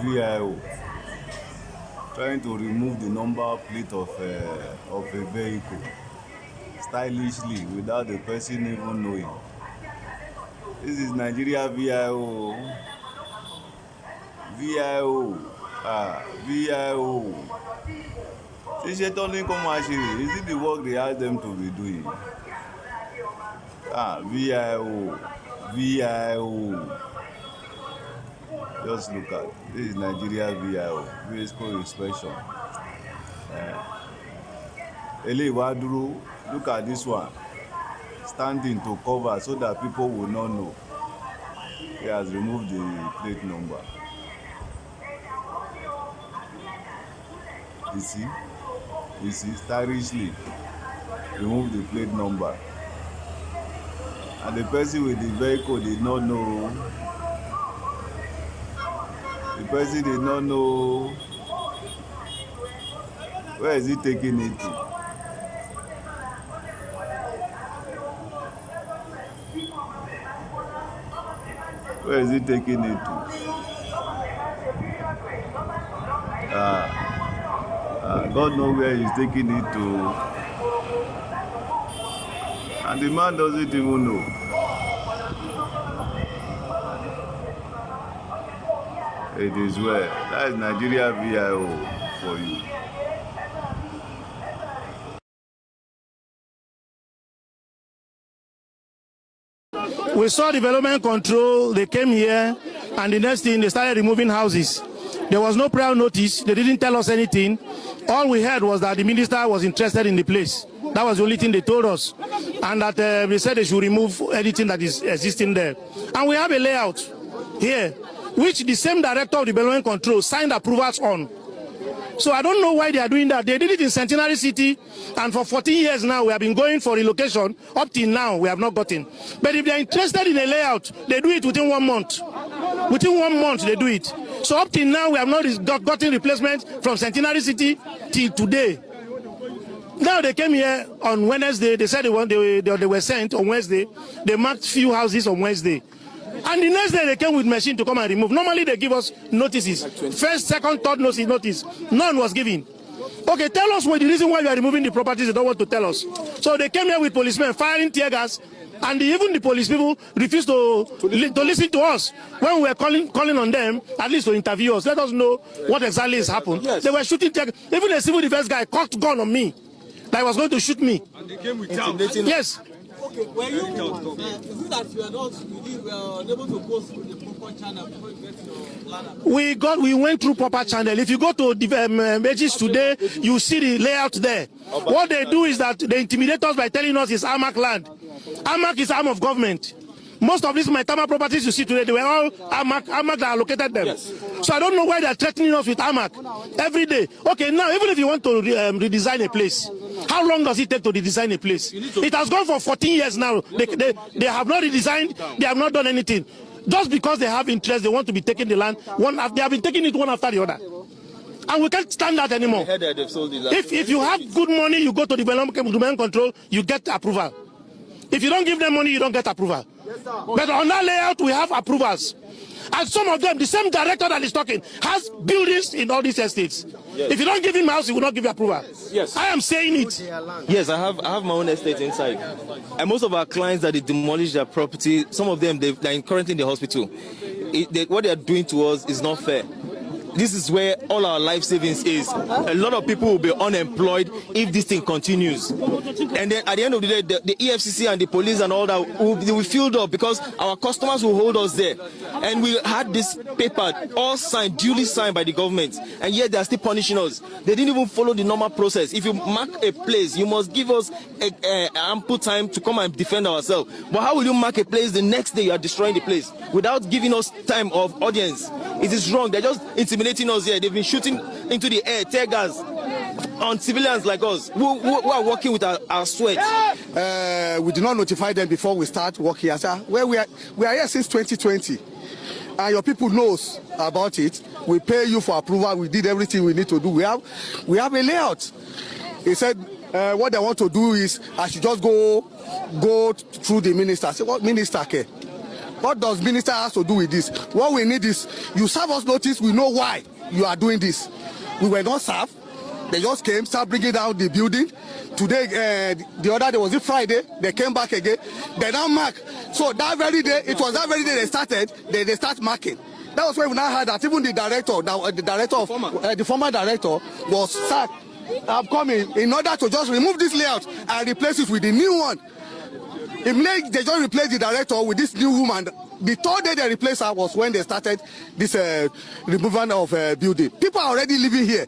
VIO trying to remove the number plate of a vehicle stylishly without the person even knowing. This is Nigeria VIO. VIO. VIO. Is it the work they ask them to be doing? VIO. VIO. Just look at this is Nigeria VIO. Vehicle inspection. Look at this one. Standing to cover so that people will not know. He has removed the plate number. You see, stylishly remove the plate number. And the person with the vehicle did not know. The person did not know. Where is he taking it to? Where is he taking it to? God knows where he's taking it to. And the man doesn't even know. It is well. That is Nigeria VIO for you. We saw development control, they came here, and the next thing, they started removing houses. There was no prior notice, they didn't tell us anything. All we heard was that the minister was interested in the place. That was the only thing they told us. And that they said they should remove anything that is existing there. And we have a layout here, which the same director of development control signed approvals on. So I don't know why they are doing that. They did it in Centenary City, and for 14 years now, we have been going for relocation. Up till now, we have not gotten. But if they are interested in a layout, they do it within 1 month. Within 1 month, they do it. So up till now, we have not gotten replacement from Centenary City till today. Now they came here on Wednesday. They said they were sent on Wednesday. They marked few houses on Wednesday. And the next day they came with machine to come and remove. Normally they give us notices. First, second, third notice. None was given. Okay, tell us what the reason why you are removing the properties. They don't want to tell us. So they came here with policemen firing tear gas, and even the police people refused to listen to us when we were calling on them, at least to interview us. Let us know what exactly has happened. Yes. They were shooting tear gas. Even a civil defense guy cocked gun on me, that he was going to shoot me. And they came with yes. Okay, were you, is it that you were unable to go through the proper channel before you get your ladder? We went through proper channel. If you go to the Aegis today, you see the layout there. What they do is that they intimidate us by telling us it's Amak land. Amak is arm of government. Most of these Maitama properties you see today, they were all Amak that allocated them. Yes. So I don't know why they are threatening us with Amak every day. Okay, now even if you want to redesign a place, how long does it take to redesign a place? It has gone for 14 years now. They have not redesigned, they have not done anything. Just because they have interest, they want to be taking the land. They have been taking it one after the other. And we can't stand that anymore. If you have good money, you go to development control, you get approval. If you don't give them money, you don't get approval. But on that layout, we have approvals. And some of them, the same director that is talking, has buildings in all these estates. Yes. If you don't give him a house, he will not give you approval. Yes. I am saying it. Yes, I have my own estate inside. And most of our clients that they demolish their property, some of them, they're currently in the hospital. What they are doing to us is not fair. This is where all our life savings is. A lot of people will be unemployed if this thing continues. And then at the end of the day, the EFCC and the police and all that will filled up because our customers will hold us there. And we had this paper all signed, duly signed by the government, and yet they are still punishing us. They didn't even follow the normal process. If you mark a place, you must give us ample time to come and defend ourselves. But how will you mark a place the next day you are destroying the place without giving us time of audience? It is wrong. They're just intimidating us here. They've been shooting into the air, tear gas on civilians like us who are working with our sweat. We did not notify them before we start working here. Sir, where we are here since 2020. And your people knows about it. We pay you for approval. We did everything we need to do. We have a layout. He said what they want to do is I should just go through the minister. I said, what minister care? What does minister have to do with this? What we need is you serve us notice. We know why you are doing this. We were not served. They just came, start bringing down the building. Today, the other day, was it Friday? They came back again. They now mark. So that very day, it was that very day they started. They start marking. That was when we now heard that even the director, the former director, was sacked. I'm coming in order to just remove this layout and replace it with the new one. If they just replace the director with this new woman, the third day they replaced her was when they started this removal of building. People are already living here.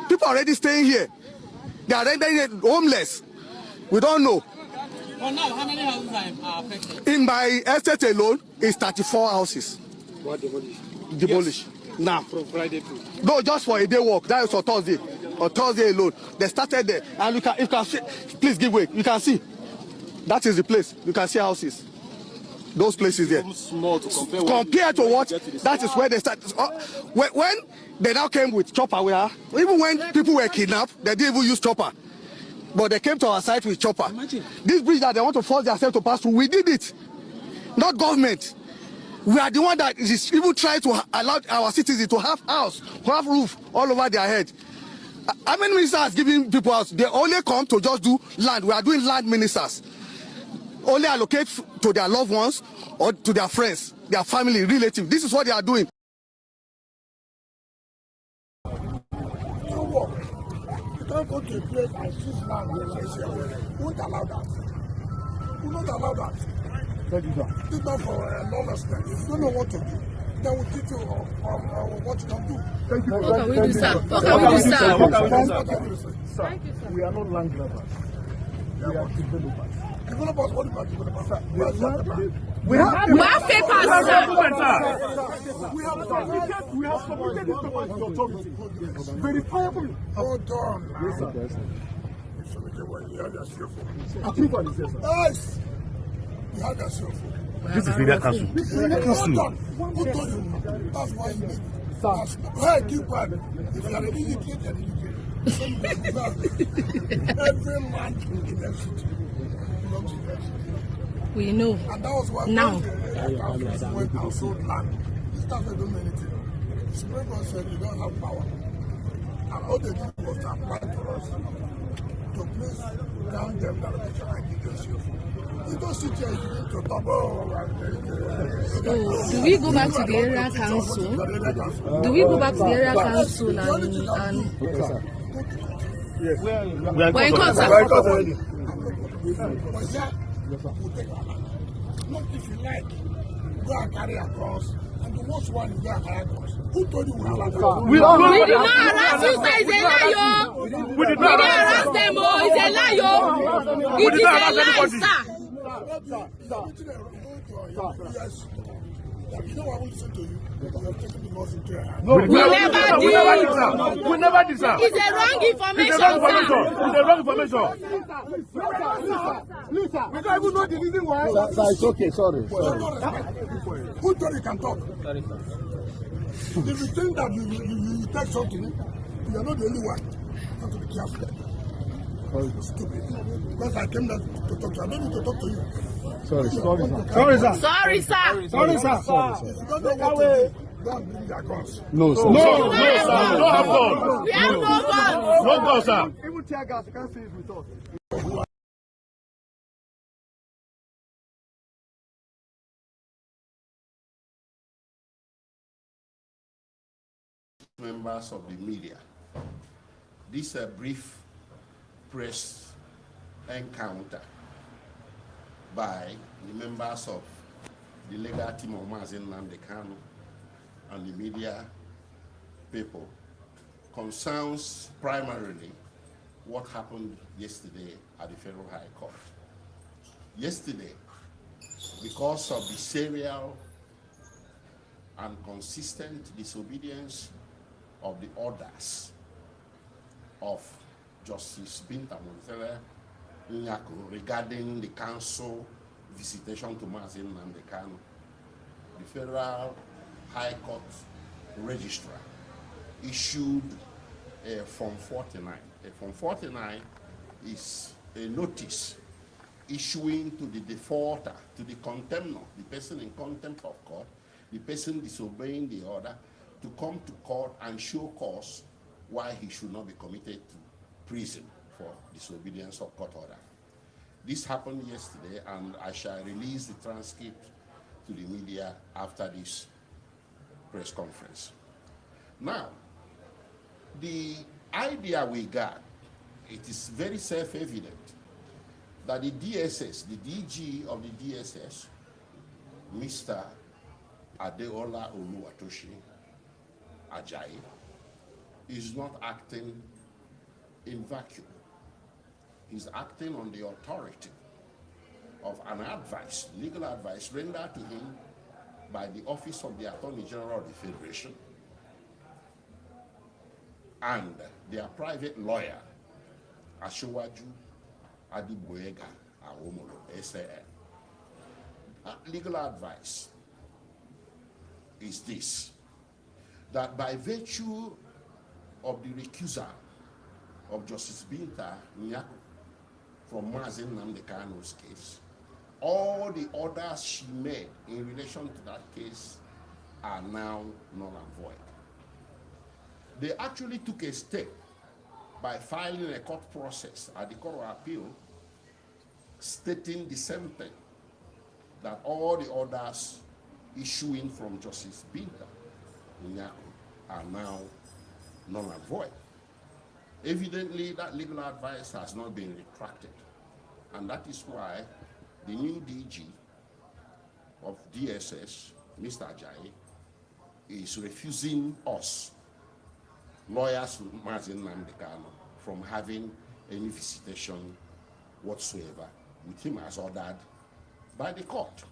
People are already staying here. They are rendering it homeless. We don't know. For now, how many houses are affected? In my estate alone, it's 34 houses. What demolished? Demolished. Yes. Now. From Friday to? No, just for a day work. That was on Thursday. On Thursday alone. They started there. And you can see, please give way. You can see. That is the place. You can see houses. Those places there. Small to compare. Compared to what? That is where they started. When they now came with chopper, even when people were kidnapped, they didn't even use chopper. But they came to our site with chopper. Imagine. This bridge that they want to force themselves to pass through, we did it. Not government. We are the one that is even trying to allow our citizens to have house, to have roof all over their head. How many ministers are giving people house? They only come to just do land. We are doing land ministers. Only allocate to their loved ones or to their friends, their family, relatives. This is what they are doing. You can't go to a place and seize land we won't allow that. We won't allow that. It's not for lawlessness. If you don't know what to do, then we'll teach you what you can do. Thank you. What can we do, sir? What can we do, sir? What can we do, sir? Sir, we are not land grabbers. We are developers. Developers, what about developers? We have papers, sir. We have submitted this paper to the authority. Verifiable. Hold on. Yes, sir. Approval is there, sir. Yes. You have that CFO. This is Media Council. Hold on. Who told you? That's why you make it. Hey, keep quiet. If you are an idiot, you're an idiot. Every land in the city belongs to the city. We know. And that was why now went and sold land. This time they don't do anything. The Supreme Court said you don't have power. And all they did was to apply to us to place down them that are making agitator. You don't sit here to double. So, do we go back to the area council? Do we go back to the area council and yes. We're in court, sir. Not if you like, go and carry across, and the worst one is go and carry across. Who told you we allow that? We did not harass you, sir. It's a lie, we didn't harass them, it's a lie, It is a lie, sir. Yes. You know I will listen to you. I'm taking the laws into your hand. No, we never did, sir. We never did, sir. It's a wrong information, It's a wrong information. Lisa, we don't even know the reason why. Sir, it's okay, sorry. Who told you can talk? If you think that you take something, you are not the only one. You have to be careful. Stupid. Because I came there to talk to you. I don't need to talk to you. Sorry, sir. Sorry, sir. Sorry, sir. If you don't know what to do, don't bring their guns. No, sir. No, sir. Don't have guns. We have no guns. No guns, sir. Even tear gas, you can't see it with us. Members of the media, this brief press encounter by the members of the legal team of Nnamdi Kanu and the media people concerns primarily what happened yesterday at the Federal High Court. Yesterday, because of the serial and consistent disobedience of the orders of Justice Binta regarding the council visitation to Nnamdi Kanu, the Federal High Court Registrar issued a Form 49. A Form 49 is a notice issuing to the defaulter, to the contemnor, the person in contempt of court, the person disobeying the order, to come to court and show cause why he should not be committed to prison for disobedience of court order. This happened yesterday, and I shall release the transcript to the media after this press conference. Now, the idea we got, it is very self-evident that the DSS, the DG of the DSS, Mr. Adeola Oluwatoshi Ajayi, is not acting in vacuum. He's acting on the authority of an advice, legal advice rendered to him by the Office of the Attorney General of the Federation and their private lawyer, Ashowaju Adiboyega Awomolo, SAN. That legal advice is this, that by virtue of the recusal of Justice Binta Nyako from Nnamdi Kanu's case, all the orders she made in relation to that case are now null and void. They actually took a step by filing a court process at the Court of Appeal stating the same thing, that all the orders issuing from Justice Binta Nyako are now null and void. Evidently, that legal advice has not been retracted, and that is why the new DG of DSS, Mr. Ajayi, is refusing us, lawyers Nnamdi Kanu, from having any visitation whatsoever with him as ordered by the court.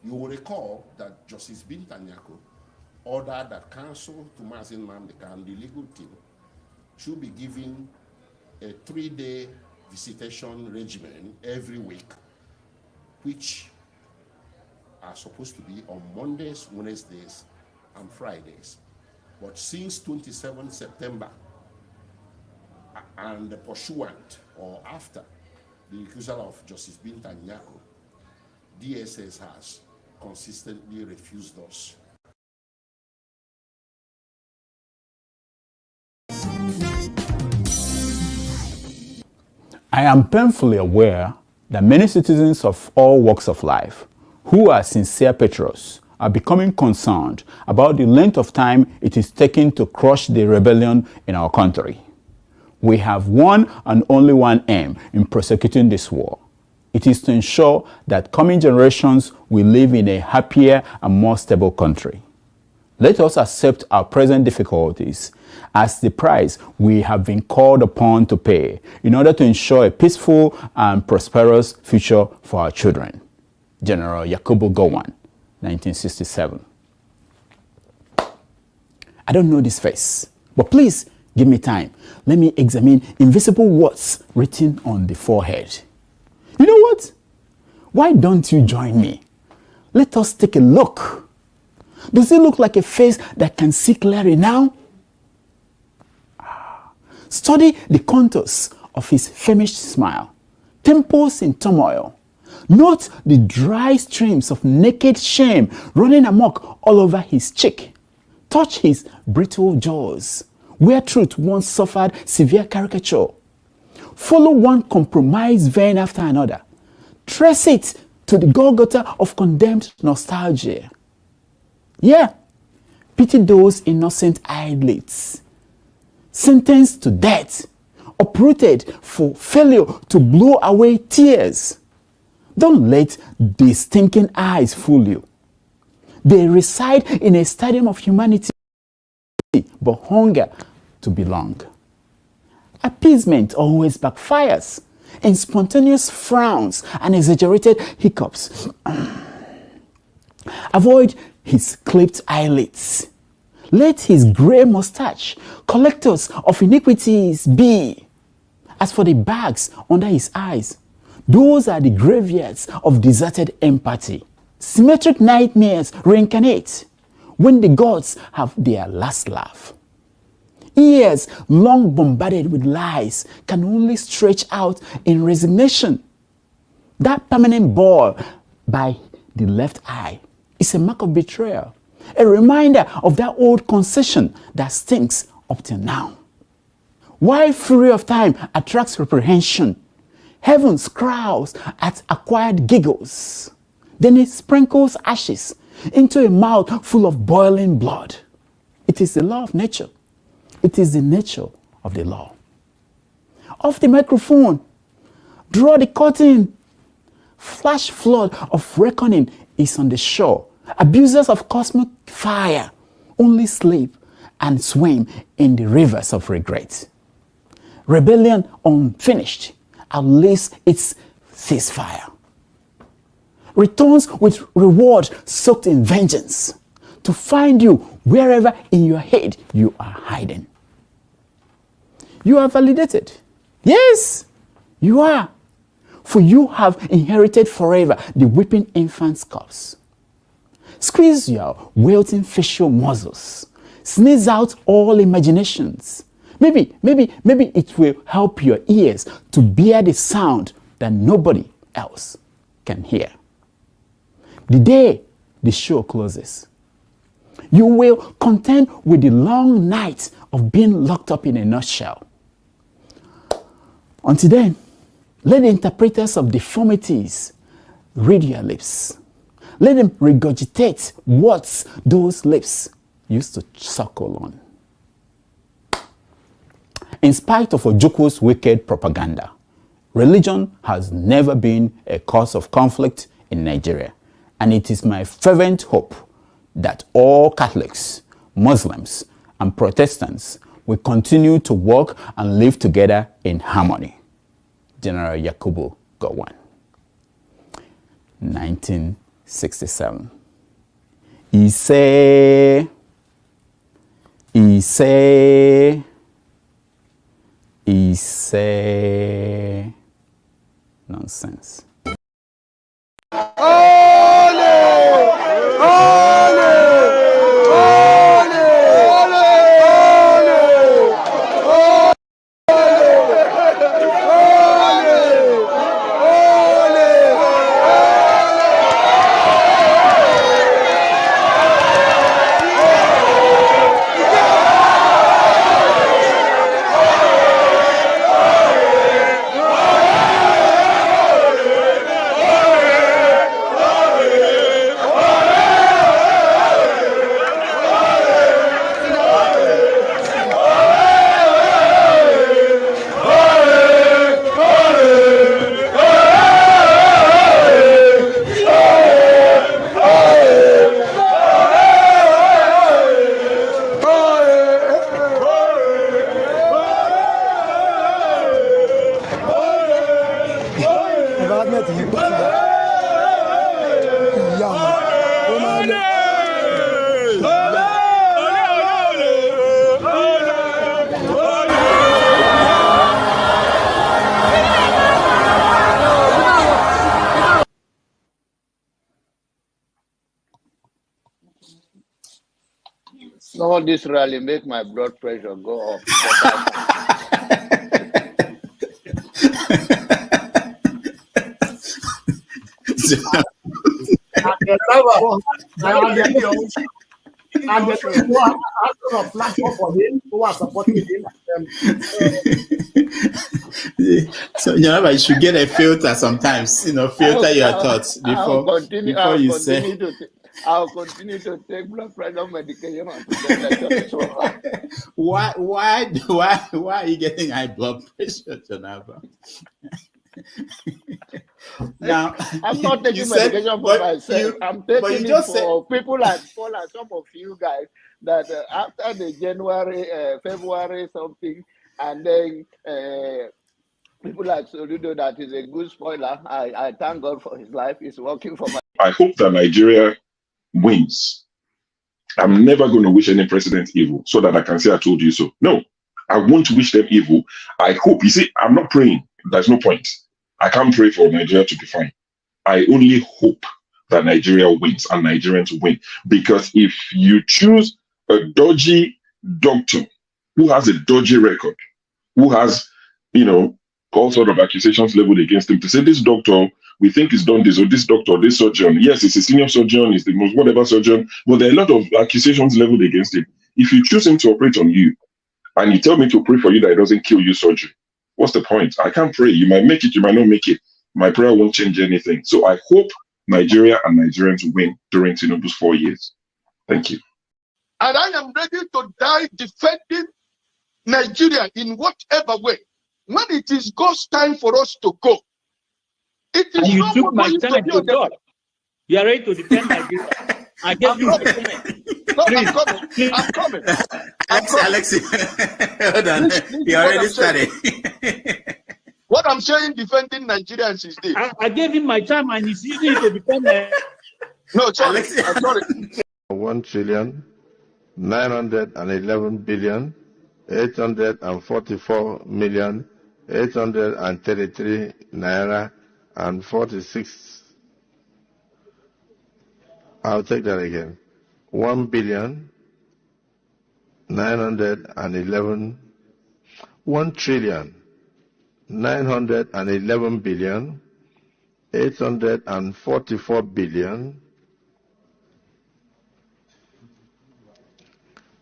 You will recall that Justice Binta Nyako ordered that counsel to Nnamdi Kanu, the legal team, should be given a 3-day visitation regimen every week, which are supposed to be on Mondays, Wednesdays, and Fridays. But since 27 September, and pursuant or after the recusal of Justice Binta Nyako, DSS has consistently refused us. I am painfully aware that many citizens of all walks of life who are sincere patriots are becoming concerned about the length of time it is taking to crush the rebellion in our country. We have one and only one aim in prosecuting this war. It is to ensure that coming generations will live in a happier and more stable country. Let us accept our present difficulties as the price we have been called upon to pay in order to ensure a peaceful and prosperous future for our children. General Yakubu Gowon, 1967. I don't know this face, but please give me time. Let me examine invisible words written on the forehead. You know what? Why don't you join me? Let us take a look. Does it look like a face that can see clearly now? Study the contours of his famished smile, temples in turmoil. Note the dry streams of naked shame running amok all over his cheek. Touch his brittle jaws, where truth once suffered severe caricature. Follow one compromised vein after another. Trace it to the Golgotha of condemned nostalgia. Yeah, pity those innocent eyelids, sentenced to death, uprooted for failure to blow away tears. Don't let the stinking eyes fool you. They reside in a stadium of humanity, but hunger to belong. Appeasement always backfires in spontaneous frowns and exaggerated hiccups. Avoid his clipped eyelids. Let his grey mustache collectors of iniquities be. As for the bags under his eyes, those are the graveyards of deserted empathy. Symmetric nightmares reincarnate when the gods have their last laugh. Ears long bombarded with lies can only stretch out in resignation. That permanent ball by the left eye is a mark of betrayal, a reminder of that old concession that stinks up till now. While fury of time attracts reprehension, heaven scowls at acquired giggles. Then it sprinkles ashes into a mouth full of boiling blood. It is the law of nature. It is the nature of the law. Off the microphone, draw the curtain. Flash flood of reckoning is on the shore. Abusers of cosmic fire only sleep and swim in the rivers of regret. Rebellion unfinished outlives its ceasefire. Returns with reward soaked in vengeance to find you wherever in your head you are hiding. You are validated. Yes, you are. For you have inherited forever the weeping infant's corpse. Squeeze your wilting facial muscles. Sneeze out all imaginations. Maybe it will help your ears to bear the sound that nobody else can hear. The day the show closes, you will contend with the long night of being locked up in a nutshell. Until then, let the interpreters of deformities read your lips. Let them regurgitate what those lips used to suckle on. In spite of Ojukwu's wicked propaganda, religion has never been a cause of conflict in Nigeria, and it is my fervent hope that all Catholics, Muslims, and Protestants will continue to work and live together in harmony. General Yakubu Gowon, 1967. Ise nonsense. Some of this rally make my blood pressure go up. So you should get a filter sometimes, filter your thoughts before you say. I'll continue to take blood pressure medication. Why are you getting high blood pressure, Jonava? Now, I'm not taking medication for myself. I'm taking it for people like Paul and some of you guys that after the January, February something, and then people like Soludo that is a good spoiler. I thank God for his life. He's working for my. I hope that Nigeria wins. I'm never going to wish any president evil so that I can say I told you so. No, I won't wish them evil. I hope. You see, I'm not praying. There's no point. I can't pray for Nigeria to be fine. I only hope that Nigeria wins and Nigerians win. Because if you choose a dodgy doctor who has a dodgy record, who has, all sort of accusations leveled against him, to say this doctor we think he's done this, or this doctor, this surgeon. Yes, he's a senior surgeon, he's the most whatever surgeon, but there are a lot of accusations leveled against him. If you choose him to operate on you, and you tell me to pray for you that it doesn't kill you surgery, what's the point? I can't pray. You might make it, you might not make it. My prayer won't change anything. So I hope Nigeria and Nigerians win during Tinubu's 4 years. Thank you. And I am ready to die defending Nigeria in whatever way. When it is God's time for us to go, it is and you not took my going time to God. You are ready to defend Nigeria. I gave you my time. No, I'm coming. I'm coming. Alexi, hold on. You already started. What I'm saying, defending Nigerians is this. I gave him my time and he's using it to defend No, sorry. I'm sorry. 1,911,844,833 naira and 46. I'll take that again. 1,911,844,833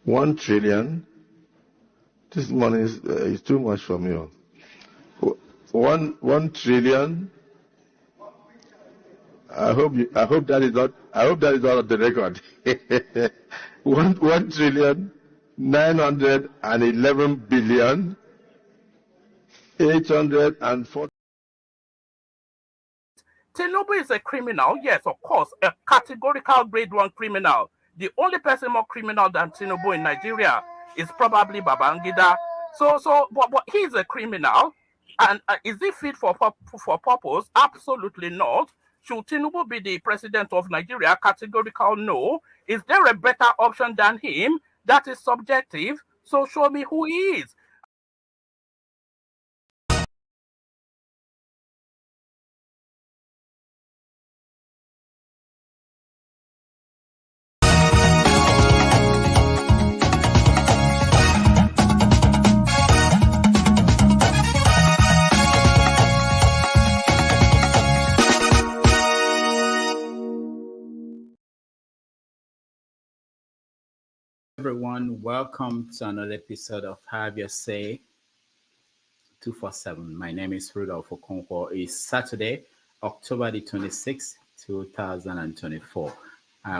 1 trillion. This money is too much for me. 1 trillion. I hope that is not on the record. 1 trillion 911 billion 840. Tinubu is a criminal, yes, of course, a categorical grade 1 criminal. The only person more criminal than Tinubu in Nigeria is probably Babangida. But he's a criminal, and is he fit for purpose? Absolutely not. Should Tinubu be the president of Nigeria? Categorical no. Is there a better option than him? That is subjective. So show me who he is. Everyone, welcome to another episode of Have Your Say 247. My name is Rudolph Okonkwo. It's Saturday, October the 26th, 2024.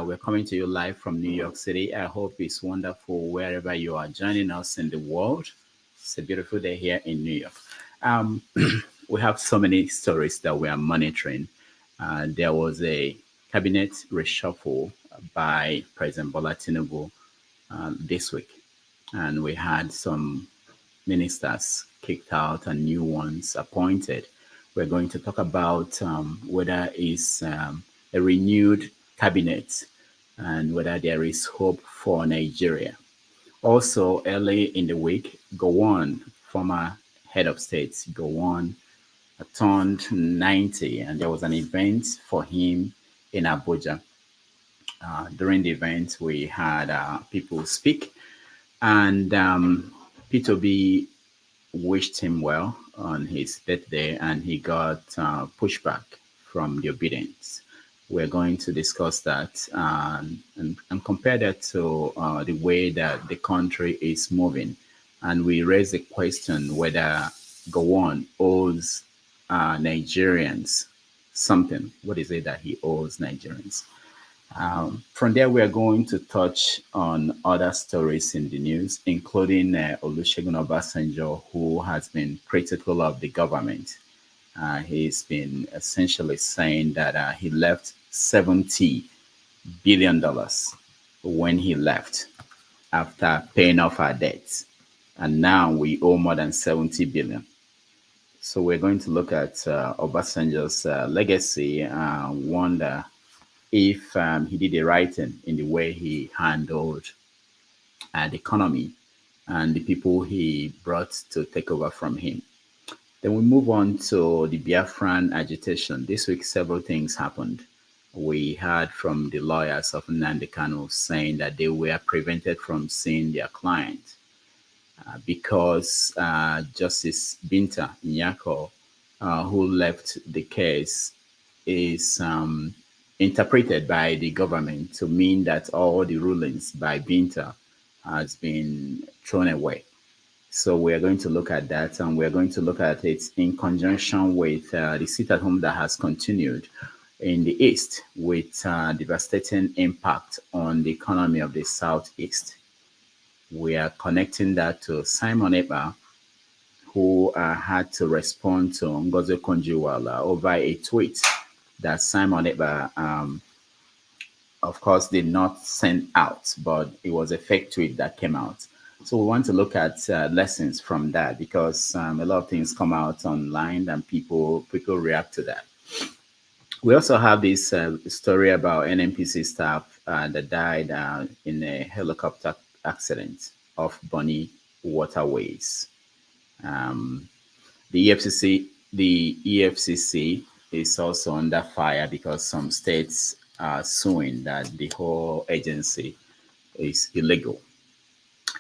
We're coming to you live from New York City. I hope it's wonderful wherever you are joining us in the world. It's a beautiful day here in New York. We have so many stories that we are monitoring. There was a cabinet reshuffle by President Bola Tinubu this week, and we had some ministers kicked out and new ones appointed. We're going to talk about whether it's a renewed cabinet and whether there is hope for Nigeria. Also, early in the week, Gowon, former head of state, Gowon turned 90, and there was an event for him in Abuja. During the event, we had people speak, and P2B wished him well on his birthday, and he got pushback from the obedience. We're going to discuss that and compare that to the way that the country is moving. And we raise the question whether Gowon owes Nigerians something. What is it that he owes Nigerians? From there, we are going to touch on other stories in the news, including Olusegun Obasanjo, who has been critical of the government. He's been essentially saying that he left $70 billion when he left after paying off our debts. And now we owe more than 70 billion. So we're going to look at Obasanjo's legacy and wonder if he did the right thing in the way he handled the economy and the people he brought to take over from him. Then we move on to the Biafran agitation. This week, several things happened. We heard from the lawyers of Nnamdi Kanu saying that they were prevented from seeing their client because Justice Binta Nyako, who left the case is interpreted by the government to mean that all the rulings by Binta has been thrown away. So we are going to look at that, and we're going to look at it in conjunction with the sit at home that has continued in the East with devastating impact on the economy of the Southeast. We are connecting that to Simon Ekpa, who had to respond to Ngozi Okonjo-Iweala over a tweet that Simon Ekpa, of course, did not send out, but it was a fake tweet that came out. So we want to look at lessons from that, because a lot of things come out online and people react to that. We also have this story about NNPC staff that died in a helicopter accident off Bonny waterways. The EFCC is also under fire because some states are suing that the whole agency is illegal.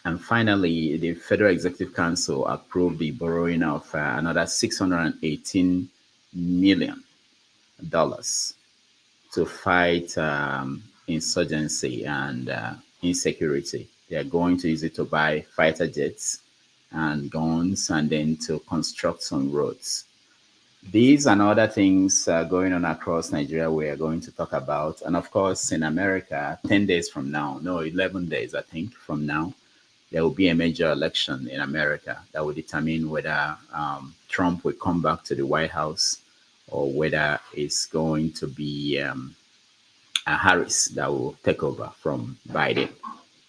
And finally, the Federal Executive Council approved the borrowing of another $618 million to fight insurgency and insecurity. They are going to use it to buy fighter jets and guns, and then to construct some roads. These and other things going on across Nigeria we are going to talk about. And of course, in America, 10 days from now, no, 11 days, I think, from now, there will be a major election in America that will determine whether Trump will come back to the White House or whether it's going to be Harris that will take over from Biden.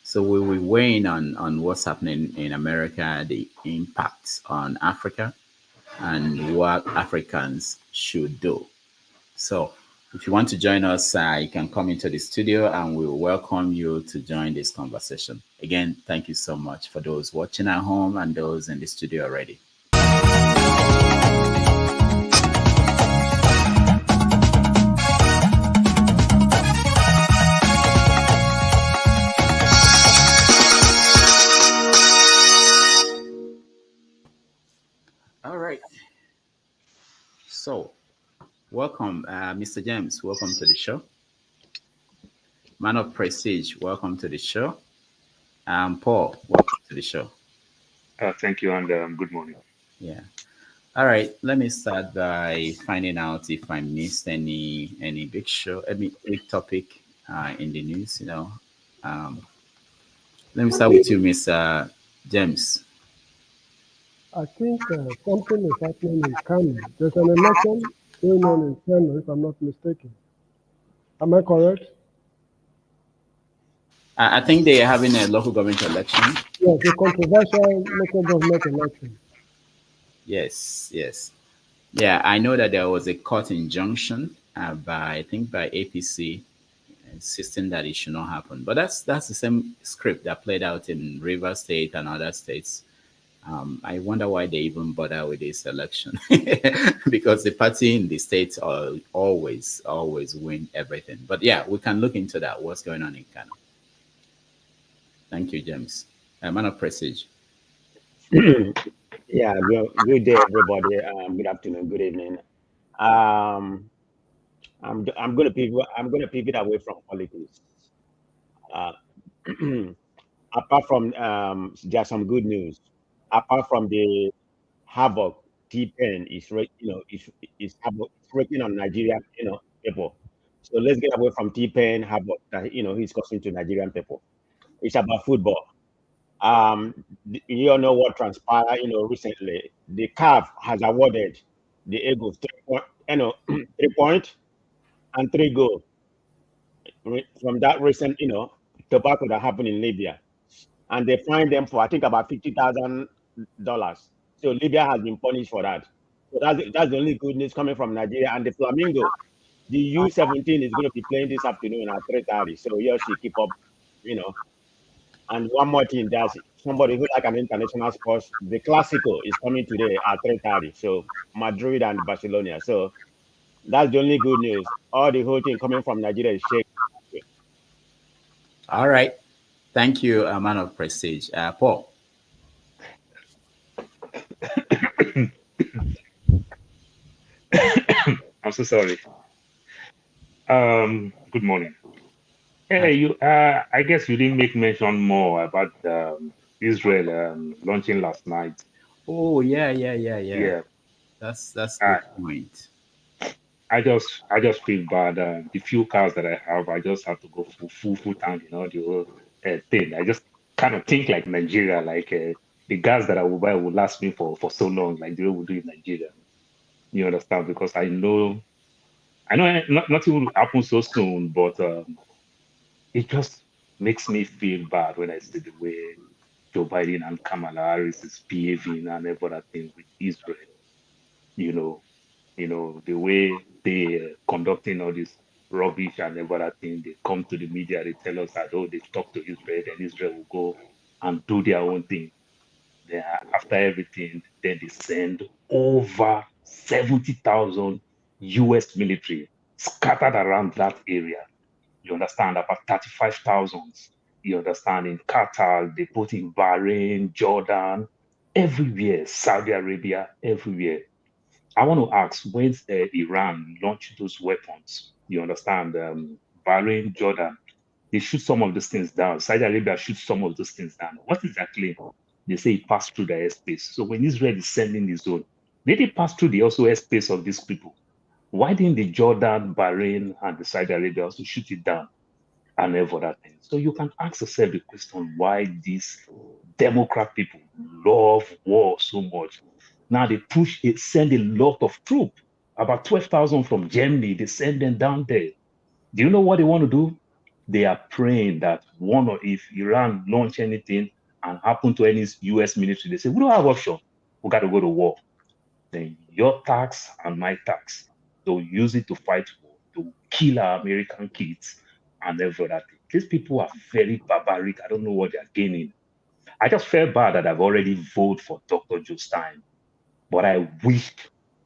So we will weigh in on what's happening in America, the impacts on Africa, and what Africans should do. So if you want to join us, you can come into the studio and we'll welcome you to join this conversation. Again, thank you so much for those watching at home and those in the studio already. All right. So, welcome, Mr. James. Welcome to the show. Man of Prestige, welcome to the show. Paul, welcome to the show. Thank you, and good morning. Yeah. All right. Let me start by finding out if I missed any big big topic in the news. Let me start with you, Mr. James. I think something is happening in Kano. There's an election going on in Kano, if I'm not mistaken. Am I correct? I think they are having a local government election. Yes, a controversial local government election. Yes. Yeah, I know that there was a court injunction by APC insisting that it should not happen. But that's the same script that played out in Rivers State and other states. I wonder why they even bother with this election, because the party in the states always win everything. But yeah, we can look into that. What's going on in Kano? Thank you, James. Man of Prestige. Yeah, good day, everybody. Good afternoon, good evening. I'm going to pivot away from politics. Apart from there's some good news. Apart from the havoc T-Pen is working on Nigerian people. So let's get away from T-Pen havoc that he's causing to Nigerian people. It's about football. You all know what transpired recently. The CAF has awarded the Eagles 3 point and 3 goals from that recent tobacco that happened in Libya, and they fined them for I think about $50,000. So Libya has been punished for that. So that's the only good news coming from Nigeria. And the Flamingo, the U17 is going to be playing this afternoon at 3:30. So you should keep up, And one more thing, there's somebody who like an international sports. The Clásico is coming today at 3:30. So Madrid and Barcelona. So that's the only good news. All the whole thing coming from Nigeria is shaking. All right. Thank you, man of Prestige. Paul. I'm so sorry. Good morning. Hey, I guess you didn't make mention more about Israel launching last night. Oh yeah. Yeah. That's a I, good point. I just feel bad. The few cars that I have, I just have to go full tank, the whole thing. I just kind of think like Nigeria, like the gas that I will buy will last me for so long, like the way we do in Nigeria. You understand? Because I know nothing will happen so soon, but it just makes me feel bad when I see the way Joe Biden and Kamala Harris is behaving and every other thing with Israel. You know, the way they conducting all this rubbish and every other thing. They come to the media, they tell us that, oh, they've talked to Israel, then Israel will go and do their own thing. Then after everything, then they send over 70,000 US military scattered around that area. You understand? About 35,000. You understand? In Qatar, they put in Bahrain, Jordan, everywhere, Saudi Arabia, everywhere. I want to ask, when Iran launched those weapons, you understand? Bahrain, Jordan, they shoot some of those things down. Saudi Arabia shoots some of those things down. What is that claim? They say it passed through their airspace. So when Israel is sending the zone, did it pass through the also airspace of these people? Why didn't the Jordan, Bahrain, and the Saudi Arabia also shoot it down and every other thing? So you can ask yourself the question why these Democrat people love war so much. Now they send a lot of troops, about 12,000 from Germany. They send them down there. Do you know what they want to do? They are praying that one or if Iran launch anything and happen to any US military, they say, we don't have option. We got to go to war. Then your tax and my tax, they'll use it to fight war, to kill our American kids and every other thing. These people are very barbaric. I don't know what they're gaining. I just felt bad that I've already voted for Dr. Joe Stein, but I wish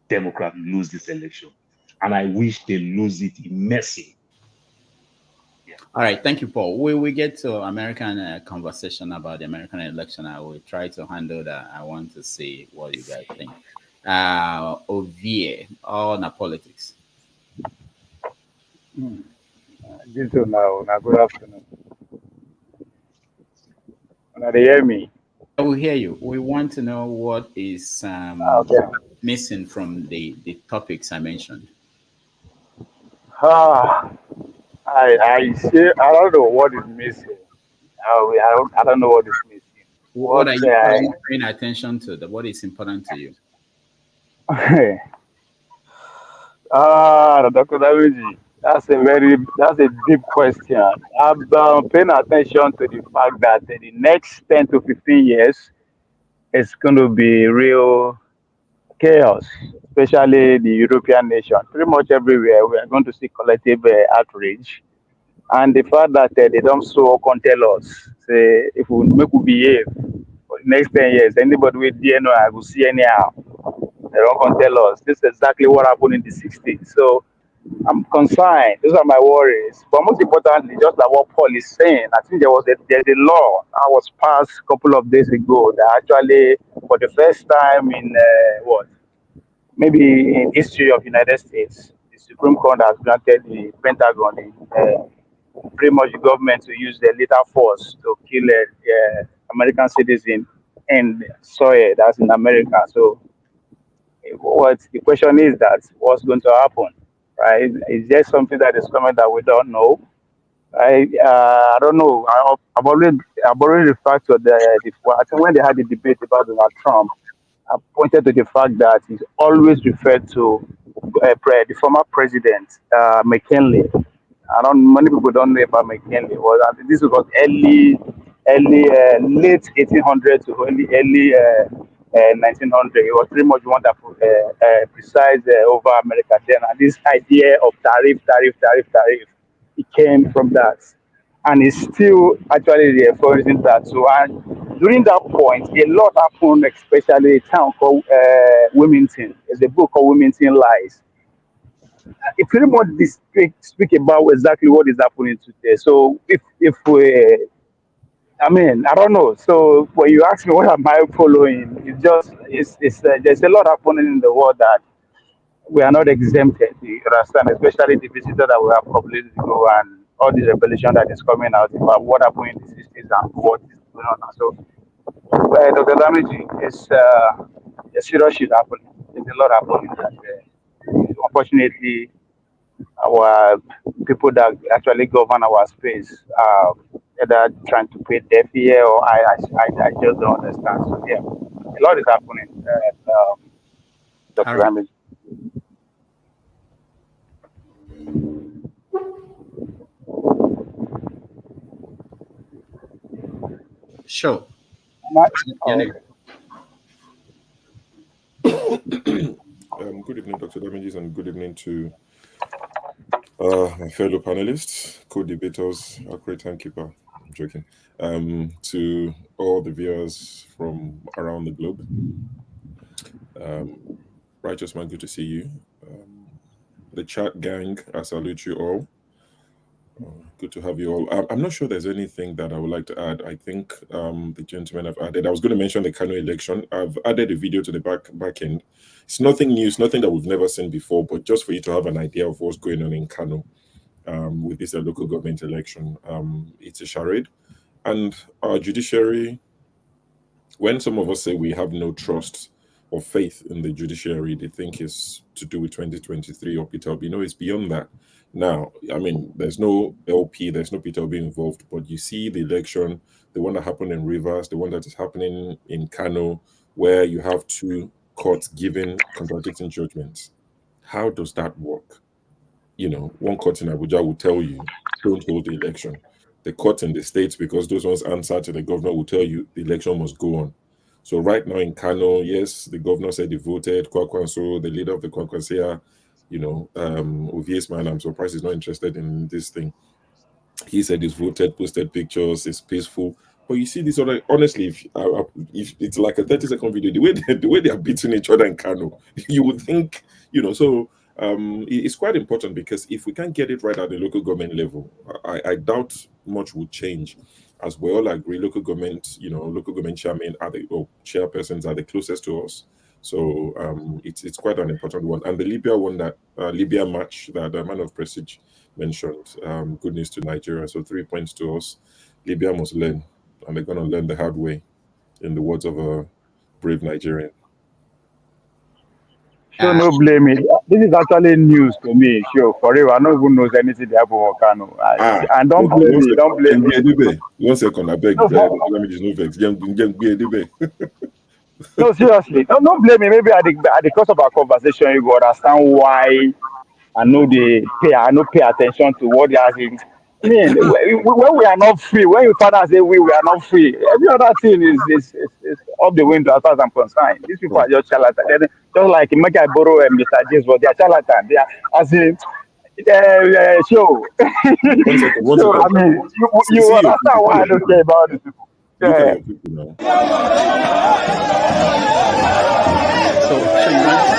Democrats lose this election. And I wish they lose it in mercy. All right, thank you, Paul. We get to American conversation about the American election. I will try to handle that. I want to see what you guys think. Ovie, all na politics. Good to know. Now, good afternoon. Now, they hear me? I will hear you. We want to know what is missing from the topics I mentioned. I don't know what is missing. I don't know what is missing. What are you paying attention to? What is important to you? Dr. David, that's a deep question. I've been paying attention to the fact that in the next 10 to 15 years, it's going to be real chaos, especially the European nation. Pretty much everywhere, we are going to see collective outrage. And the fact that they don't so can tell us, say, if we make we behave for the next 10 years, anybody with DNO, I will see anyhow. They don't can tell us. This is exactly what happened in the 60s. So I'm concerned. Those are my worries. But most importantly, just like what Paul is saying, I think there's a law that was passed a couple of days ago that actually, for the first time in maybe in history of United States, the Supreme Court has granted the Pentagon pretty much the government to use the lethal force to kill American citizen and soil that's in America. So what the question is that what's going to happen, right? Is there something that is coming that we don't know? I don't know. I've already referred to I think when they had the debate about Donald Trump, I pointed to the fact that he's always referred to the former president McKinley. I don't. Many people don't know about McKinley. This was late 1800 to early 1900. It was pretty much one that precise over America then. And this idea of tariff, it came from that, and it's still actually reinforcing that. So, and during that point, a lot happened, especially a town called Wilmington. There's a book called Wilmington Lies. It pretty much speak about exactly what is happening today. So if we, I mean, I don't know. So when you ask me what am I following, it's just there's a lot happening in the world that we are not exempted, you understand, especially the visitor that we have published ago and all the revelation that is coming out about what happened in the 60s and what is going on. So, Dr. Damiji, it's a serious shit happening. There's a lot happening. And, unfortunately, our people that actually govern our space are either trying to pay deaf ear or I just don't understand. So, yeah, a lot is happening, Dr. Damiji. Sure. Good evening, Dr. Damages, and good evening to my fellow panelists, co-debaters, our great timekeeper. I'm joking. To all the viewers from around the globe. Righteous man, good to see you. The chat gang, I salute you all. Good to have you all. I'm not sure there's anything that I would like to add. I think the gentlemen have added. I was going to mention the Kanu election. I've added a video to the back end. It's nothing new. It's nothing that we've never seen before, but just for you to have an idea of what's going on in Kanu with this local government election. It's a charade. And our judiciary, when some of us say we have no trust or faith in the judiciary, they think it's to do with 2023 or Peter Obi. No, it's beyond that. Now, I mean, there's no LP, there's no Peter Obi involved, but you see the election, the one that happened in Rivers, the one that is happening in Kano, where you have two courts giving contradicting judgments. How does that work? You know, one court in Abuja will tell you, don't hold the election. The court in the states, because those ones answer to the governor, will tell you the election must go on. So right now in Kano, yes, the governor said he voted. Kwakwanso, the leader of the Kwankwasia, you know, Ovie's man, I'm surprised he's not interested in this thing. He said he's voted, posted pictures, it's peaceful. But you see this other, honestly, if it's like a 30-second video, the way they are beating each other in Kano, you would think, you know, so it's quite important, because if we can't get it right at the local government level, I doubt much will change. As we all agree, local government, you know, local government chairmen or chairpersons are the closest to us. So it's quite an important one. And the Libya one, that Libya match that the man of prestige mentioned, good news to Nigeria. So 3 points to us. Libya must learn, and they're going to learn the hard way, in the words of a brave Nigerian. Sure, no blame it. This is actually news to me. Sure, for real. I don't even know anything about Kano. And don't blame me. Don't blame me. 1 second, I beg. No, Let me just no vex. No, seriously. Don't blame me. Maybe at the course of our conversation, you will understand why I don't pay attention to what they are saying. I mean, when we are not free, when you father say we are not free, every other thing is up the window as far as I'm concerned. These people are just charlatans. Just like make I borrow Mr. James, but they are charlatans. They are as in show. So I mean, you understand why I don't care about these people. Look at your people now. So you want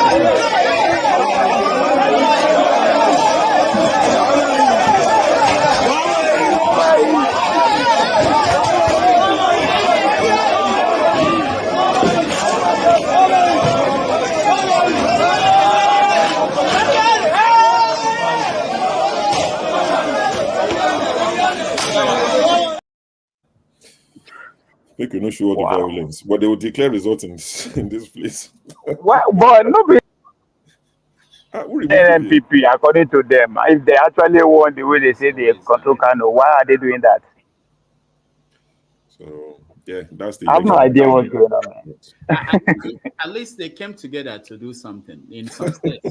They could not show all the violence, but they will declare results in this place. But nobody. NNPP, according to them, if they actually won the way they say they control Kano, why are they doing that? So yeah, that's the. I have no idea what's going on. At least they came together to do something. In some states,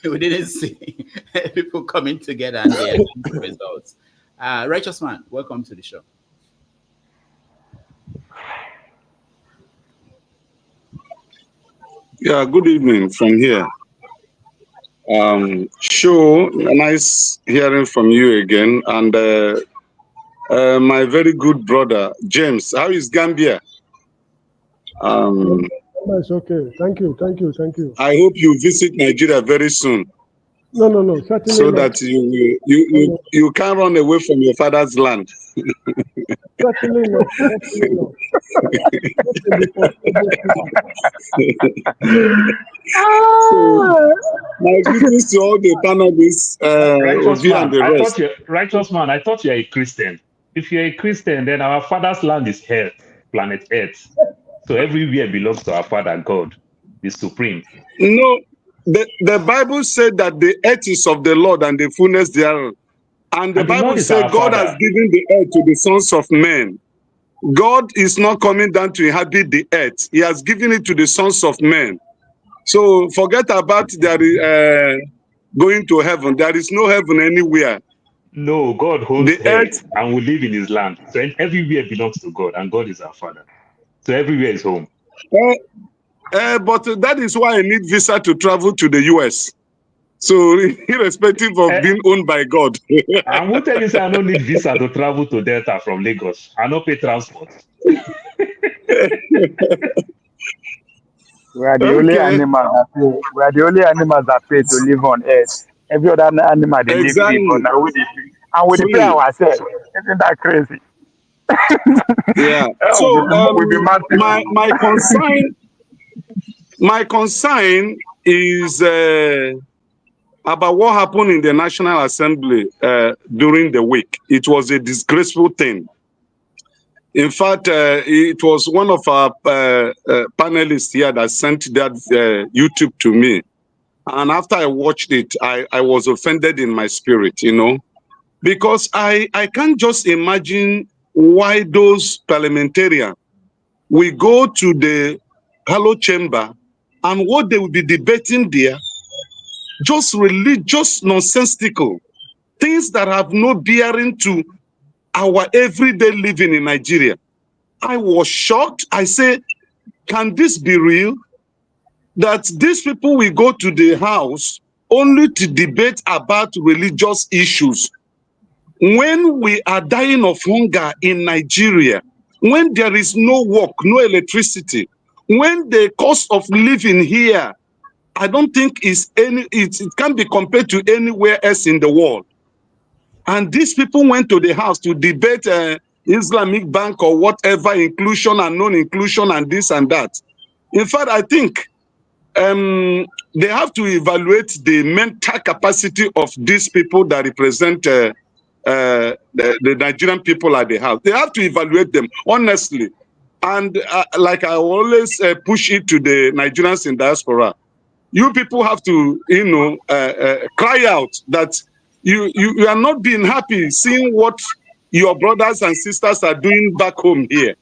we didn't see people coming together and they achieved results. Righteous man, welcome to the show. Yeah, good evening from here. Sure, nice hearing from you again. And my very good brother, James, how is Gambia? It's okay. Thank you. I hope you visit Nigeria very soon. No, certainly so not. that you can't run away from your father's land. Certainly not. So, my greetings to all the panelists, Righteous Obi and man, the I rest. thought you righteous man. I thought you're a Christian. If you're a Christian, then our father's land is Earth, planet Earth. So everywhere belongs to our Father God, the Supreme. No, the Bible said that the earth is of the Lord and the fullness thereof. And the And the Lord Bible is said our God has Father. given the earth to the sons of men. God is not coming down to inhabit the earth. He has given it to the sons of men. So forget about going to heaven. There is no heaven anywhere. No, God holds The earth earth, and we live in his land. So everywhere belongs to God, and God is our Father. So everywhere is home. but that is why I need visa to travel to the US. So irrespective of being owned by God. I will tell you, say I don't need visa to travel to Delta from Lagos. I don't pay transport. We are the only Okay. animals that pay. We are the only animals that pay to live on earth. Every other animal they live free, but Exactly. now we dey pay. And we dey pay Free. ourselves. Isn't that crazy? Yeah. So We be mad my people. concern is about what happened in the National Assembly during the week. It was a disgraceful thing. In fact, it was one of our panelists here that sent that YouTube to me. And after I watched it, I was offended in my spirit, because I can't just imagine why those parliamentarians will go to the Hello Chamber and what they will be debating there, just religious, nonsensical things that have no bearing to our everyday living in Nigeria. I was shocked. I say, can this be real? That these people will go to the house only to debate about religious issues. When we are dying of hunger in Nigeria, when there is no work, no electricity, when the cost of living here, I don't think it can be compared to anywhere else in the world. And these people went to the house to debate Islamic Bank or whatever, inclusion and non-inclusion and this and that. In fact, I think they have to evaluate the mental capacity of these people that represent the Nigerian people at the house. They have to evaluate them, honestly. And like I always push it to the Nigerians in diaspora, you people have to, cry out that you are not being happy seeing what your brothers and sisters are doing back home here.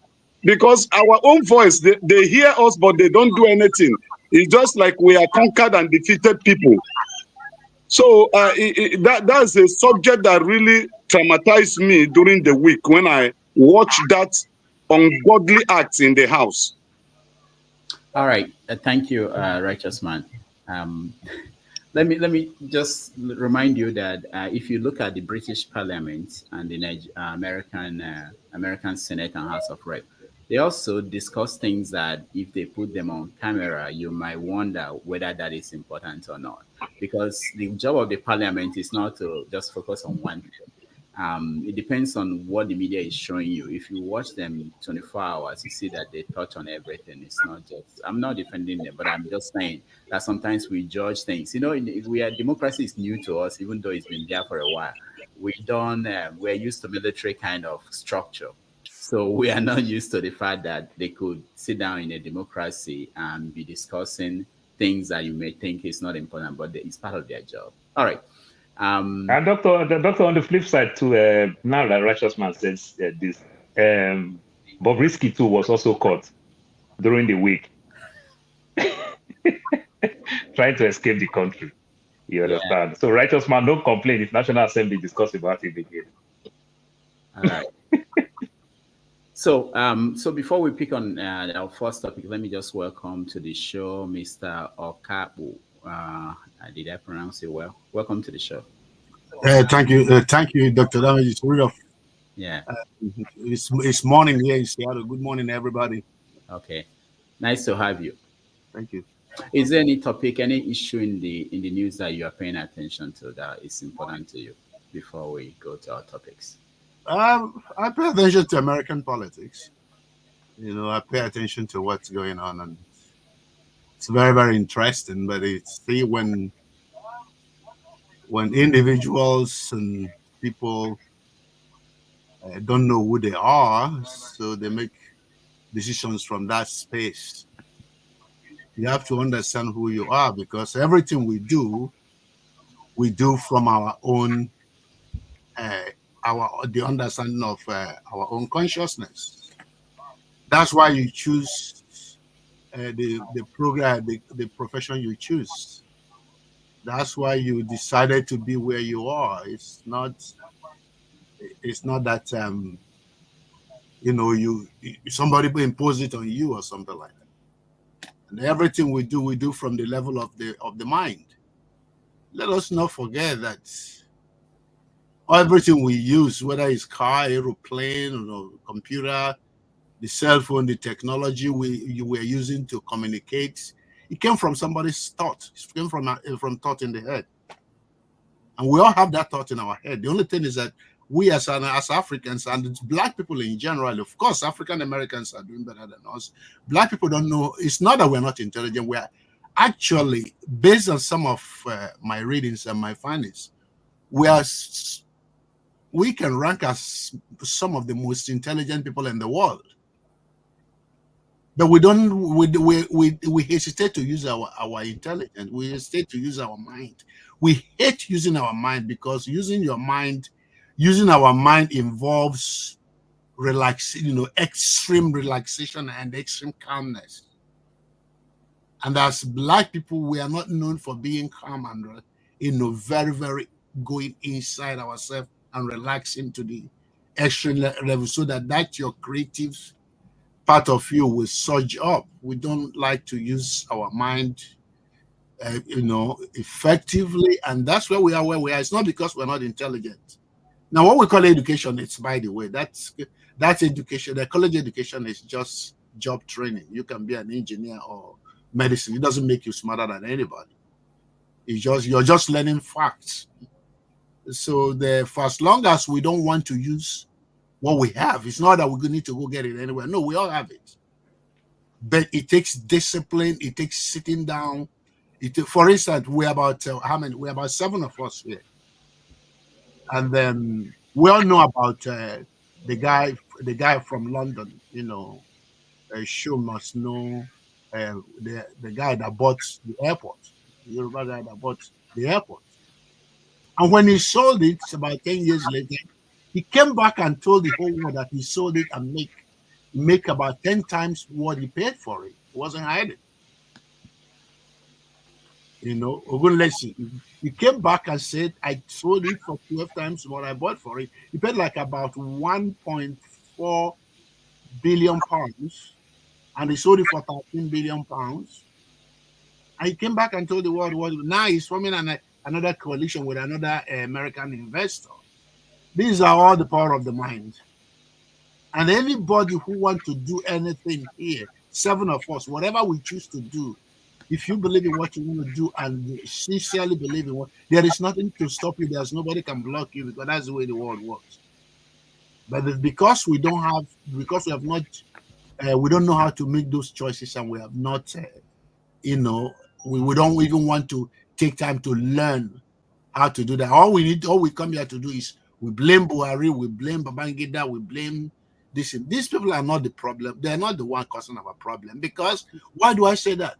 Because our own voice, they hear us, but they don't do anything. It's just like we are conquered and defeated people. So that's a subject that really traumatized me during the week when I watched that ungodly acts in the house. All right. Thank you, righteous man. Um, let me just remind you that if you look at the British Parliament and the American Senate and House of Rep, they also discuss things that if they put them on camera, you might wonder whether that is important or not. Because the job of the Parliament is not to just focus on one thing. It depends on what the media is showing you. If you watch them 24 hours, you see that they touch on everything. It's not just, I'm not defending them, but I'm just saying that sometimes we judge things. Democracy is new to us, even though it's been there for a while. We're used to military kind of structure. So we are not used to the fact that they could sit down in a democracy and be discussing things that you may think is not important, but it's part of their job. All right. And doctor, on the flip side too, now that righteous man says this, Bobrisky too was also caught during the week, trying to escape the country. You understand? Yeah. So righteous man, don't complain if National Assembly discuss about it again. All right. So before we pick on our first topic, let me just welcome to the show Mr. Okabu. Did I pronounce it well? Welcome to the show. Thank you, Dr. Damage. It's real. Yeah. It's morning here in Seattle. Good morning, everybody. Okay, nice to have you. Thank you. Is there any topic, any issue in the news that you are paying attention to that is important to you before we go to our topics? I pay attention to American politics. I pay attention to what's going on, and It's very, very interesting, but it's see when individuals and people don't know who they are, so they make decisions from that space. You have to understand who you are, because everything we do from our own the understanding of our own consciousness. That's why you choose the program, the profession you choose. That's why you decided to be where you are. It's not that somebody impose it on you or something like that. And everything we do from the level of the mind. Let us not forget that everything we use, whether it's car, aeroplane, computer, the cell phone, the technology you were using to communicate, it came from somebody's thought. It came from thought in the head. And we all have that thought in our head. The only thing is that we as Africans and Black people in general, of course, African Americans are doing better than us. Black people don't know. It's not that we're not intelligent. We are actually, based on some of my readings and my findings, we can rank as some of the most intelligent people in the world. But we don't. We hesitate to use our intelligence. We hesitate to use our mind. We hate using our mind, because using our mind involves extreme relaxation and extreme calmness. And as Black people, we are not known for being calm and very, very going inside ourselves and relaxing to the extreme level, so that your creative part of you will surge up. We don't like to use our mind, effectively, and that's where we are. It's not because we're not intelligent. Now, what we call education, it's, by the way, that's education. The college education is just job training. You can be an engineer or medicine. It doesn't make you smarter than anybody. You're just learning facts. So for as long as we don't want to use what we have, it's not that we need to go get it anywhere. No, we all have it. But it takes discipline. It takes sitting down. For instance, we're about how many? We're about 7 of us here, and then we all know about the guy from London. Sure must know the guy that bought the airport. The Yoruba guy that bought the airport. And when he sold it, about 10 years later, he came back and told the whole world that he sold it and make about 10 times what he paid for it. He wasn't hiding. Ogunlesi, he came back and said, I sold it for 12 times what I bought for it. He paid like about 1.4 billion pounds, and he sold it for 13 billion pounds. And he came back and told the world now he's forming another coalition with another American investor. These are all the power of the mind. And anybody who wants to do anything here, 7 of us, whatever we choose to do, if you believe in what you want to do and sincerely believe in there is nothing to stop you. There's nobody can block you, because that's the way the world works. But because we don't know how to make those choices, and we have not, we don't even want to take time to learn how to do that. All we come here to do is we blame Buhari, we blame Babangida, we blame this. These people are not the problem. They're not the one causing our problem. Because why do I say that?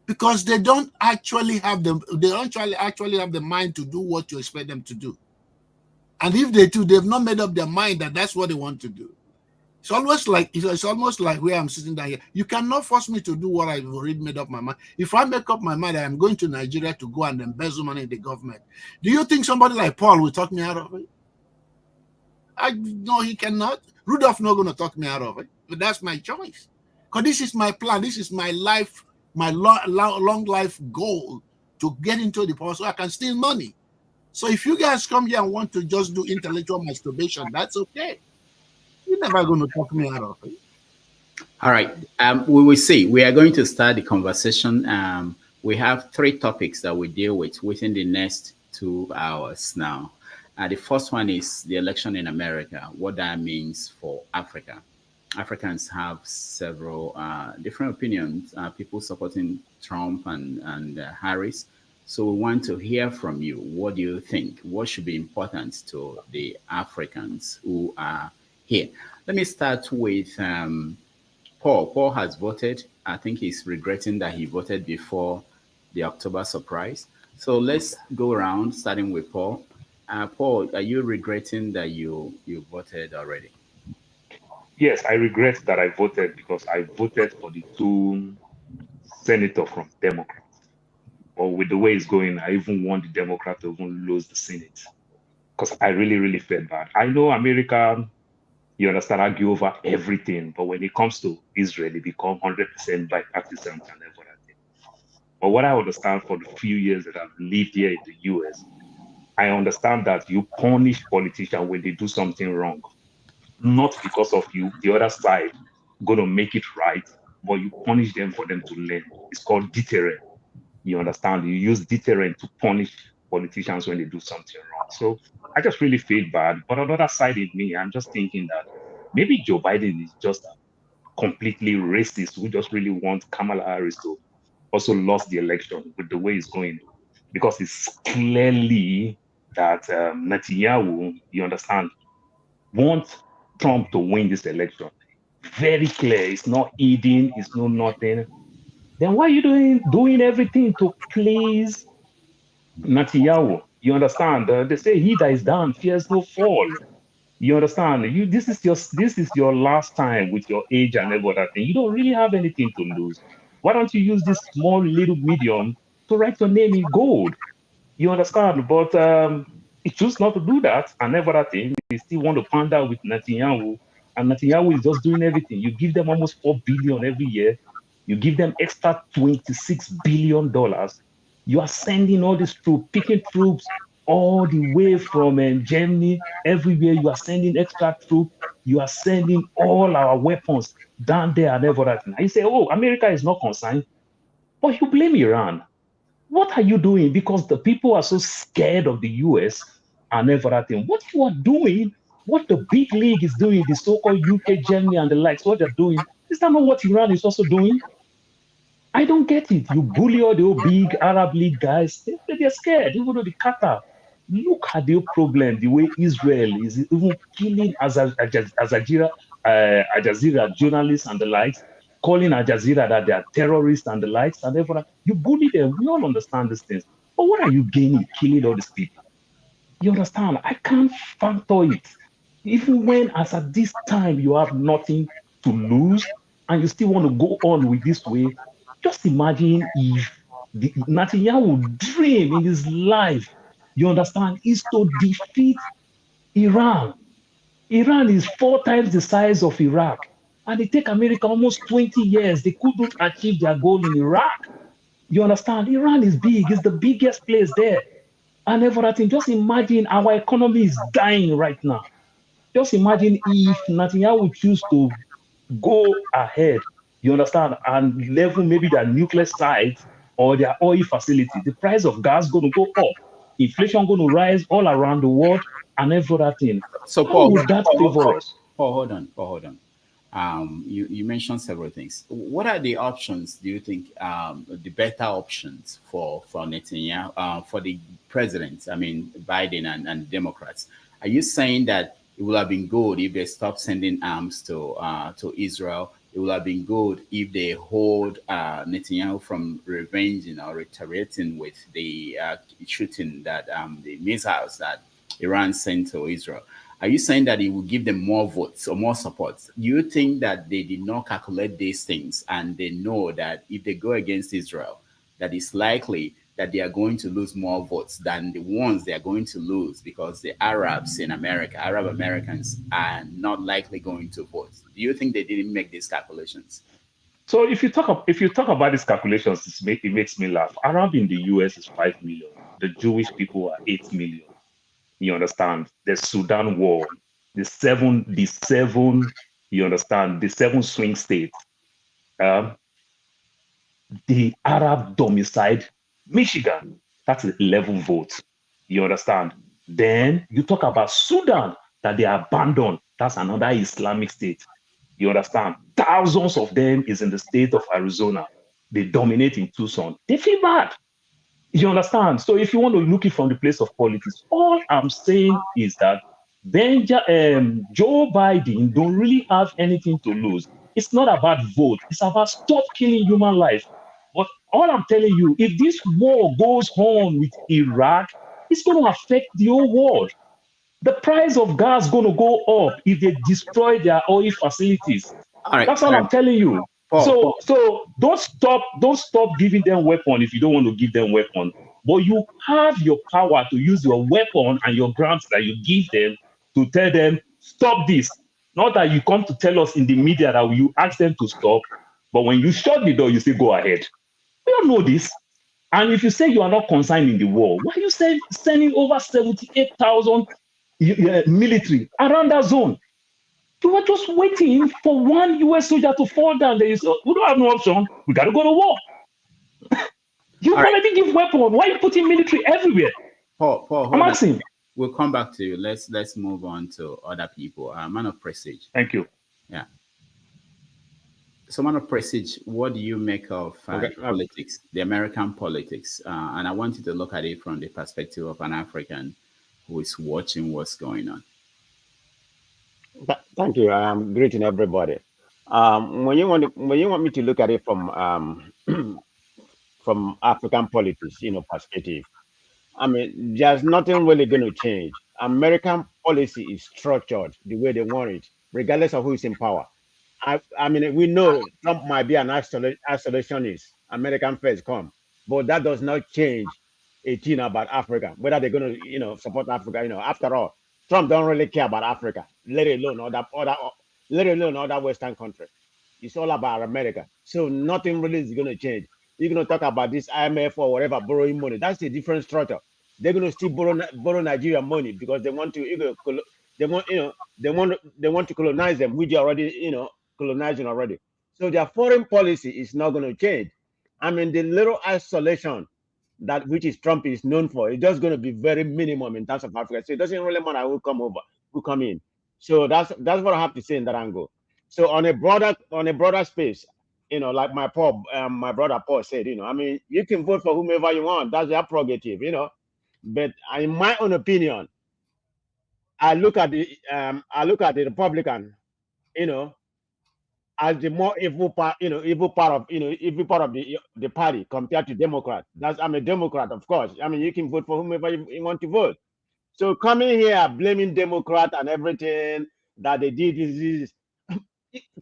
Because they don't actually have the mind to do what you expect them to do. And if they do, they've not made up their mind that that's what they want to do. It's almost like where I'm sitting down here. You cannot force me to do what I've already made up my mind. If I make up my mind that I'm going to Nigeria to go and embezzle money in the government, do you think somebody like Paul will talk me out of it? No, he cannot. Rudolph not going to talk me out of it. But that's my choice. Because this is my plan. This is my life, my long life goal, to get into the power so I can steal money. So if you guys come here and want to just do intellectual masturbation, that's okay. You're never going to talk me out of it. All right. We will see. We are going to start the conversation. We have 3 topics that we deal with within the next 2 hours now. The first one is the election in America, what that means for Africa. Africans have several different opinions. People supporting Trump and Harris. So we want to hear from you. What do you think? What should be important to the Africans who are here? Let me start with Paul. Paul has voted. I think he's regretting that he voted before the October surprise. So let's go around, starting with Paul. Paul, are you regretting that you voted already? Yes, I regret that I voted because I voted for the two senators from Democrats. But with the way it's going, I even want the Democrat to even lose the Senate because I really, really felt bad. I know America, you understand, argue over everything, but when it comes to Israel, it become 100% bipartisan and everything. But what I understand for the few years that I've lived here in the US, I understand that you punish politicians when they do something wrong, not because of you, the other side, going to make it right, but you punish them for them to learn. It's called deterrent. You understand? You use deterrent to punish politicians when they do something wrong. So I just really feel bad. But on the other side in me, I'm just thinking that maybe Joe Biden is just completely racist who just really wants Kamala Harris to also lost the election with the way it's going. Because it's clearly that Netanyahu, you understand, wants Trump to win this election. Very clear. It's not hidden. It's no nothing. Then why are you doing everything to please Netanyahu? You understand? They say he that is down fears no fall. You understand? This is your last time with your age and every other thing. You don't really have anything to lose. Why don't you use this small little medium to write your name in gold? You understand? But he choose not to do that and every other thing. They still want to pander with Netanyahu, and Netanyahu is just doing everything. You give them almost $4 billion every year. You give them extra $26 billion. You are sending all these troops, picking troops all the way from Germany, everywhere. You are sending extra troops. You are sending all our weapons down there and everything. You say, oh, America is not concerned, but you blame Iran. What are you doing? Because the people are so scared of the US and everything. What you are doing, what the big league is doing, the so-called UK, Germany, and the likes, what they're doing, is that not what Iran is also doing? I don't get it. You bully all the old big Arab League guys. They're scared, even though the Qatar. Look at the problem, the way Israel is even killing Al Jazeera journalists and the likes, calling Al Jazeera that they are terrorists and the likes, and everything. You bully them. We all understand these things. But what are you gaining killing all these people? You understand? I can't factor it. Even when, as at this time, you have nothing to lose and you still want to go on with this way, just imagine if Netanyahu dream in his life, you understand, is to defeat Iran. Iran is 4 times the size of Iraq. And it take America almost 20 years. They couldn't achieve their goal in Iraq. You understand? Iran is big. It's the biggest place there. And everything. Just imagine our economy is dying right now. Just imagine if Netanyahu would choose to go ahead, you understand, and level maybe their nuclear sites or their oil facility. The price of gas going to go up. Inflation going to rise all around the world and everything. So How Paul, would that favor us? Hold on. You mentioned several things. What are the options? Do you think the better options for Netanyahu, for the president? I mean Biden and Democrats. Are you saying that it would have been good if they stopped sending arms to Israel? It would have been good if they hold Netanyahu from revenging or retaliating with the shooting that the missiles that Iran sent to Israel. Are you saying that it will give them more votes or more support? Do you think that they did not calculate these things and they know that if they go against Israel, that it's likely that they are going to lose more votes than the ones they are going to lose because the Arabs in America, Arab Americans, are not likely going to vote? Do you think they didn't make these calculations? So if you talk about these calculations, it makes me laugh. Arab in the US is 5 million. The Jewish people are 8 million. You understand? The Sudan war, the seven, you understand, the 7 swing states, the Arab domiciled Michigan, that's 11 votes. You understand? Then you talk about Sudan, that they abandoned, that's another Islamic state. You understand? Thousands of them is in the state of Arizona. They dominate in Tucson. They feel bad. You understand? So if you want to look it from the place of politics, all I'm saying is that Joe Biden don't really have anything to lose. It's not about vote. It's about stop killing human life. But all I'm telling you, if this war goes on with Iraq, it's going to affect the whole world. The price of gas is going to go up if they destroy their oil facilities. That's all I'm telling you. So don't stop giving them weapon if you don't want to give them weapon. But you have your power to use your weapon and your grants that you give them to tell them, stop this. Not that you come to tell us in the media that you ask them to stop, but when you shut the door, you say, go ahead. We all know this. And if you say you are not concerned in the war, why are you sending over 78,000 military around that zone? You were just waiting for one US soldier to fall down. There is, we don't have no option. We got to go to war. You already give weapon. Why are you putting military everywhere? Paul, I'm asking. We'll come back to you. Let's move on to other people. Man of Prestige. Thank you. Yeah. So, Man of Prestige, what do you make of politics, the American politics? And I want you to look at it from the perspective of an African who is watching what's going on. Thank you. Greeting everybody. When you want me to look at it from from African politics, perspective, I mean, there's nothing really going to change. American policy is structured the way they want it, regardless of who is in power. I mean, we know Trump might be an isolationist, American first come, but that does not change a thing about Africa, whether they're going to, support Africa. After all, Trump don't really care about Africa, let alone other Western countries. It's all about America. So nothing really is going to change. You're going to talk about this IMF or whatever, borrowing money. That's a different structure. They're going to still borrow Nigerian money because they want to, they want to colonize them, which are already, colonizing already. So their foreign policy is not going to change. I mean, the little isolation that which is Trump is known for, it's just going to be very minimum in terms of Africa. So it doesn't really matter who come in. So that's what I have to say in that angle. So on a broader space, like my brother Paul said, I mean, you can vote for whomever you want. That's your prerogative, But in my own opinion, I look at the Republican, as the more evil part, evil part of the party compared to Democrat. I'm a Democrat, of course. I mean, you can vote for whomever you want to vote. So coming here blaming Democrat and everything that they did is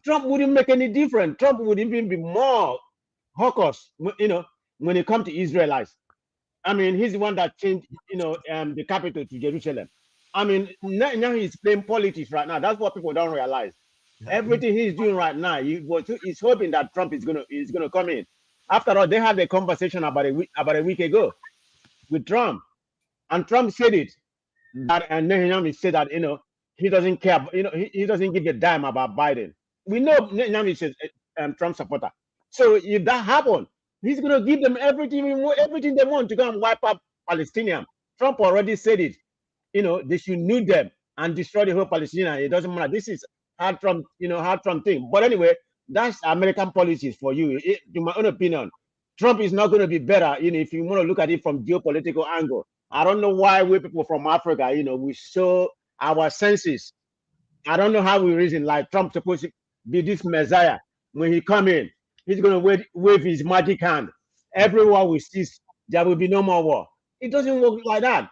Trump wouldn't make any difference. Trump would even be more hawkish, when it comes to Israelites. I mean, he's the one that changed, the capital to Jerusalem. I mean, now he's playing politics right now. That's what people don't realize. Everything he's doing right now, he's hoping that Trump is gonna come in. After all, they had a conversation about a week ago with Trump, and Trump said it that, and Netanyahu said that he doesn't care, he doesn't give a damn about Biden. We know Netanyahu is a Trump supporter. So if that happens, he's gonna give them everything they want to go and wipe up Palestinians. Trump already said it. They should nuke them and destroy the whole Palestinian. It doesn't matter. This is hard Trump thing. But anyway, that's American policies for you. In my own opinion, Trump is not going to be better. If you want to look at it from geopolitical angle, I don't know why we people from Africa, we show our senses. I don't know how we reason like Trump supposed to be this messiah. When he come in, he's going to wave his magic hand. Everyone will cease. There will be no more war. It doesn't work like that.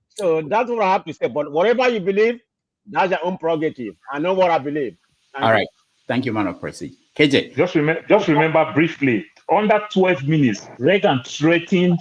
So that's what I have to say. But whatever you believe, that's your own prerogative. I know what I believe. All right. Thank you, Man of Prestige. KJ. Just remember briefly, under 12 minutes, Reagan threatened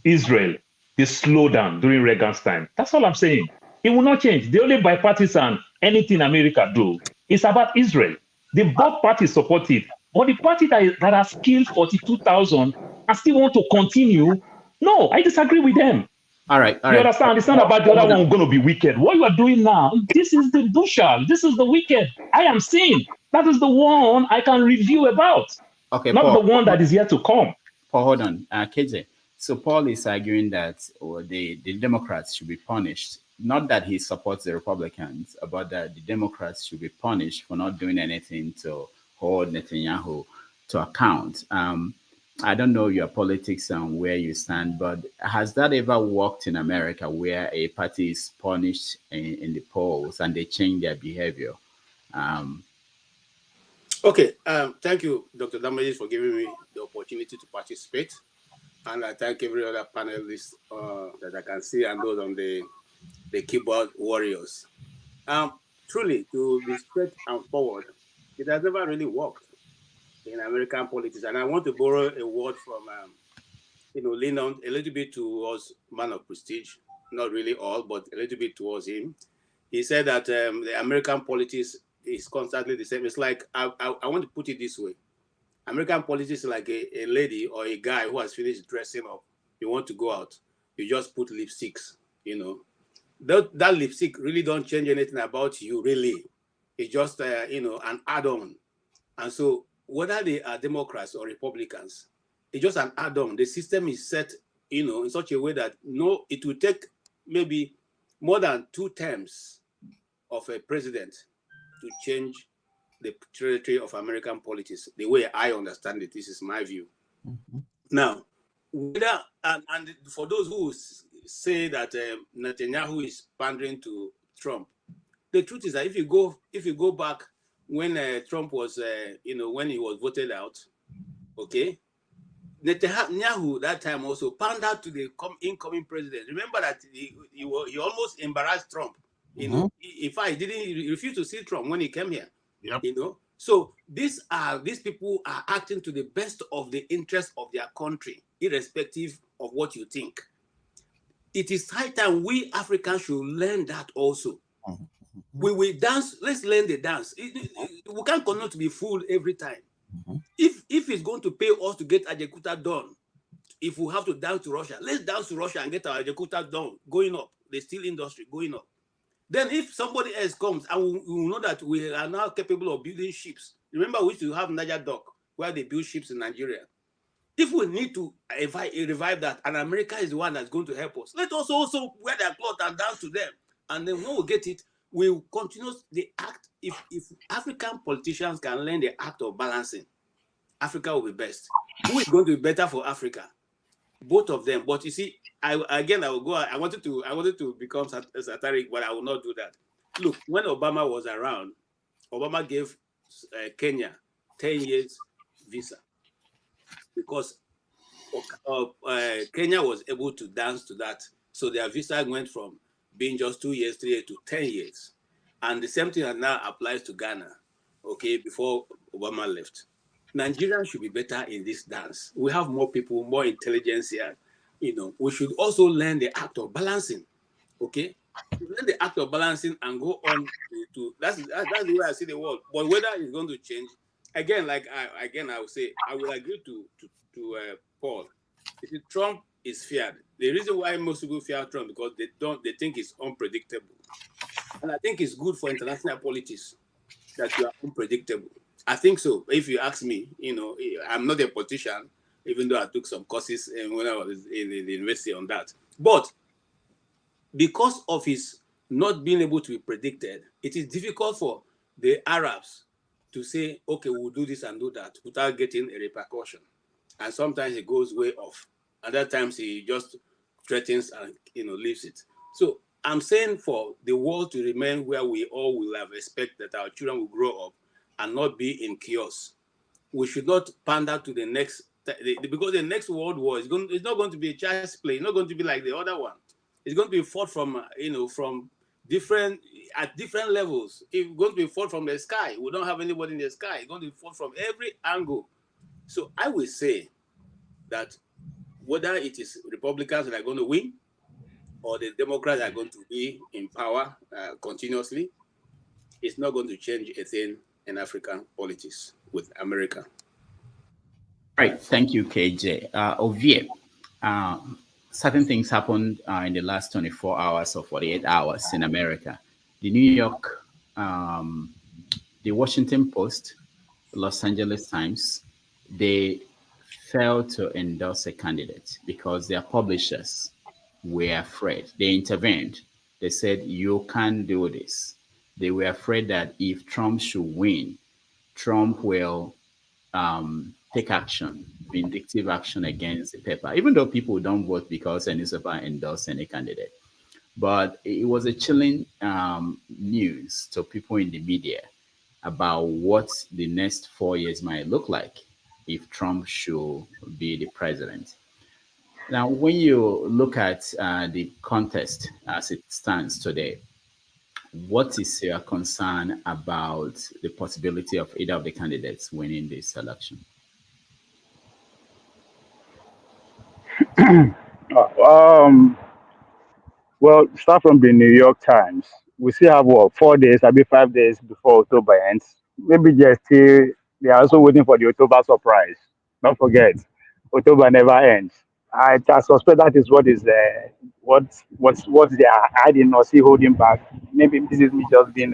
Israel. They slowed down during Reagan's time. That's all I'm saying. It will not change. The only bipartisan anything America do is about Israel. The both parties support it. But the party that has killed 42,000 and still want to continue, no, I disagree with them. All right. You understand? It's not about the other one going to be wicked. What you are doing now, this is the bushel. This is the wicked. I am saying that is the one I can review about. Okay, not Paul, the one that is yet to come. Paul, hold on. KJ. So Paul is arguing that the Democrats should be punished not that he supports the Republicans, but that the Democrats should be punished for not doing anything to hold Netanyahu to account. I don't know your politics and where you stand, but has that ever worked in America where a party is punished in the polls and they change their behavior? Okay, thank you, Dr. Damages, for giving me the opportunity to participate. And I thank every other panelist that I can see and those on the keyboard warriors. Truly, to be straight and forward, it has never really worked in American politics. And I want to borrow a word from, lean on a little bit towards man of prestige, not really all, but a little bit towards him. He said that the American politics is constantly the same. It's like, I want to put it this way. American politics is like a lady or a guy who has finished dressing up. You want to go out, you just put lipsticks, That lipstick really don't change anything about you, really. It's just, an add-on. And so whether they are Democrats or Republicans, it's just an add-on. The system is set, in such a way that it will take maybe more than 2 terms of a president to change the trajectory of American politics. The way I understand it, this is my view. Mm-hmm. Now, whether and for those who say that Netanyahu is pandering to Trump, the truth is that if you go back when Trump was, when he was voted out, okay, Netanyahu that time also pandered to the incoming president. Remember that he almost embarrassed Trump. In fact, he refused to see Trump when he came here. Yep. So these people are acting to the best of the interest of their country, irrespective of what you think. It is high time we Africans should learn that also. We will dance. Let's learn the dance. We can't continue to be fooled every time. If it's going to pay us to get agitator done, if we have to dance to Russia, let's dance to Russia and get our agitator done, going up, the steel industry going up. Then if somebody else comes and we know that we are now capable of building ships. Remember, we used to have Niger Dock, where they build ships in Nigeria. If we need to revive that, and America is the one that's going to help us, let us also wear their clothes and dance to them. And then when we get it, we'll continue the act. If African politicians can learn the act of balancing, Africa will be best. Who is going to be better for Africa? Both of them. But you see, I will go. I wanted to become satiric, but I will not do that. Look, when Obama was around, Obama gave Kenya 10 years visa because Kenya was able to dance to that. So their visa went from being just 2 years, 3 years to 10 years. And the same thing now applies to Ghana, okay, before Obama left. Nigerians should be better in this dance. We have more people, more intelligence here. We should also learn the act of balancing, okay? Learn the act of balancing and go on to that's the way I see the world. But whether it's going to change, again, I will say, I will agree to Paul. Trump is feared. The reason why most people fear Trump because they think it's unpredictable. And I think it's good for international politics that you are unpredictable. I think so. If you ask me, I'm not a politician, even though I took some courses when I was in the university on that. But because of his not being able to be predicted, it is difficult for the Arabs to say, okay, we'll do this and do that without getting a repercussion. And sometimes it goes way off. Other times he just threatens and leaves it. So I'm saying for the world to remain where we all will have respect that our children will grow up and not be in chaos. We should not pander to the next, because the next world war it's not going to be a child's play. It's not going to be like the other one. It's going to be fought from, from different levels. It's going to be fought from the sky. We don't have anybody in the sky. It's going to be fought from every angle. So I will say that whether it is Republicans that are going to win or the Democrats are going to be in power continuously, it's not going to change a thing in African politics with America. Right. Thank you, KJ. Ovie, certain things happened in the last 24 hours or 48 hours in America. The New York, the Washington Post, Los Angeles Times, they failed to endorse a candidate because their publishers were afraid. They intervened. They said, you can't do this. They were afraid that if Trump should win, Trump will take action, vindictive action against the paper, even though people don't vote because a newspaper endorsed any candidate. But it was a chilling news to people in the media about what the next 4 years might look like if Trump should be the president. Now, when you look at the contest as it stands today, what is your concern about the possibility of either of the candidates winning this election? Well, start from the New York Times. We still have what 4 days, maybe 5 days before October ends. Maybe just still they are also waiting for the October surprise. Don't forget, October never ends. I suspect that is what is what they are hiding or see holding back. Maybe this is me just being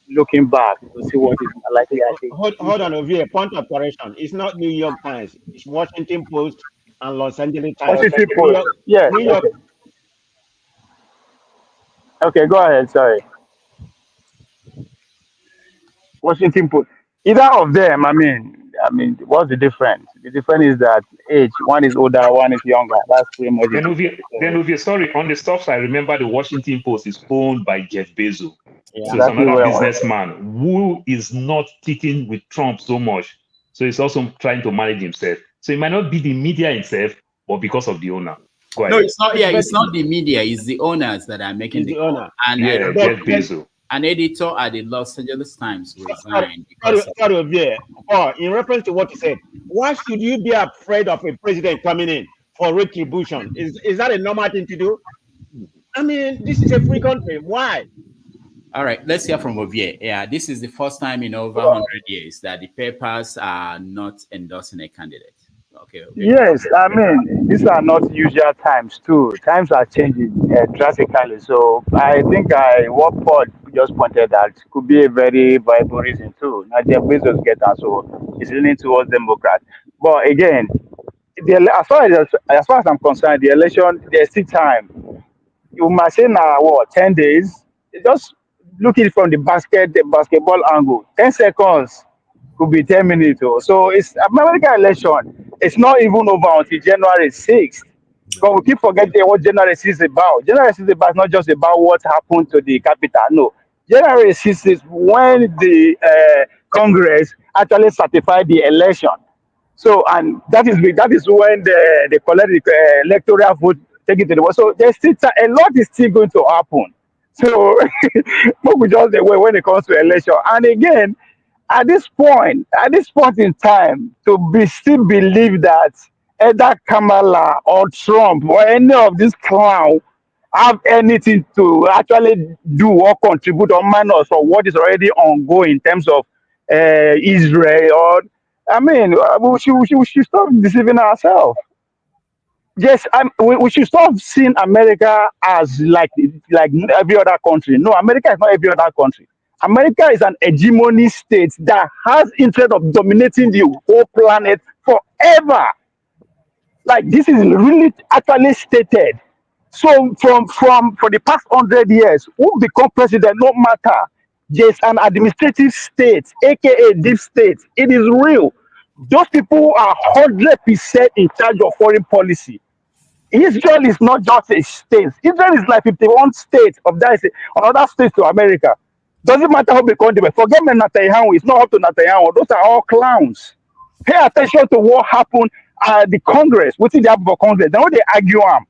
looking back to see what is likely. I think. Hold on, over here. Point of correction. It's not New York Times. It's Washington Post and Los Angeles Times. Washington Post. Yes. New York. Okay, go ahead. Sorry. Washington Post. Either of them. What's the difference? The difference is that age. One is older, one is younger. That's pretty much it. Then if you're sorry, on the stuff, I remember the Washington Post is owned by Jeff Bezos. Yeah, So it's another businessman who is not sticking with Trump so much. So he's also trying to manage himself. So it might not be the media itself, but because of the owner. No, it's not. Yeah, it's not the media. It's the owners that are making the owner. And yeah, Jeff Bezos. An editor at the Los Angeles Times resigned. In reference to what you said, why should you be afraid of a president coming in for retribution? Is that a normal thing to do? I mean, this is a free country. Why? All right, let's hear from Ovier. Yeah, this is the first time in over 100 years that the papers are not endorsing a candidate. Okay. Yes, these are not usual times too. Times are changing drastically. So I think what Paul just pointed out could be a very viable reason too. Now their Bezos get out, so it's leaning towards Democrat. But again, as far as I'm concerned, the election there's still time. You might say now 10 days. Just looking from the basketball angle, 10 seconds could be 10 minutes. So it's American election. It's not even over until January 6th. But we keep forgetting what January 6th is about. January 6th is about not just about what happened to the capital. No. January 6th is when the Congress actually certified the election. So, and that is when they collect the electoral vote, take it to the vote. So there's still a lot is still going to happen. So we just wait when it comes to election. And again, at this point in time, to still believe that either Kamala or Trump or any of these clowns have anything to actually do or contribute or minus or what is already ongoing in terms of Israel, or we should stop deceiving ourselves. Yes, we should stop seeing America as like every other country. No, America is not every other country. America is an hegemony state that has interest of dominating the whole planet forever. Like this is really actually stated. So for the past 100 years, who become president, no matter, there's an administrative state, aka deep state. It is real. Those people are 100% in charge of foreign policy. Israel is not just a state. Israel is like 51 states of that another states to America. Doesn't matter how big country. Forget me Netanyahu. It's not up to Netanyahu. Those are all clowns. Pay attention to what happened at the Congress. What's in the happen for Congress? Now they argue them.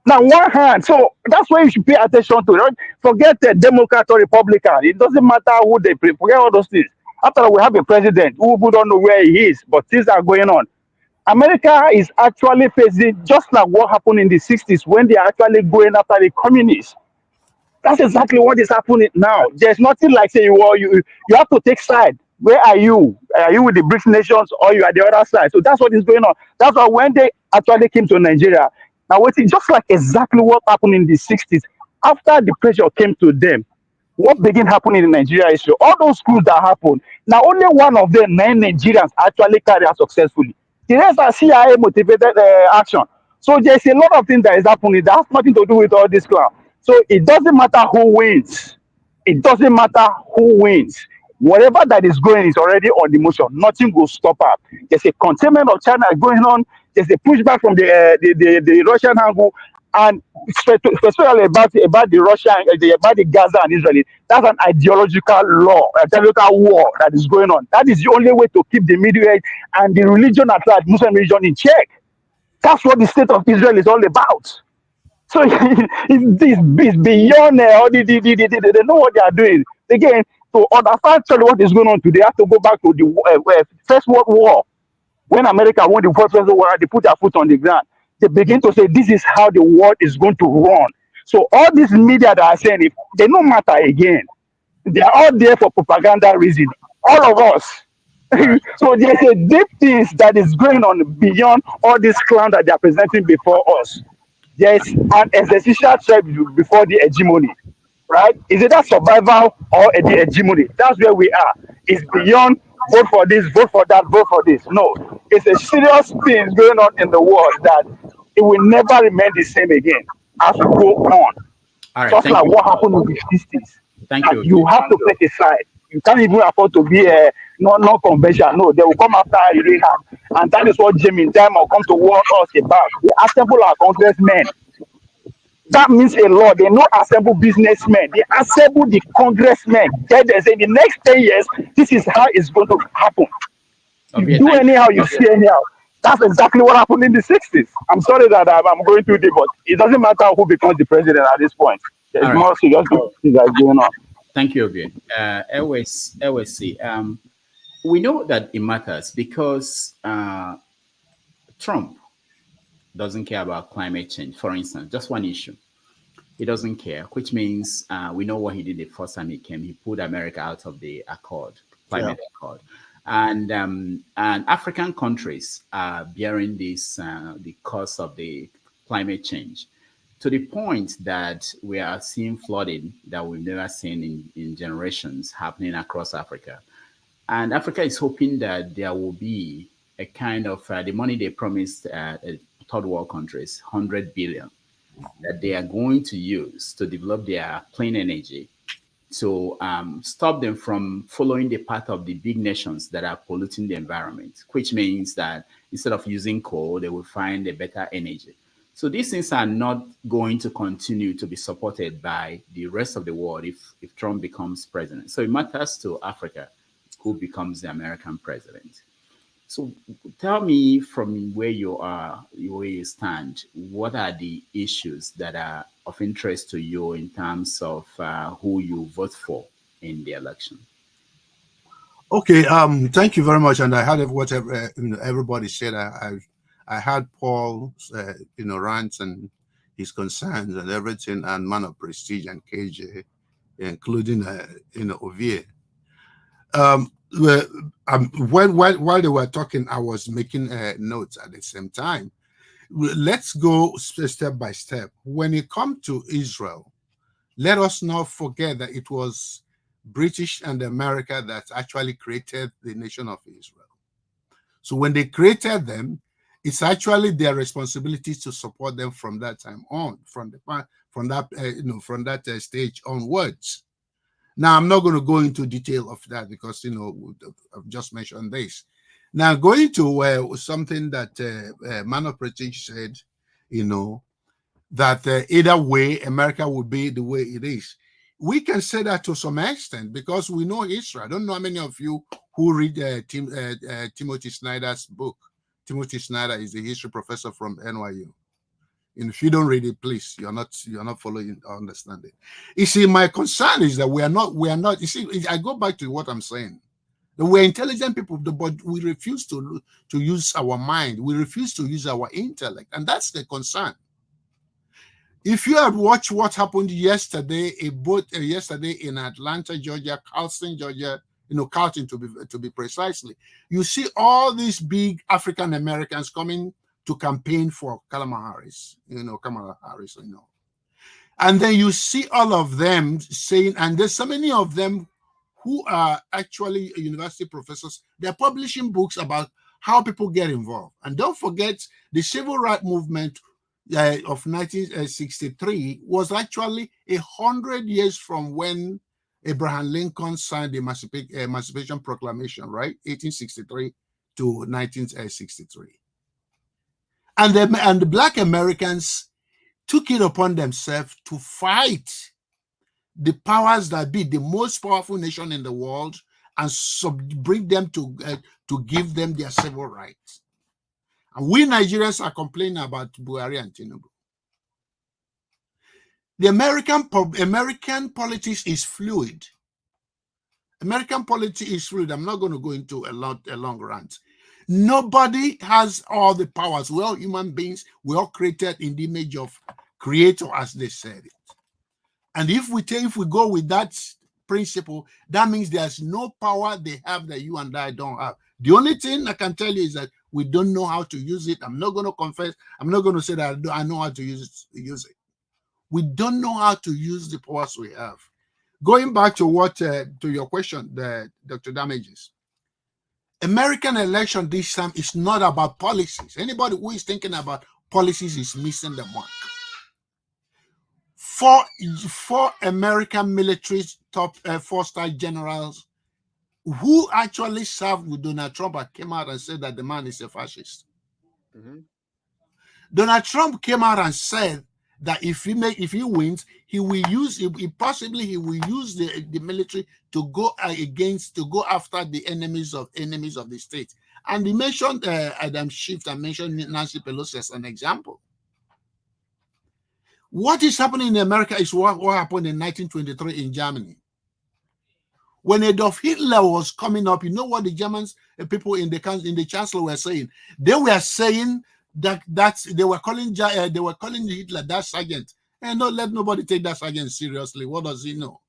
Now one hand. So that's why you should pay attention to. Right? Forget the Democrat or Republican. It doesn't matter who they play. Forget all those things. After all, we have a president who don't know where he is, but things are going on. America is actually facing just like what happened in the 60s when they are actually going after the communists. That's exactly what is happening now. There's nothing like say you have to take side. Where are you? Are you with the BRICS nations or you are the other side? So that's what is going on. That's why when they actually came to Nigeria, now waiting just like exactly what happened in the 60s, after the pressure came to them, what began happening in Nigeria is all those schools that happened. Now only one of them, 9 Nigerians, actually carry out successfully. The rest are CIA motivated action. So there's a lot of things that is happening that has nothing to do with all this clown. So it doesn't matter who wins. It doesn't matter who wins. Whatever that is going is already on the motion. Nothing will stop her. There's a containment of China going on. There's a pushback from the Russian angle, and especially about the Russian, about the Gaza and Israel. That's an ideological war that is going on. That is the only way to keep the Middle East and the religion at large, Muslim religion, in check. That's what the state of Israel is all about. So it's beyond all they know what they are doing. Again, to understand actually what is going on today, they have to go back to the First World War. When America won the First World War, they put their foot on the ground. They begin to say this is how the world is going to run. So all these media that are saying it, they don't matter again. They are all there for propaganda reason. All of us. So there's a deep things that is going on beyond all this clown that they are presenting before us. There's an existential threat before the hegemony, right? Is it that survival or the hegemony? That's where we are. It's beyond vote for this, vote for that, vote for this. No, it's a serious thing going on in the world that it will never remain the same again as we go on. All right, just like what happened in the 60s. Thank you. You have to take a side. You can't even afford to be a non-conventional. No, they will come after Iran. And that is what Jimmy Time will come to warn us about. They assemble our congressmen. That means a lot. They don't assemble businessmen. They assemble the congressmen. Then they say the next 10 years, this is how it's going to happen. You do anyhow, you see anyhow. That's exactly what happened in the 60s. I'm sorry that I'm going too deep, but it doesn't matter who becomes the president at this point. There's more serious things that are going on. Thank you, Obi. LSC. We know that it matters because Trump doesn't care about climate change, for instance, just one issue. He doesn't care, which means we know what he did the first time he came. He pulled America out of the climate accord. And African countries are bearing this, the cost of the climate change, to the point that we are seeing flooding that we've never seen in generations happening across Africa. And Africa is hoping that there will be a kind of the money they promised third world countries, 100 billion, that they are going to use to develop their clean energy to stop them from following the path of the big nations that are polluting the environment, which means that instead of using coal, they will find a better energy. So these things are not going to continue to be supported by the rest of the world if Trump becomes president. So it matters to Africa who becomes the American president. So tell me from where you are, where you stand, what are the issues that are of interest to you in terms of who you vote for in the election? Okay, thank you very much. And I heard what everybody said. I heard Paul's rants and his concerns and everything, and Man of Prestige and KJ, including Ovie. While they were talking, I was making notes at the same time. Let's go step by step. When it comes to Israel, let us not forget that it was British and America that actually created the nation of Israel. So when they created them, it's actually their responsibility to support them from that time on, from that stage onwards. Now, I'm not going to go into detail of that because, I've just mentioned this. Now, going to something that Man of Prestige said, that either way, America would be the way it is. We can say that to some extent because we know history. I don't know how many of you who read Timothy Snyder's book. Timothy Snyder is a history professor from NYU. And if you don't read it, please, you're not following or understanding. You see, my concern is that we are not, you see, I go back to what I'm saying. That we're intelligent people, but we refuse to use our mind. We refuse to use our intellect. And that's the concern. If you had watched what happened yesterday, yesterday in Atlanta, Georgia, Carlson, Georgia, Carlton to be precisely, you see all these big African Americans coming to campaign for Kamala Harris, and then you see all of them saying, and there's so many of them who are actually university professors. They're publishing books about how people get involved. And don't forget, the civil rights movement of 1963 was actually 100 years from when Abraham Lincoln signed the Emancipation Proclamation, right? 1863 to 1963. And the Black Americans took it upon themselves to fight the powers that be, the most powerful nation in the world, and bring them to give them their civil rights. And we Nigerians are complaining about Buhari and Tinubu. The American politics is fluid. American politics is fluid. I'm not going to go into a long rant. Nobody has all the powers. We're all human beings. We're all created in the image of Creator, as they said it. And if we go with that principle, that means there's no power they have that you and I don't have. The only thing I can tell you is that we don't know how to use it. I'm not going to confess. I'm not going to say that I know how to use it. We don't know how to use the powers we have. Going back to to your question, Dr. Damages. American election this time is not about policies. Anybody who is thinking about policies is missing the mark. Four American military top four-star generals who actually served with Donald Trump came out and said that the man is a fascist. Mm-hmm. Donald Trump came out and said that if he wins, he will use the military to go after the enemies of the state. And he mentioned Adam Schiff and mentioned Nancy Pelosi as an example. What is happening in America is what happened in 1923 in Germany. When Adolf Hitler was coming up, you know what the Germans, people in the chancellor were saying? They were saying that they were calling Hitler that sergeant. And don't let nobody take that sergeant seriously. What does he know?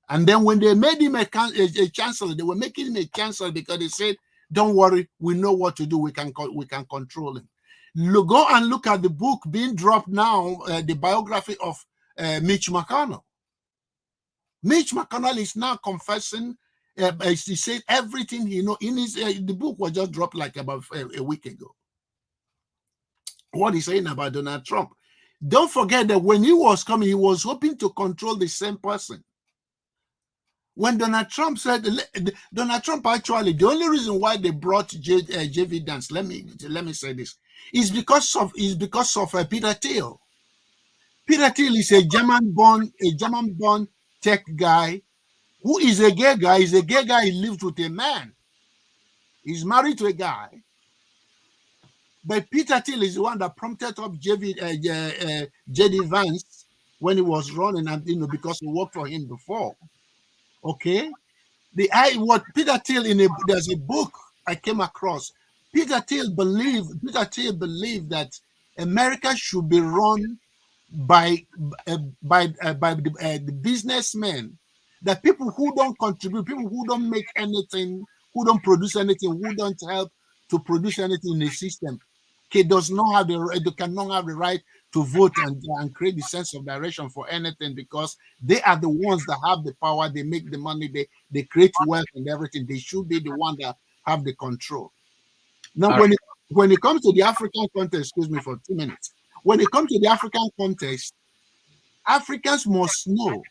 And then when they made him a chancellor, they were making him a chancellor because they said, "Don't worry, we know what to do. We can control him." Go and look at the book being dropped now, the biography of Mitch McConnell. Mitch McConnell is now confessing. He said everything he knows in his. The book was just dropped like about a week ago. What he's saying about Donald Trump. Don't forget that when he was coming, he was hoping to control the same person. When Donald Trump said, Donald Trump actually, the only reason why they brought JV Dance, let me say this, is because of Peter Thiel. Peter Thiel is a German-born tech guy who is a gay guy. He's a gay guy. He lives with a man. He's married to a guy. But Peter Thiel is the one that prompted up J.D. Vance when he was running, and because he worked for him before. Okay, what Peter Thiel there's a book I came across. Peter Thiel believed that America should be run by the businessmen, that people who don't contribute, people who don't make anything, who don't produce anything, who don't help to produce anything in the system, cannot have the right to vote and create the sense of direction for anything, because they are the ones that have the power, they make the money, they create wealth and everything. They should be the one that have the control. Now, when it comes to the African context, excuse me for 2 minutes. When it comes to the African context, Africans must know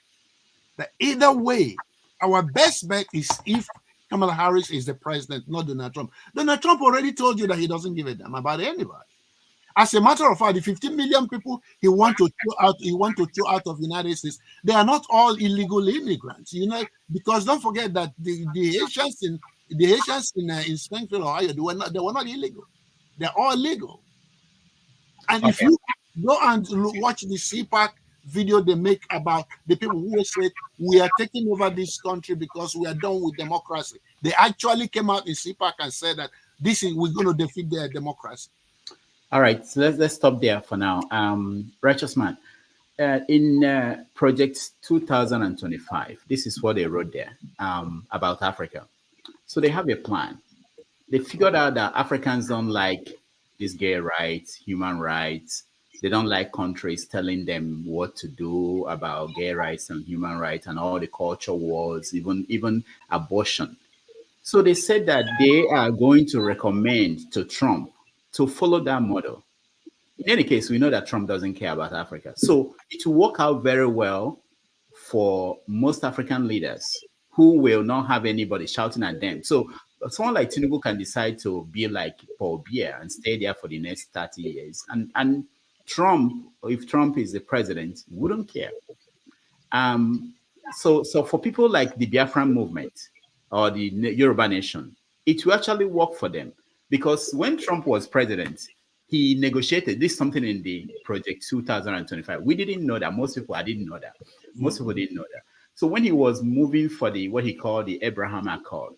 that either way, our best bet is if Kamala Harris is the president, not Donald Trump. Donald Trump already told you that he doesn't give a damn about anybody. As a matter of fact, the 15 million people he want to throw out of the United States, they are not all illegal immigrants, because don't forget that the Haitians in Springfield, Ohio, they were not illegal. They're all legal. And if you go and watch the CPAC video they make about the people who said we are taking over this country because we are done with democracy, they actually came out in CPAC and said that we're going to defeat their democracy. All right, so let's stop there for now. Righteous Man, in Project 2025, this is what they wrote there about Africa. So they have a plan. They figured out that Africans don't like these gay rights, human rights. They don't like countries telling them what to do about gay rights and human rights and all the culture wars, even abortion. So they said that they are going to recommend to Trump to follow that model. in any case, we know that Trump doesn't care about Africa. So it will work out very well for most African leaders who will not have anybody shouting at them. So someone like Tinubu can decide to be like Paul Biya and stay there for the next 30 years. And Trump, if Trump is the president, wouldn't care. So for people like the Biafran movement or the Yoruba nation, it will actually work for them. Because when Trump was president, he negotiated this something in the Project 2025. We didn't know that. Most people, I didn't know that. Most people didn't know that. So when he was moving for the what he called the Abraham Accord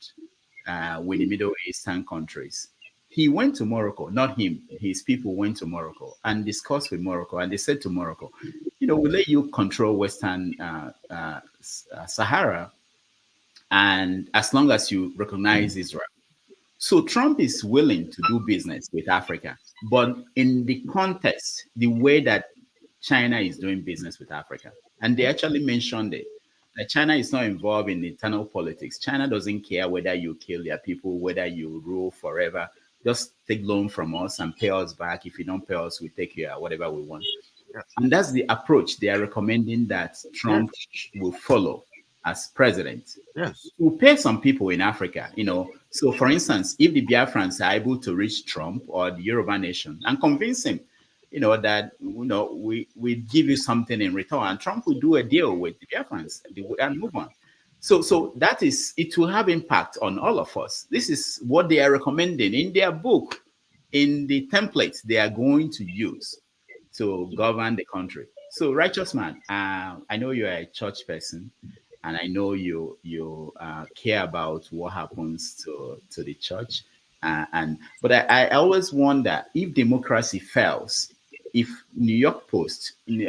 with the Middle Eastern countries, he went to Morocco. Not him. His people went to Morocco and discussed with Morocco. And they said to Morocco, we'll let you control Western Sahara, and as long as you recognize Israel. So Trump is willing to do business with Africa, but in the context, the way that China is doing business with Africa, and they actually mentioned it, that China is not involved in internal politics. China doesn't care whether you kill their people, whether you rule forever. Just take loan from us and pay us back. If you don't pay us, we take you whatever we want. And that's the approach they are recommending that Trump will follow as president. Yes. We'll pay some people in Africa, So, for instance, if the Biafrans are able to reach Trump or the Yoruba nation and convince him, that we give you something in return, and Trump will do a deal with the Biafrans and move on. So that is, it will have impact on all of us. This is what they are recommending in their book, in the templates they are going to use to govern the country. So, righteous man, I know you are a church person, and I know you care about what happens to the church. But I always wonder if democracy fails, if New York Post, New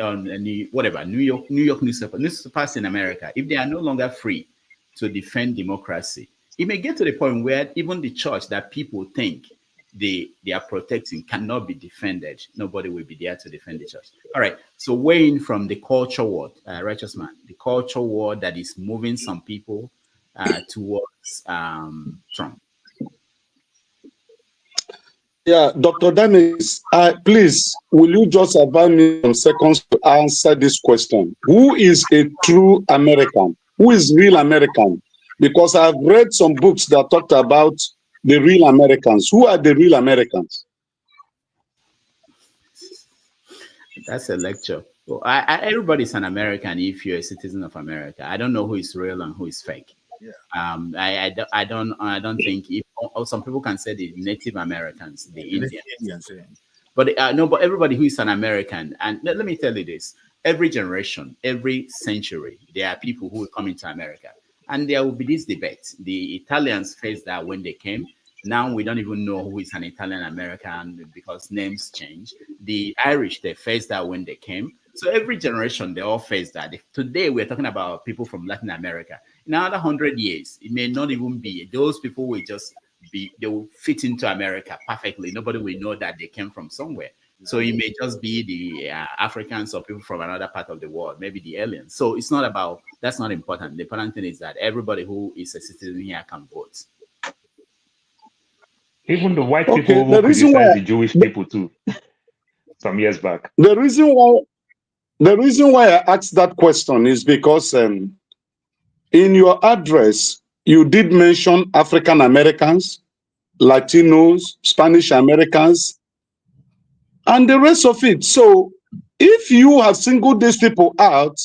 York newspapers in America, if they are no longer free to defend democracy, it may get to the point where even the church that people think they are protecting cannot be defended. Nobody will be there to defend the church. All right. So weighing from the culture war, righteous man, the culture war that is moving some people towards Trump. Yeah, Dr. Dennis, please, will you just allow me some seconds to answer this question? Who is a true American? Who is real American? Because I've read some books that talked about the real Americans. Who are the real Americans? That's a lecture. Well, everybody's an American if you're a citizen of America. I don't know who is real and who is fake. Yeah. I don't think some people can say the Native Americans, the Indians. But but everybody who is an American, and let me tell you this: every generation, every century, there are people who will come into America. And there will be this debate. The Italians faced that when they came. Now we don't even know who is an Italian American because names change. The Irish, they faced that when they came. So every generation, they all face that. Today, we're talking about people from Latin America. In another 100 years, it may not even be. Those people will just they will fit into America perfectly. Nobody will know that they came from somewhere. So it may just be the Africans or people from another part of the world, maybe the aliens. So it's not about, that's not important. The important thing is that everybody who is a citizen here can vote. Even the white people who criticize the Jewish people too, some years back. The reason why I asked that question is because in your address, you did mention African Americans, Latinos, Spanish Americans, and the rest of it. So if you have singled these people out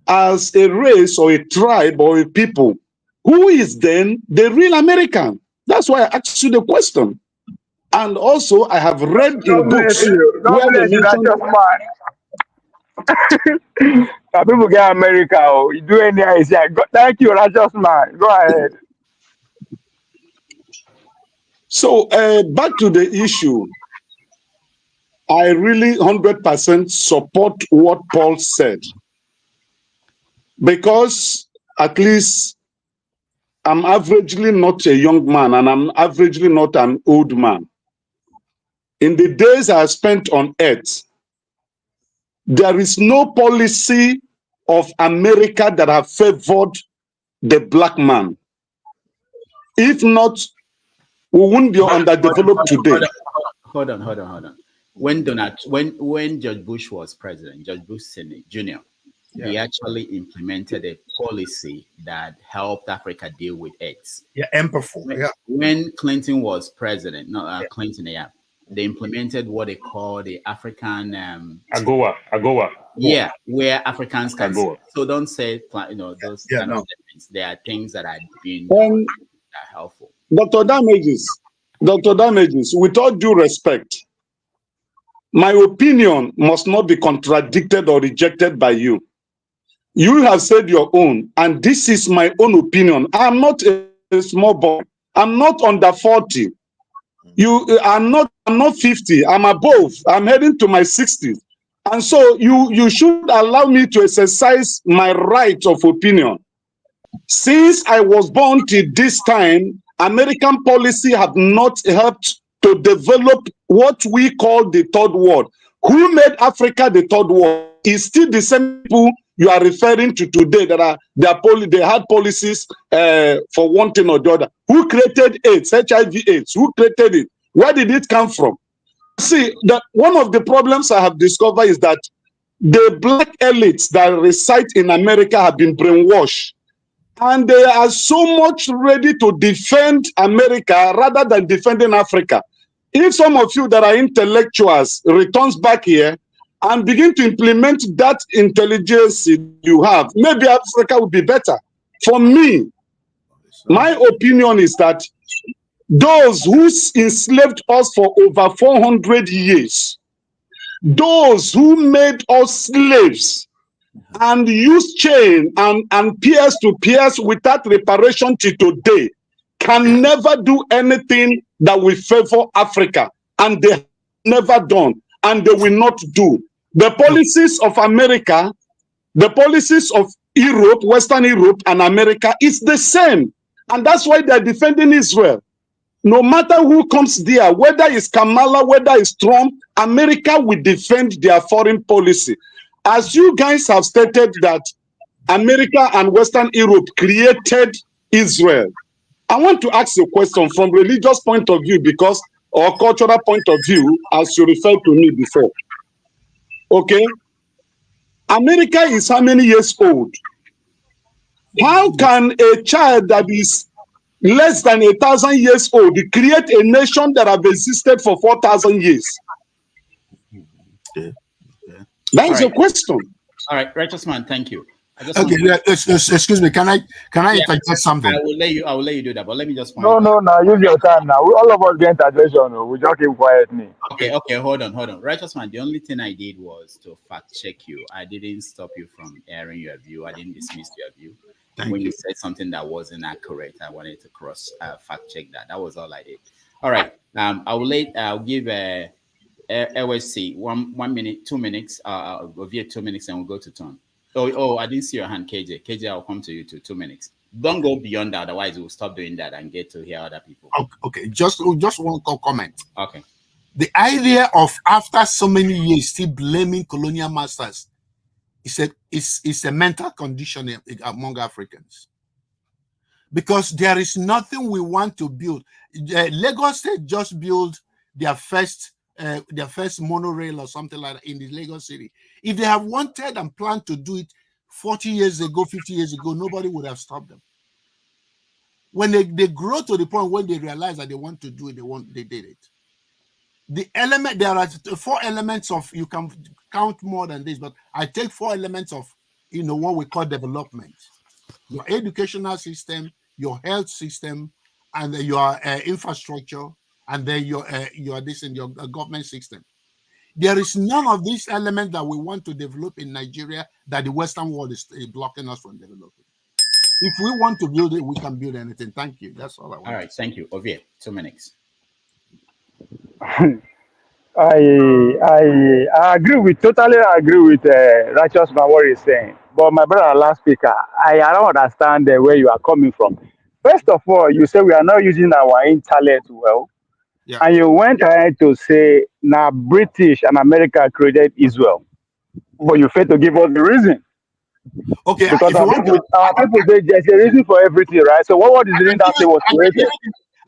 as a race or a tribe or a people, who is then the real American? That's why I asked you the question. And also, I have read in books where they mention... People get America. Oh, you do any idea? Thank you, righteous man. Go ahead. So back to the issue. I really 100% support what Paul said. Because at least I'm averagely not a young man and I'm averagely not an old man. In the days I spent on earth, there is no policy of America that have favored the black man. If not, we wouldn't be underdeveloped today. Hold on. when George Bush was president, George Bush Senior Jr., he actually implemented a policy that helped Africa deal with AIDS. When Clinton was president, they implemented what they call the African AGOA. Yeah, where Africans can. So don't say those kind of things. There are things that are being helpful. Dr. Damages, with all due respect, my opinion must not be contradicted or rejected by you. You have said your own, and this is my own opinion. I'm not a small boy. I'm not under 40. I'm not 50. I'm above. I'm heading to my 60s. And so you should allow me to exercise my right of opinion. Since I was born till this time, American policy have not helped to develop what we call the third world. Who made Africa the third world? It's still the same people you are referring to today that they had policies for one thing or the other. Who created AIDS, HIV/AIDS? Who created it? Where did it come from? See, that one of the problems I have discovered is that the black elites that reside in America have been brainwashed. And they are so much ready to defend America rather than defending Africa. If some of you that are intellectuals returns back here and begin to implement that intelligence you have, maybe Africa will be better. For me, my opinion is that those who enslaved us for over 400 years, those who made us slaves and used chain and pierce to pierce without reparation till today, can never do anything that will favor Africa. And they have never done, and they will not do. The policies of America, the policies of Europe, Western Europe and America is the same. And that's why they're defending Israel. No matter who comes there, whether it's Kamala, whether it's Trump, America will defend their foreign policy. As you guys have stated that America and Western Europe created Israel, I want to ask a question from religious point of view or cultural point of view, as you referred to me before. Okay? America is how many years old? How can a child that is less than 1,000 years old create a nation that have existed for 4,000 years? That's a question. All right, righteous man, thank you. Excuse me. Can I interject something? I will let you do that, but let me just. No. Use your time now. All of us get interjection. We just keep quiet. Okay. Hold on. Righteous man, the only thing I did was to fact check you. I didn't stop you from airing your view. I didn't dismiss your view. When you said something that wasn't accurate, I wanted to fact check that. That was all I did. All right. I'll give LSC 1 minute, 2 minutes. Via 2 minutes, and we'll go to Tom. I didn't see your hand, KJ. KJ, I'll come to you to 2 minutes. Don't go beyond that, otherwise we'll stop doing that and get to hear other people. Okay. Just one comment. Okay. The idea of after so many years still blaming colonial masters is a mental condition among Africans. Because there is nothing we want to build. Lagos State just built their first monorail or something like that in the Lagos City. If they have wanted and planned to do it 40 years ago, 50 years ago, nobody would have stopped them. When they grow to the point when they realize that they want to do it, they did it. There are 4 elements of, you can count more than this, but I take 4 elements of, what we call development. Your educational system, your health system, and your infrastructure, and then your government system. There is none of these elements that we want to develop in Nigeria that the Western world is blocking us from developing. If we want to build it, we can build anything. Thank you. That's all I want. All right. Thank you. Ovie, 2 minutes. I totally agree with Righteous Man what he's saying. But my brother, last speaker, I don't understand where you are coming from. First of all, you say we are not using our intellect well. Yeah. And you went ahead to say, now British and America created Israel. But you failed to give us the reason. Okay. Because our people say there's a reason for everything, right? So what is the reason that it was created?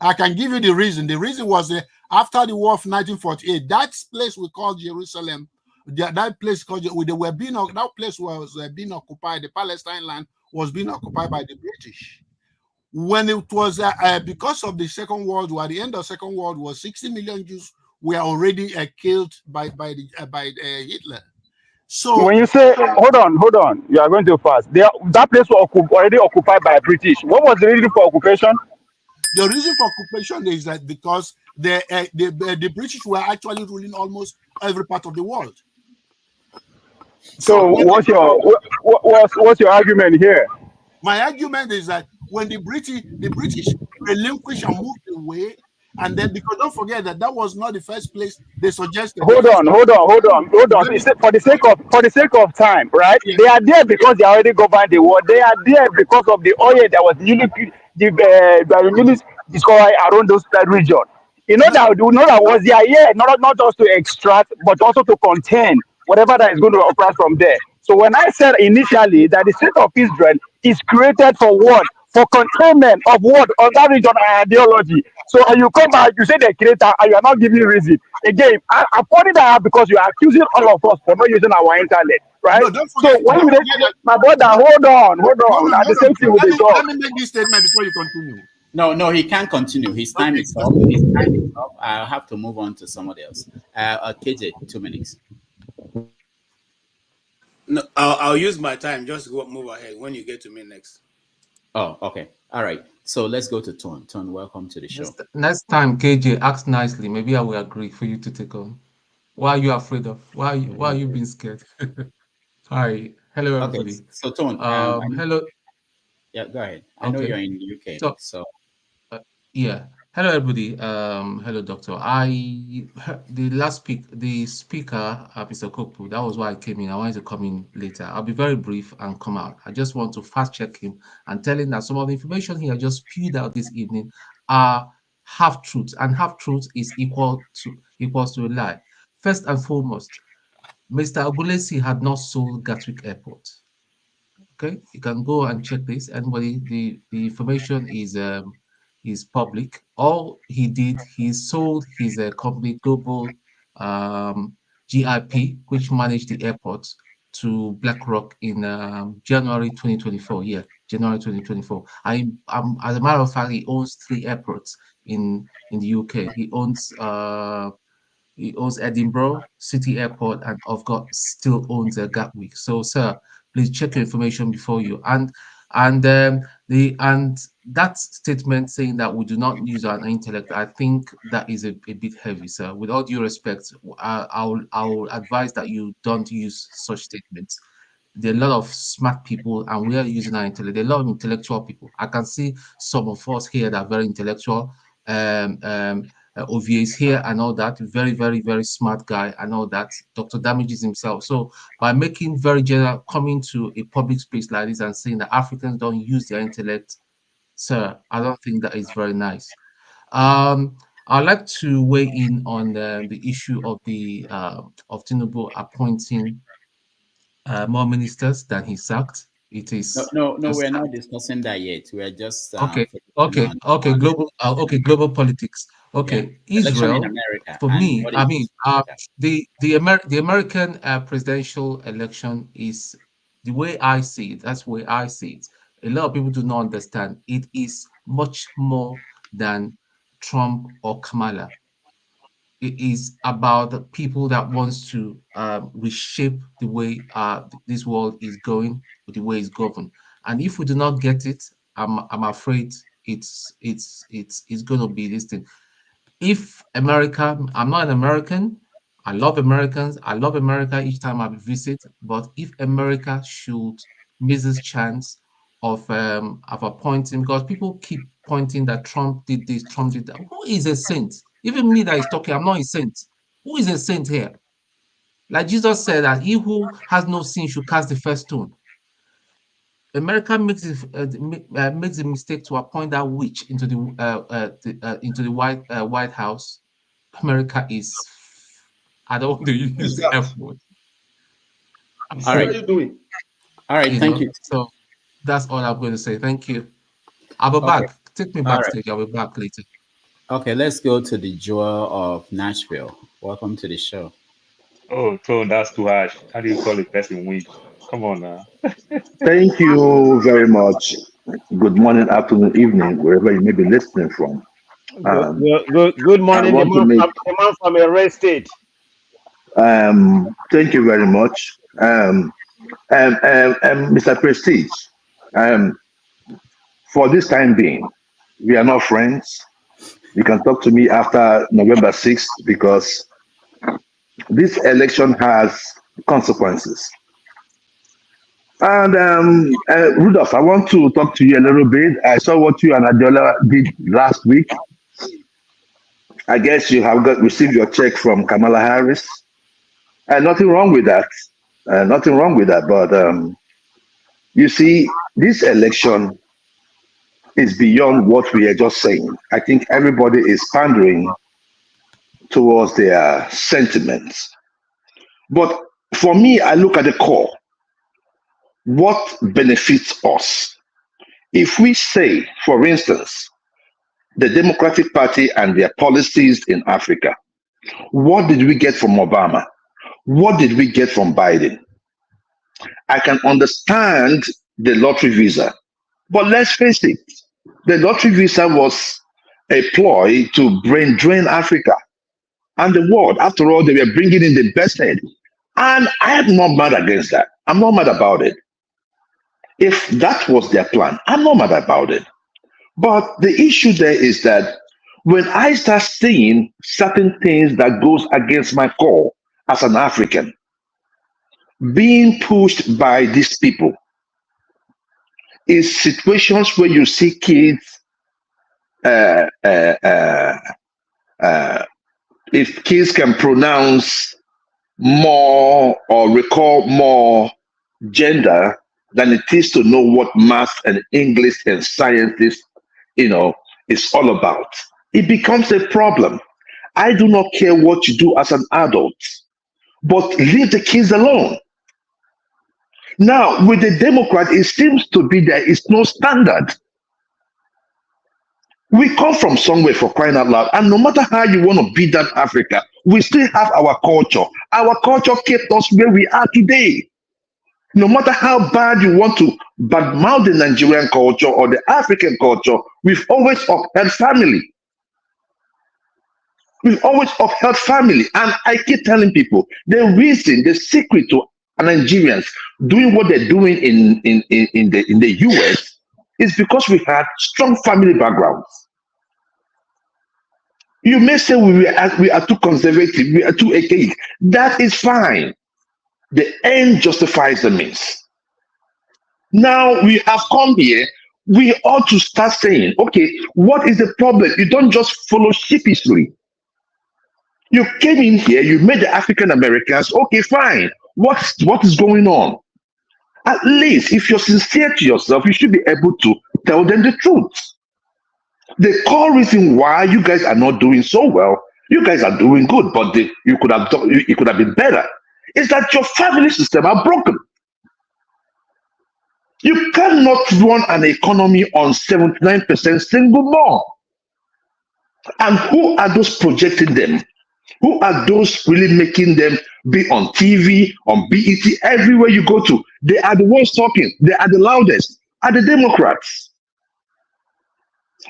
I can give you the reason. The reason was after the war of 1948, that place we call Jerusalem, that place called that place was being occupied. The Palestine land was being occupied by the British. When it was because of the Second World War, at the end of Second World War, 60 million Jews were already killed by Hitler. So when you say hold on, you are going too fast. That place was already occupied by British. What was the reason for occupation? The reason for occupation is that because the British were actually ruling almost every part of the world. So what's your argument here? My argument is that when the British relinquished and moved away, and then because don't forget that was not the first place they suggested. Hold on. For the sake of time, right? Yeah. They are there because they already governed the world. They are there because of the oil that was newly discovered around those region. You know that was their not just to extract, but also to contain whatever that is going to occur from there. So when I said initially that the state of Israel is created for what? For containment of what? Of that region ideology. So you come back, you say the creator, and you are not giving reason. Again, I'm pointing that out because you are accusing all of us for not using our internet, right? No, don't forget, my brother, hold on. The same thing with the dog. Let me make this statement before you continue. No, he can't continue. His time is up. I'll have to move on to somebody else. KJ, 2 minutes. No, I'll use my time. Just move ahead when you get to me next. Oh, okay. All right. So let's go to Ton. Ton, welcome to the show. Next time, KJ, ask nicely. Maybe I will agree for you to take on. Why are you afraid of? Why are you being scared? Hi. Hello, everybody. Okay. So Ton, hello. Yeah, go ahead. I know you're in the UK. So yeah. Hello, everybody. Hello, Doctor. The speaker, Mr. Kopu, that was why I came in. I wanted to come in later. I'll be very brief and come out. I just want to fast check him and tell him that some of the information he has just spewed out this evening are half truths, and half truth is equals to a lie. First and foremost, Mr. Ogulesi had not sold Gatwick Airport. Okay, you can go and check this. Anybody, the information is public. All he did, he sold his company Global GIP, which managed the airport, to BlackRock in January 2024. Yeah, January 2024. As a matter of fact, he owns 3 airports in the UK. He owns Edinburgh City Airport, and of course still owns Gatwick. So, sir, please check your information before you. And that statement saying that we do not use our intellect, I think that is a bit heavy, sir. With all due respect, I'll advise that you don't use such statements. There are a lot of smart people, and we are using our intellect. There are a lot of intellectual people. I can see some of us here that are very intellectual. OVA is here and all that. Very, very, very smart guy and all that. Dr. Damages himself. So by making very general, coming to a public space like this and saying that Africans don't use their intellect, sir, I don't think that is very nice. I'd like to weigh in on the issue of of Tinubu appointing more ministers than he sacked. It is no, we're not discussing that yet. We're just okay. Global politics. Okay, yeah. Israel. In America. For me, I mean, the American presidential election is the way I see it. That's the way I see it. A lot of people do not understand. It is much more than Trump or Kamala. It is about the people that wants to reshape the way this world is going, the way it's governed. And if we do not get it, I'm afraid it's going to be this thing. If America, I'm not an American. I love Americans. I love America each time I visit. But if America should miss this chance of appointing, because people keep pointing that Trump did this, Trump did that. Who is a saint? Even me that is talking, I'm not a saint. Who is a saint here? Like Jesus said that he who has no sin should cast the first stone. America makes the mistake to appoint that witch into the White House. America is, I don't want to use the F word. All right. What are you doing? All right, thank you. So that's all I'm going to say. Thank you. I'll be back. Take me backstage. I'll be back later. Okay, let's go to the Joel of Nashville. Welcome to the show. Oh, Tone, that's too harsh. How do you call a person weak? Come on now. Thank you very much. Good morning, afternoon, evening, wherever you may be listening from. Good I morning, want to make, the man from a red state. thank you very much. Mr. Prestige, um, for this time being, we are not friends. You can talk to me after November 6th because this election has consequences. And Rudolph, I want to talk to you a little bit. I saw what you and Adiola did last week. I guess you have received your check from Kamala Harris. And nothing wrong with that. Nothing wrong with that. But you see, this election is beyond what we are just saying. I think everybody is pandering towards their sentiments. But for me, I look at the core. What benefits us? If we say, for instance, the Democratic Party and their policies in Africa, what did we get from Obama? What did we get from Biden? I can understand the lottery visa, but let's face it, the lottery visa was a ploy to brain drain Africa and the world. After all, they were bringing in the best head. And I am not mad against that. I'm not mad about it. If that was their plan, I'm not mad about it. But the issue there is that when I start seeing certain things that goes against my core as an African, being pushed by these people is situations where you see kids, if kids can pronounce more or recall more gender than it is to know what math and English and science is all about. It becomes a problem. I do not care what you do as an adult, but leave the kids alone. Now, with the Democrat, it seems to be there is no standard. We come from somewhere, for crying out loud, and no matter how you want to beat that Africa, we still have our culture. Our culture kept us where we are today. No matter how bad you want to badmouth the Nigerian culture or the African culture, we've always upheld family. We've always upheld family. And I keep telling people, the reason, the secret to Nigerians doing what they're doing in the US is because we had strong family backgrounds. You may say we are too conservative, we are too archaic. That is fine. The end justifies the means. Now we have come here, we ought to start saying, okay, what is the problem? You don't just follow sheepishly. You came in here, you made the African Americans, okay, fine. What is going on? At least if you're sincere to yourself, you should be able to tell them the truth. The core reason why you guys are not doing so well, you guys are doing good, but it could have been better, is that your family system are broken. You cannot run an economy on 79% single mom. And who are those projecting them? Who are those really making them be on TV, on BET, everywhere you go to? They are the ones talking. They are the loudest. Are the Democrats.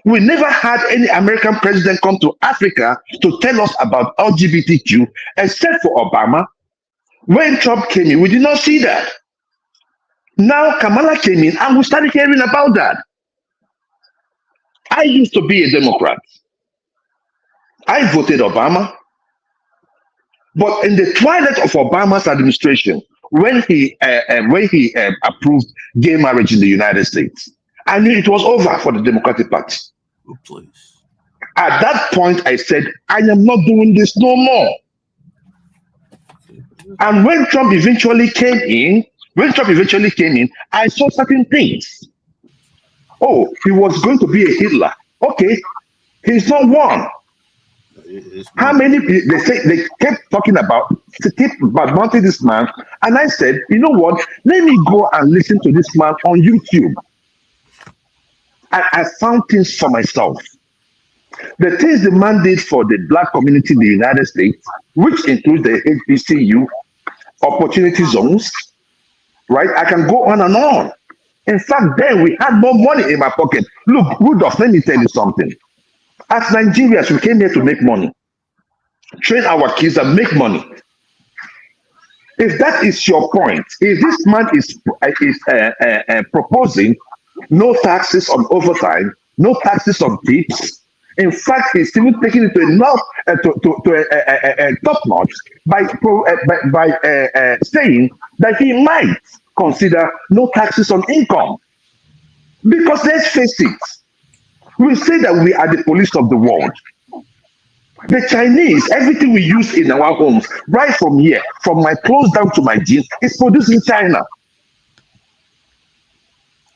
We never had any American president come to Africa to tell us about LGBTQ, except for Obama. When Trump came in, we did not see that. Now Kamala came in and we started hearing about that. I used to be a Democrat. I voted Obama. But in the twilight of Obama's administration, when he approved gay marriage in the United States, I knew it was over for the Democratic Party. Oh, please. At that point, I said, I am not doing this no more. And when Trump eventually came in, I saw certain things. Oh, he was going to be a Hitler. Okay, he's not one. How many they kept talking about to keep badmouthing this man, and I said, you know what? Let me go and listen to this man on YouTube. And I found things for myself. The things the mandate for the black community in the United States, which includes the HBCU, opportunity zones, right? I can go on and on. In fact, then we had more money in my pocket. Look, Rudolph, let me tell you something. As Nigerians, we came here to make money, train our kids and make money. If that is your point, if this man is proposing no taxes on overtime, no taxes on tips, in fact, he's even taking it to enough to top notch by saying that he might consider no taxes on income. Because let's face it, we say that we are the police of the world. The Chinese, everything we use in our homes, right from here, from my clothes down to my jeans, is produced in China.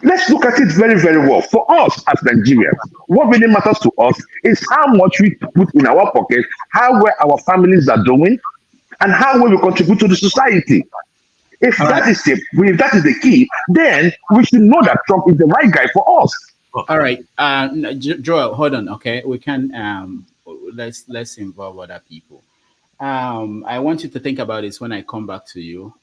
Let's look at it very, very well. For us as Nigerians, what really matters to us is how much we put in our pocket, how well our families are doing, and how well we contribute to the society. If that is the key, then we should know that Trump is the right guy for us. All right, Joel, hold on. Okay, we can let's involve other people. I want you to think about this when I come back to you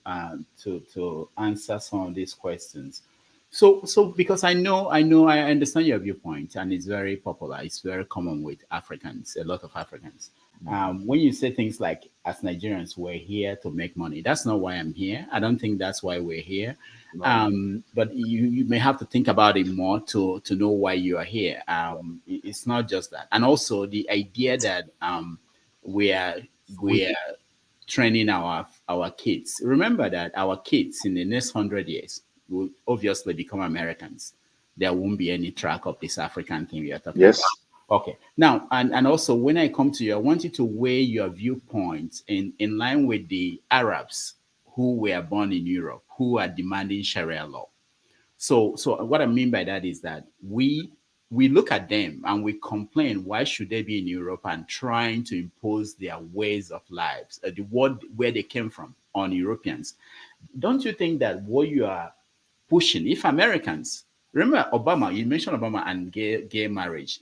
to answer some of these questions. So because I understand your viewpoint, and it's very popular. It's very common with Africans, a lot of Africans. When you say things like, as Nigerians, we're here to make money, that's not why I'm here. I don't think that's why we're here. No. But you may have to think about it more to know why you are here. It's not just that. And also the idea that we are training our kids. Remember that our kids in the next 100 years will obviously become Americans. There won't be any track of this African thing we are talking about. Okay. Now, and also when I come to you, I want you to weigh your viewpoints in line with the Arabs who were born in Europe, who are demanding Sharia law. So what I mean by that is that we look at them and we complain, why should they be in Europe and trying to impose their ways of lives, the world where they came from on Europeans? Don't you think that what you are pushing, if Americans, remember Obama, you mentioned Obama and gay marriage,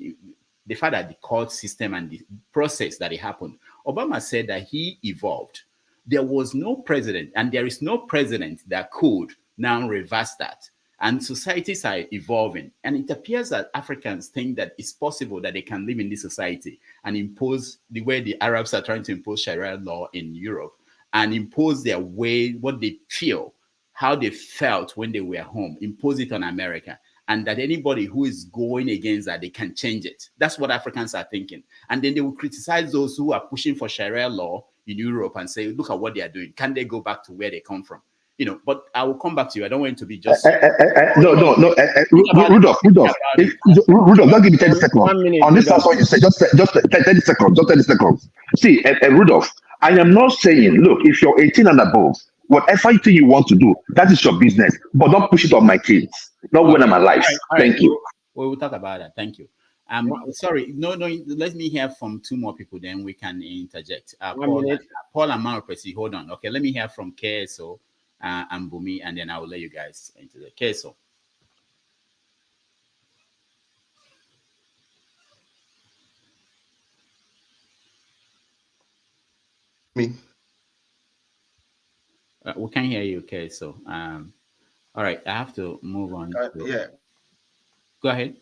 the fact that the court system and the process that it happened, Obama said that he evolved. There was no president, and there is no president that could now reverse that. And societies are evolving. And it appears that Africans think that it's possible that they can live in this society and impose the way the Arabs are trying to impose Sharia law in Europe and impose their way, what they feel, how they felt when they were home, impose it on America. And that anybody who is going against that, they can change it. That's what Africans are thinking. And then they will criticize those who are pushing for Sharia law in Europe and say, look at what they are doing. Can they go back to where they come from? You know, but I will come back to you. I don't want it to be just... No. Rudolph, don't give me 30 seconds. On this last one you say, just 30 seconds, just 30 seconds. See, Rudolph, I am not saying, look, if you're 18 and above, whatever you want to do, that is your business. But don't push it on my kids. Not when I'm alive. All right. Thank you. We will talk about that. Thank you. Sorry, no. Let me hear from two more people, then we can interject. Paul and Maropresi, hold on. Okay, let me hear from KSO and Bumi, and then I will let you guys into the KSO. Me. We can't hear you, KSO. All right, I have to move on. Yeah. Go ahead.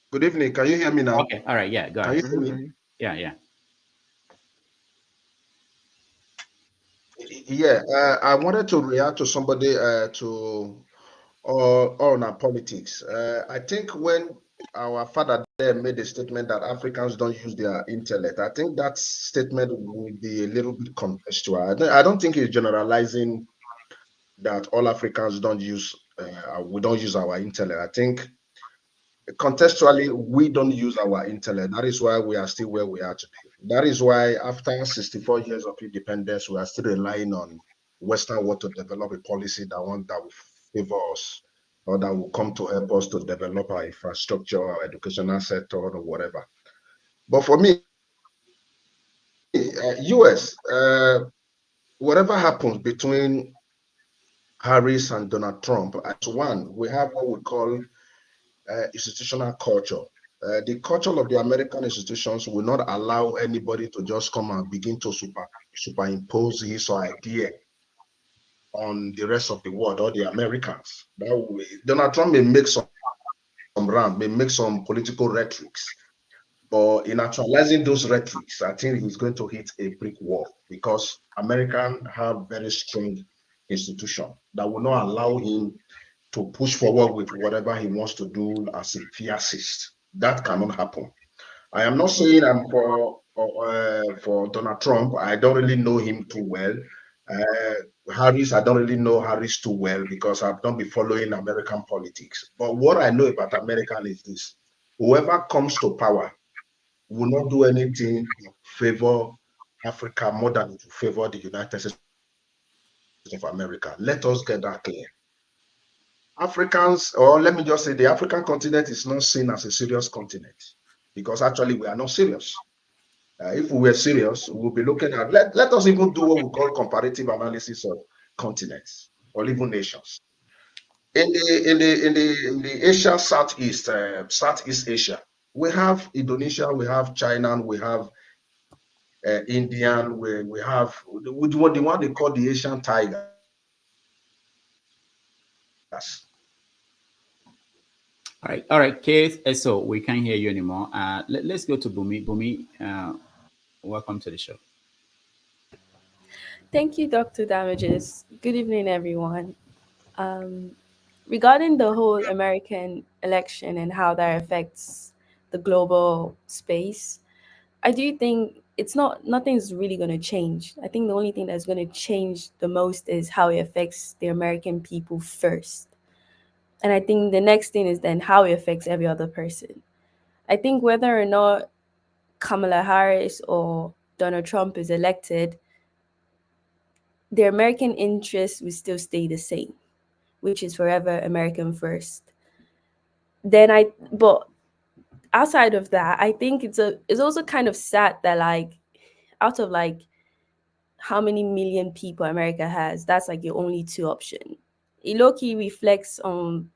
Good evening. Can you hear me now? Okay. All right. Yeah. Go ahead. Can you hear me? Yeah. Yeah. I wanted to react to somebody on our politics. I think when our father there made a statement that Africans don't use their intellect, I think that statement will be a little bit contextual. I don't think he's generalizing that all Africans don't use we don't use our intellect. I think contextually we don't use our intellect. That is why we are still where we are today. That is why after 64 years of independence, we are still relying on Western world to develop a policy that will favor us or that will come to help us to develop our infrastructure, our educational sector, or whatever. But for me, US, whatever happens between Harris and Donald Trump, as one, we have what we call institutional culture. The culture of the American institutions will not allow anybody to just come and begin to superimpose his idea on the rest of the world or the Americans. That way, Donald Trump may make some round, may make some political rhetorics, but in actualizing those rhetorics, I think he's going to hit a brick wall because Americans have very strong institution that will not allow him to push forward with whatever he wants to do as a fascist. That cannot happen. I am not saying I'm for Donald Trump. I don't really know him too well. Harris, I don't really know Harris too well because I've not been following American politics. But what I know about American is this: whoever comes to power will not do anything to favor Africa more than to favor the United States of America. Let us get that clear. Africans, or let me just say, the African continent is not seen as a serious continent because actually we are not serious. If we were serious, we'll be looking at, let us even do what we call comparative analysis of continents or even nations. In the Asia Southeast Asia, we have Indonesia, we have China, we have Indian, we have the one they call the Asian tigers. All right, Keith. So we can't hear you anymore. Let's go to Bumi. Bumi, welcome to the show. Thank you, Dr. Damages. Good evening, everyone. Regarding the whole American election and how that affects the global space, I do think nothing's really going to change. I think the only thing that's going to change the most is how it affects the American people first. And I think the next thing is then how it affects every other person. I think whether or not Kamala Harris or Donald Trump is elected, the American interest will still stay the same, which is forever American first. But outside of that, I think it's also kind of sad that like out of like how many million people America has, that's like your only two option. It low-key reflects on,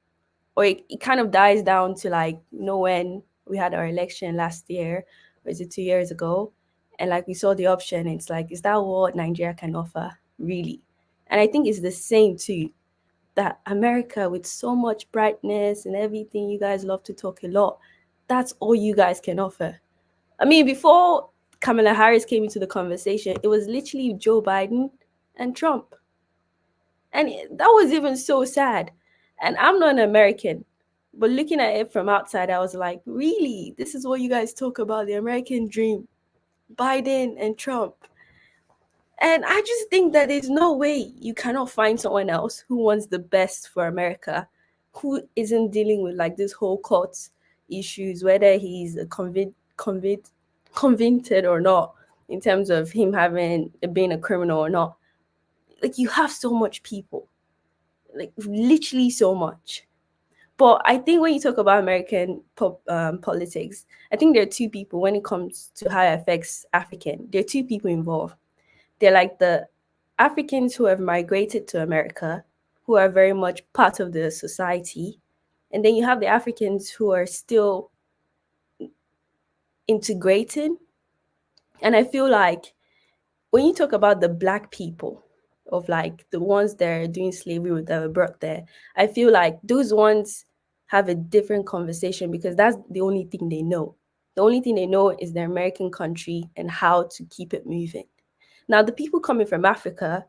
or it kind of dies down to like, when we had our election last year, or is it 2 years ago? And like we saw the option, it's like, is that what Nigeria can offer, really? And I think it's the same too, that America with so much brightness and everything, you guys love to talk a lot, that's all you guys can offer. I mean, before Kamala Harris came into the conversation, it was literally Joe Biden and Trump. And that was even so sad. And I'm not an American, but looking at it from outside, I was like, really? This is what you guys talk about, the American dream, Biden and Trump. And I just think that there's no way you cannot find someone else who wants the best for America, who isn't dealing with like this whole court issues, whether he's convicted or not, in terms of him being a criminal or not. Like, you have so much people, like literally so much. But I think when you talk about American politics, I think there are two people when it comes to how it affects African. There are two people involved. They're like the Africans who have migrated to America, who are very much part of the society. And then you have the Africans who are still integrating. And I feel like when you talk about the Black people, of like the ones that are doing slavery that were brought there, I feel like those ones have a different conversation because that's the only thing they know. The only thing they know is their American country and how to keep it moving. Now, the people coming from Africa,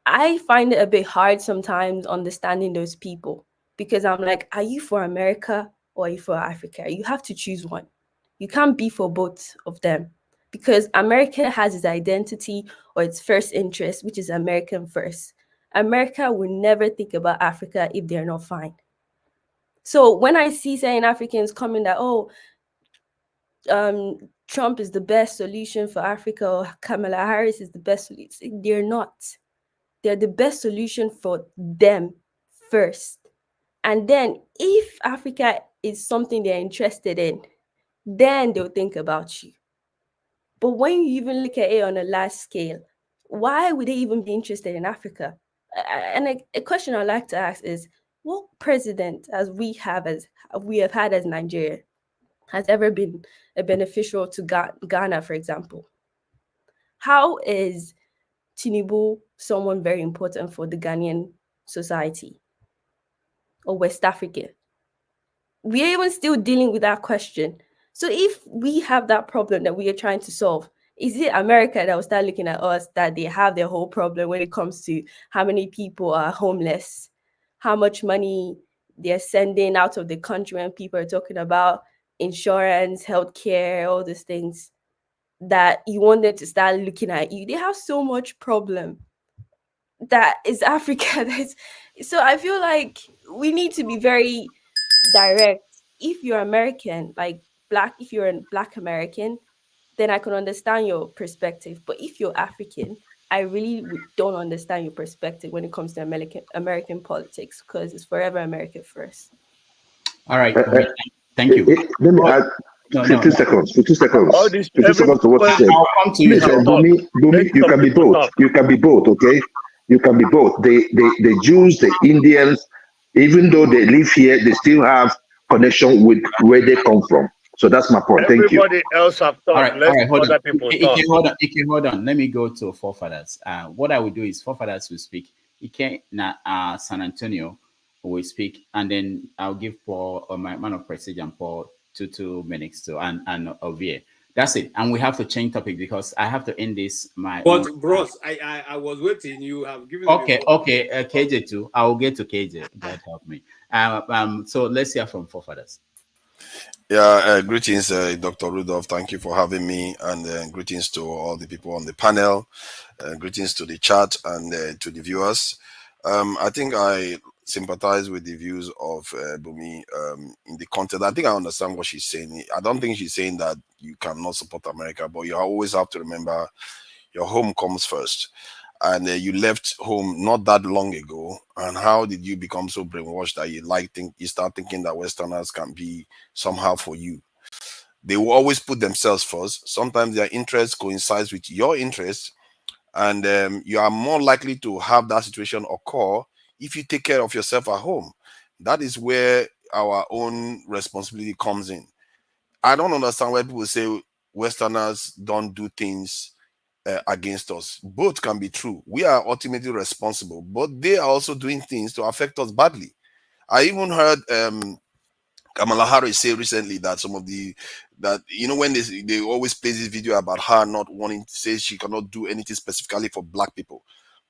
I find it a bit hard sometimes understanding those people because I'm like, are you for America or are you for Africa? You have to choose one. You can't be for both of them because America has its identity or its first interest, which is American first. America will never think about Africa if they're not fine. So when I see certain Africans coming that, Trump is the best solution for Africa or Kamala Harris is the best solution, they're not. They're the best solution for them first. And then if Africa is something they're interested in, then they'll think about you. But when you even look at it on a large scale, why would they even be interested in Africa? And a question I'd like to ask is, what president we have had as Nigeria? has ever been beneficial to Ghana, for example. How is Tinubu someone very important for the Ghanaian society or West Africa? We're even still dealing with that question. So if we have that problem that we are trying to solve, is it America that will start looking at us that they have their whole problem when it comes to how many people are homeless, how much money they're sending out of the country when people are talking about insurance, healthcare, all these things, that you want them to start looking at you? They have so much problem that is Africa. So I feel like we need to be very direct. If you're American, like black, if you're a black American, then I can understand your perspective. But if you're African, I really don't understand your perspective when it comes to American politics, because it's forever America first. All right, thank you. Let me add 15 seconds. 15 seconds. 15 seconds to what you said. I'll come to you. Bumi, you can be both. You can be both. Okay, you can be both. The Jews, the Indians, even though they live here, they still have connection with where they come from. So that's my point. Thank you. Everybody else have thought. All right, Let other people talk. Hold on. Let me go to forefathers. What I will do is forefathers will speak. San Antonio will speak, and then I'll give Paul, or my man of prestige, and Paul 2 minutes to and Ovie. That's it. And we have to change topic because I have to end this. But bros, I was waiting. You have given. Okay. KJ too. I will get to KJ. God help me. So let's hear from forefathers. Yeah, greetings, Dr. Rudolph. Thank you for having me, and greetings to all the people on the panel. Greetings to the chat and to the viewers. I think I sympathize with the views of Bumi in the content. I think I understand what she's saying. I don't think she's saying that you cannot support America, but you always have to remember your home comes first. And you left home not that long ago. And how did you become so brainwashed that you start thinking that Westerners can be somehow for you? They will always put themselves first. Sometimes their interest coincides with your interest, and you are more likely to have that situation occur if you take care of yourself at home. That is where our own responsibility comes in. I don't understand why people say Westerners don't do things against us. Both can be true. We are ultimately responsible, but they are also doing things to affect us badly. I even heard Kamala Harris say recently that when they always play this video about her not wanting to say she cannot do anything specifically for black people,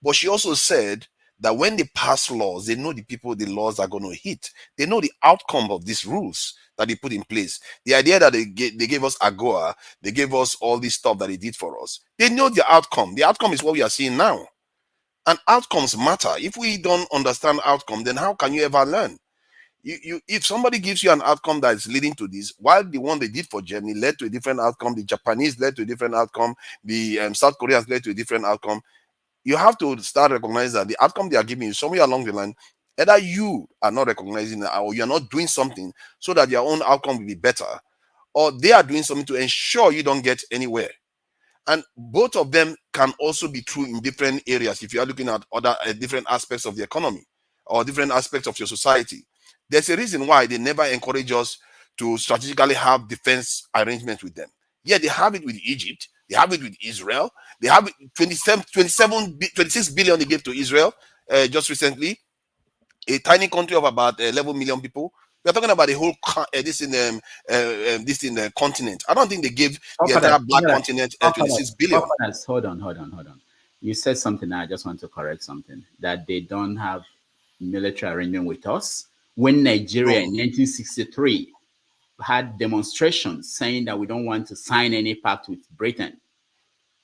but she also said that when they pass laws, they know the people the laws are going to hit. They know the outcome of these rules that they put in place. The idea that they gave us AGOA, they gave us all this stuff that they did for us. They know the outcome. The outcome is what we are seeing now. And outcomes matter. If we don't understand outcome, then how can you ever learn? If somebody gives you an outcome that is leading to this, while the one they did for Germany led to a different outcome, the Japanese led to a different outcome, the South Koreans led to a different outcome, you have to start recognizing that the outcome they are giving you somewhere along the line, either you are not recognizing it or you're not doing something so that your own outcome will be better, or they are doing something to ensure you don't get anywhere. And both of them can also be true in different areas. If you are looking at other different aspects of the economy or different aspects of your society, there's a reason why they never encourage us to strategically have defense arrangements with them. Yeah, they have it with Egypt. They have it with Israel. They have 26 billion they gave to Israel just recently. A tiny country of about 11 million people. We're talking about the whole this in the continent. I don't think they gave the entire black continent 26 billion. Hold on. You said something. I just want to correct something, that they don't have military arrangement with us. When Nigeria in 1963 had demonstrations saying that we don't want to sign any pact with Britain,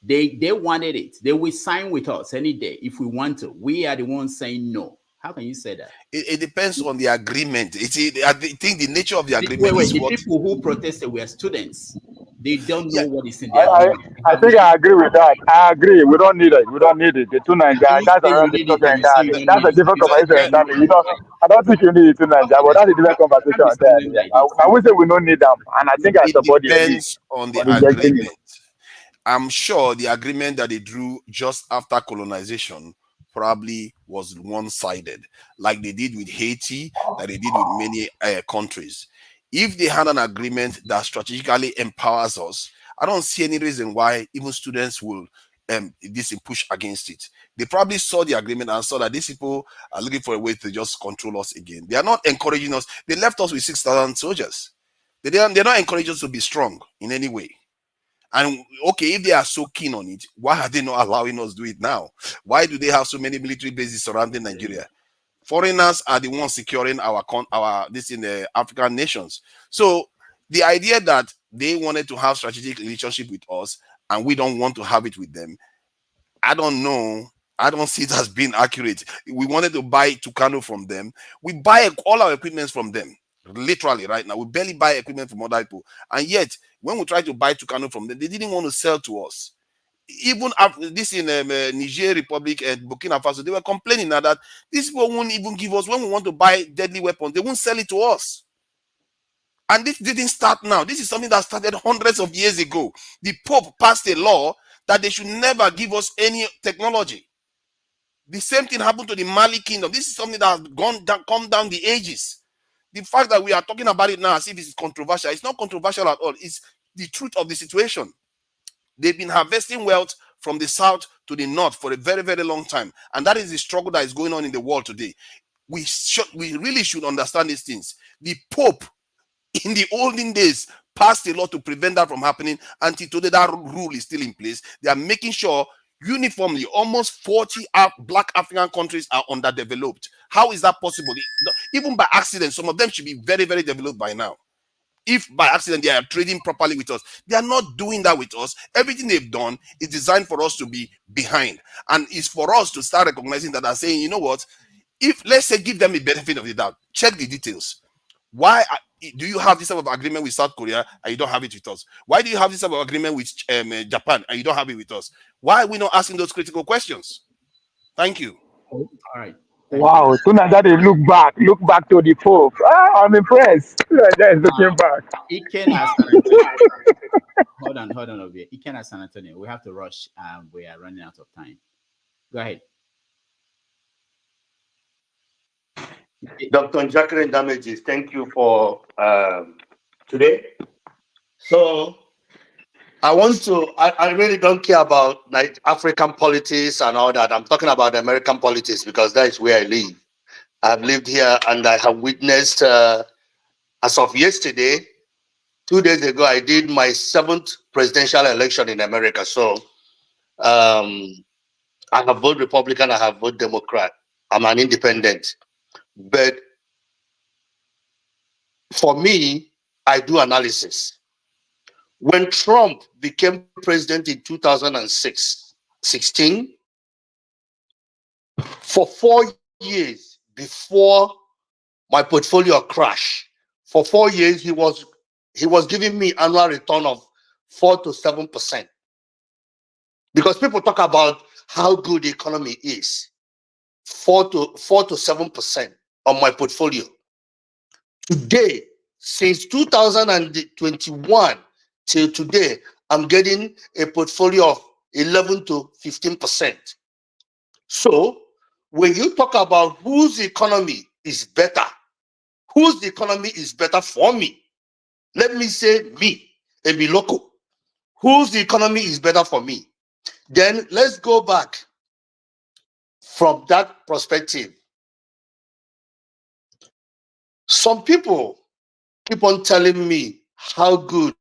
they wanted it. They will sign with us any day if we want to. We are the ones saying no. How can you say that? It depends on the agreement. I think the nature of the agreement is what... The people who protested were students. They don't know what is in the agreement. I think I agree with that. I agree. We don't need it. We don't need it. The two Nigerians, that's another discussion entirely. That's a different conversation entirely. I don't think you need it two Nigerians, but that's a different conversation entirely. I would say we don't need them, and I think I support you. It depends on the agreement. I'm sure the agreement that they drew just after colonization probably was one-sided, like they did with Haiti, like they did with many countries. If they had an agreement that strategically empowers us, I don't see any reason why even students will push against it. They probably saw the agreement and saw that these people are looking for a way to just control us again. They are not encouraging us. They left us with 6,000 soldiers. They're not encouraging us to be strong in any way. And okay, if they are so keen on it, why are they not allowing us to do it now? Why do they have so many military bases surrounding Nigeria? Foreigners are the ones securing our this in the African nations. So the idea that they wanted to have strategic relationship with us and we don't want to have it with them, I don't know. I don't see it as being accurate. We wanted to buy Tucano from them. We buy all our equipment from them. Literally right now, we barely buy equipment from other people. And yet, when we try to buy Tucano from them, they didn't want to sell to us. Even after this in Niger Republic and Burkina Faso, they were complaining that these people won't even give us, when we want to buy deadly weapons, they won't sell it to us. And this didn't start now. This is something that started hundreds of years ago. The Pope passed a law that they should never give us any technology. The same thing happened to the Mali kingdom. This is something that has come down the ages. The fact that we are talking about it now as if it's controversial, it's not controversial at all. It's the truth of the situation. They've been harvesting wealth from the south to the north for a very, very long time. And that is the struggle that is going on in the world today. We really should understand these things. The Pope, in the olden days, passed a law to prevent that from happening. Until today, that rule is still in place. They are making sure uniformly almost 40 black African countries are underdeveloped. How is that possible? Even by accident, some of them should be very, very developed by now. If by accident they are trading properly with us, they are not doing that with us. Everything they've done is designed for us to be behind. And it's for us to start recognizing that and saying, you know what, if let's say give them a benefit of the doubt, check the details. Why do you have this type of agreement with South Korea and you don't have it with us? Why do you have this type of agreement with Japan and you don't have it with us? Why are we not asking those critical questions? Thank you. All right. Wow, soon as that they look back to the Pope. I'm impressed. That is looking back. Iken has San Antonio. Hold on over here. Iken has San Antonio. We have to rush. We are running out of time. Go ahead. Dr. Jacqueline Damages, thank you for today. So I really don't care about like African politics and all that. I'm talking about American politics because that is where I live. I've lived here and I have witnessed, as of yesterday, 2 days ago, I did my 7th presidential election in America. So I have voted Republican, I have voted Democrat. I'm an independent. But for me, I do analysis. When Trump became president in 2016, for 4 years before my portfolio crashed, for 4 years he was giving me annual return of 4 to 7%. Because people talk about how good the economy is, 4 to 7% on my portfolio. Today, since 2021 till today, I'm getting a portfolio of 11 to 15%. So when you talk about whose economy is better, whose economy is better for me, let me say me, Ebi Loco, whose economy is better for me. Then let's go back from that perspective. Some people keep on telling me how good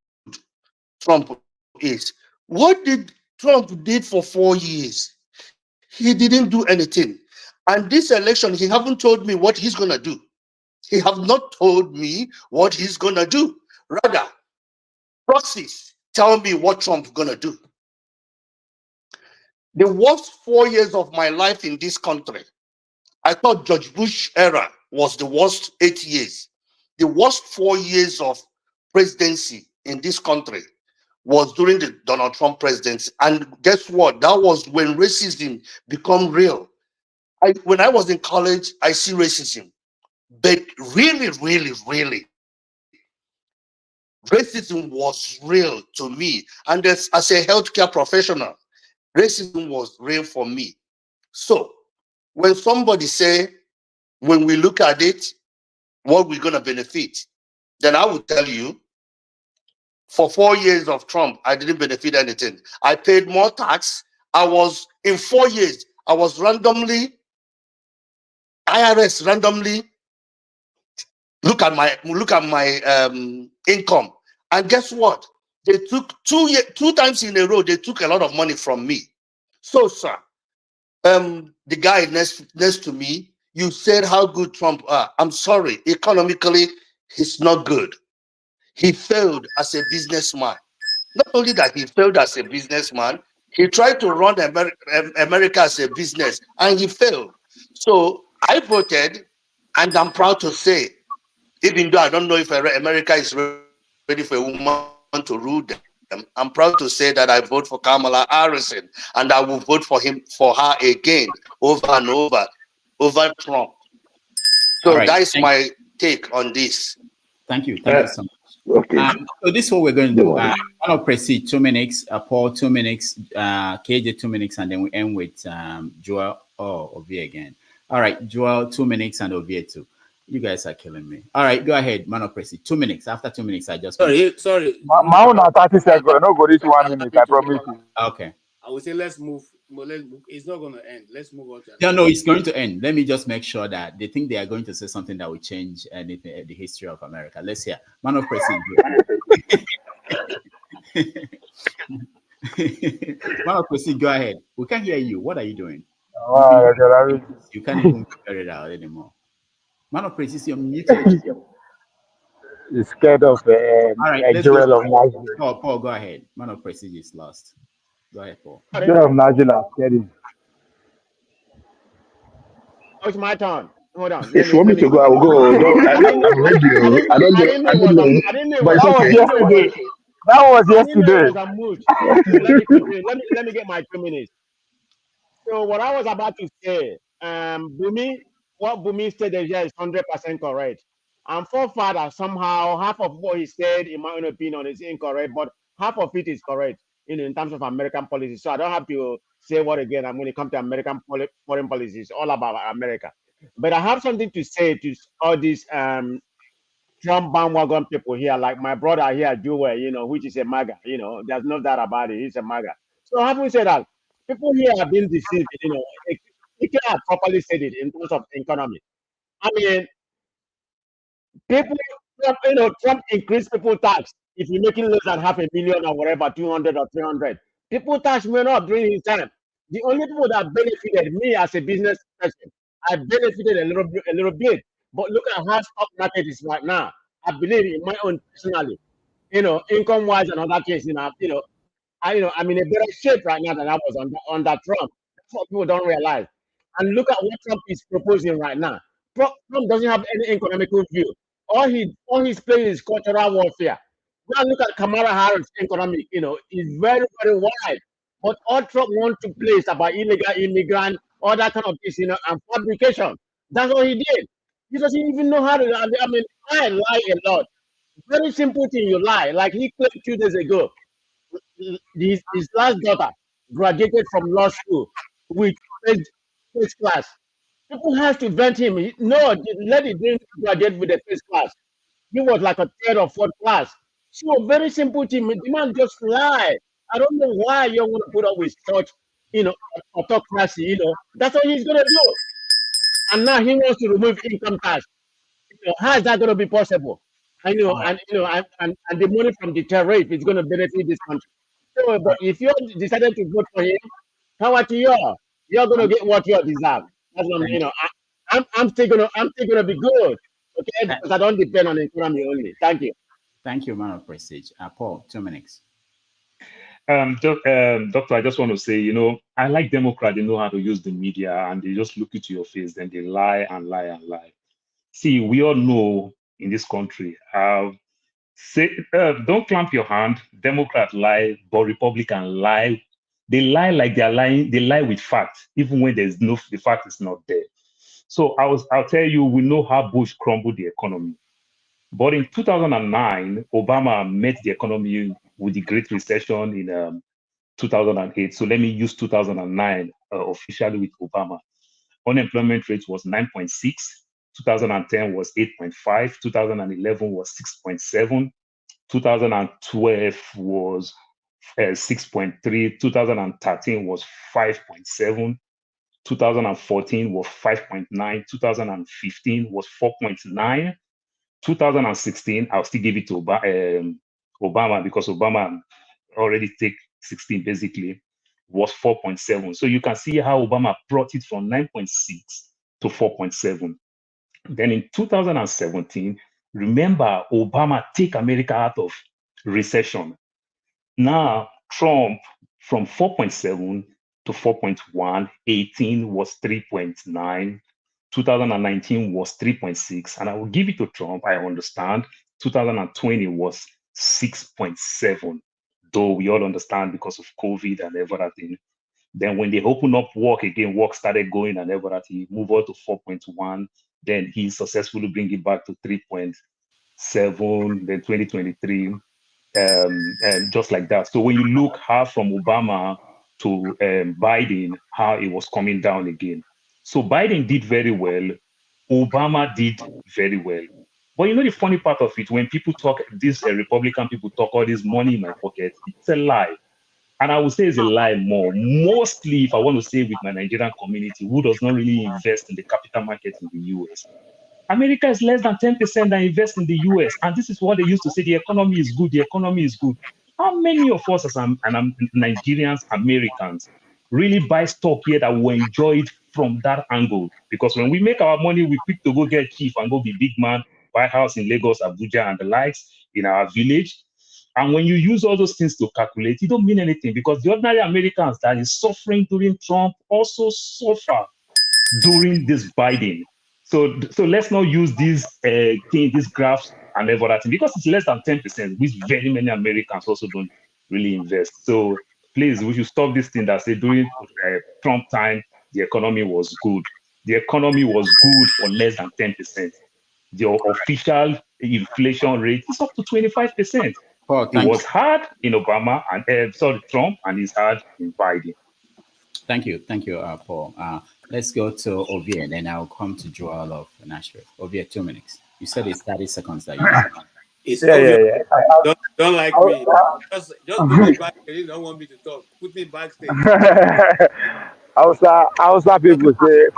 Trump is. What did Trump did for 4 years? He didn't do anything. And this election, he haven't told me what he's gonna do. He have not told me what he's gonna do. Rather, proxies tell me what Trump's gonna do. The worst 4 years of my life in this country, I thought George Bush era was the worst 8 years. The worst 4 years of presidency in this country was during the Donald Trump presidency. And guess what? That was when racism became real. When I was in college, I see racism. But really, really, really, racism was real to me. And as a healthcare professional, racism was real for me. So when somebody say, when we look at it, what we're going to benefit, then I would tell you, for 4 years of Trump, I didn't benefit anything. I paid more tax. In 4 years, I was IRS randomly look at my income. And guess what? They took 2 times in a row, they took a lot of money from me. So, sir, the guy next to me, you said how good Trump are. I'm sorry, economically, he's not good. He failed as a businessman. Not only that he failed as a businessman, he tried to run America as a business, and he failed. So I voted, and I'm proud to say, even though I don't know if America is ready for a woman to rule them, I'm proud to say that I vote for Kamala Harris, and I will vote for her again, over and over Trump. So right. that is my take on this. Thank you. Thank you so much. Okay. So this is what we're going to do. I'm going to proceed 2 minutes, Paul 2 minutes, KJ 2 minutes, and then we end with Joel or Ovie again. All right, Joel 2 minutes and Ovie 2. You guys are killing me. All right, go ahead, man of Presi. 2 minutes. After 2 minutes, I just sorry. My own 30 seconds. No go this 1 minute. I promise you. Okay. I would say let's move. It's not going to end. Let's move on. No, it's going to end. Let me just make sure that they think they are going to say something that will change anything, the history of America. Let's hear. Man of Presi. Man of Presi, go ahead. We can't hear you. What are you doing? You can't even figure it out anymore. Man of Presi, you're muted. You're scared of let's Joel of Nigeria. Paul, go ahead. Man of Prestige is lost. Go ahead, Paul. Joel of Nigeria, scared. Oh, it's my turn. Hold on. If you want me to go, I will go. I'm ready. I don't know. But it's okay. That was yesterday. Let me get my 2 minutes. So what I was about to say, what Bumi said here is 100% correct. And forefather, somehow half of what he said, in my own opinion, is incorrect, but half of it is correct, in terms of American policy. So I don't have to say what again. I'm going to come to American foreign policy. It's all about America. But I have something to say to all these Trump bandwagon people here, like my brother here, Joel, which is a MAGA, there's no doubt about it. He's a MAGA. So having said that, people here have been deceived, you can't properly said it in terms of economy. I mean, people, Trump increased people tax. If you're making less than $500,000 or whatever, 200 or 300, people tax went up during his time. The only people that benefited, me as a business person, I benefited a little bit. But look at how stock market is right now. I believe in my own personally, income wise and other case, I'm in a better shape right now than I was under Trump. That's what people don't realize. And look at what Trump is proposing right now. Trump doesn't have any economical view. All he's playing is cultural warfare. Now look at Kamala Harris' economic, is very, very wide. But all Trump wants to play is about illegal immigrant, all that kind of things, and fabrication. That's what he did. He doesn't even know how to. I mean, I lie a lot. Very simple thing, you lie. Like he claimed 2 days ago, his last daughter graduated from law school with first class. People have to vent him. No, let it didn't graduate with the first class. He was like a 3rd or 4th class. So very simple thing. The man just lie. I don't know why you want to put up with such, autocracy. That's what he's gonna do. And now he wants to remove income tax. How is that going to be possible? And the money from the tariff is going to benefit this country. So, but if you decided to vote for him, power to you. You're going to get what you deserve. That's what I'm still gonna be good. Okay, because I don't depend on the economy only. Thank you. Thank you, man of Prestige. Paul, 2 minutes. Doctor, I just want to say, I like Democrats. They know how to use the media, and they just look into your face, then they lie and lie and lie. See, we all know in this country how don't clamp your hand. Democrats lie, but Republican lie. They lie like they're lying. They lie with fact, even when the fact is not there. So I'll tell you, we know how Bush crumbled the economy. But in 2009, Obama met the economy with the Great Recession in 2008. So let me use 2009 officially with Obama. Unemployment rate was 9.6. 2010 was 8.5, 2011 was 6.7, 2012 was 6.3, 2013 was 5.7, 2014 was 5.9, 2015 was 4.9, 2016 I'll still give it to Obama because Obama already take 16 basically, was 4.7. So you can see how Obama brought it from 9.6 to 4.7. Then in 2017, remember, Obama take America out of recession. Now, Trump from 4.7 to 4.1, 18 was 3.9, 2019 was 3.6, and I will give it to Trump, I understand. 2020 was 6.7, though we all understand because of COVID and everything. Then when they open up work again, work started going and everything, he moved on to 4.1. Then he successfully bring it back to 3.7, then 2023, and just like that. So when you look how from Obama to Biden, how it was coming down again. So Biden did very well. Obama did very well. But you know the funny part of it, when people talk, these Republican people talk all this money in my pocket, it's a lie. And I would say it's a lie more. Mostly, if I want to say with my Nigerian community, who does not really invest in the capital market in the US. America is less than 10% that invest in the US. And this is what they used to say, the economy is good, the economy is good. How many of us as Nigerians, Americans, really buy stock here that will enjoy it from that angle? Because when we make our money, we quick to go get chief and go be big man, buy house in Lagos, Abuja, and the likes in our village. And when you use all those things to calculate, it don't mean anything because the ordinary Americans that is suffering during Trump also suffer during this Biden. So let's not use these these graphs and everything because it's less than 10%, which very many Americans also don't really invest. So please, we should stop this thing that say during Trump time, the economy was good. The economy was good for less than 10%. The official inflation rate is up to 25%. Paul, it was hard in Obama and Trump, and it's hard in Biden. Thank you, Paul. Let's go to Ovie, and then I'll come to Joel of Nashville. Ovie, 2 minutes. You said it's 30 seconds that you have. It's yeah. Don't like me. Just put me back. You don't want me to talk. Put me backstage. Hausa people say,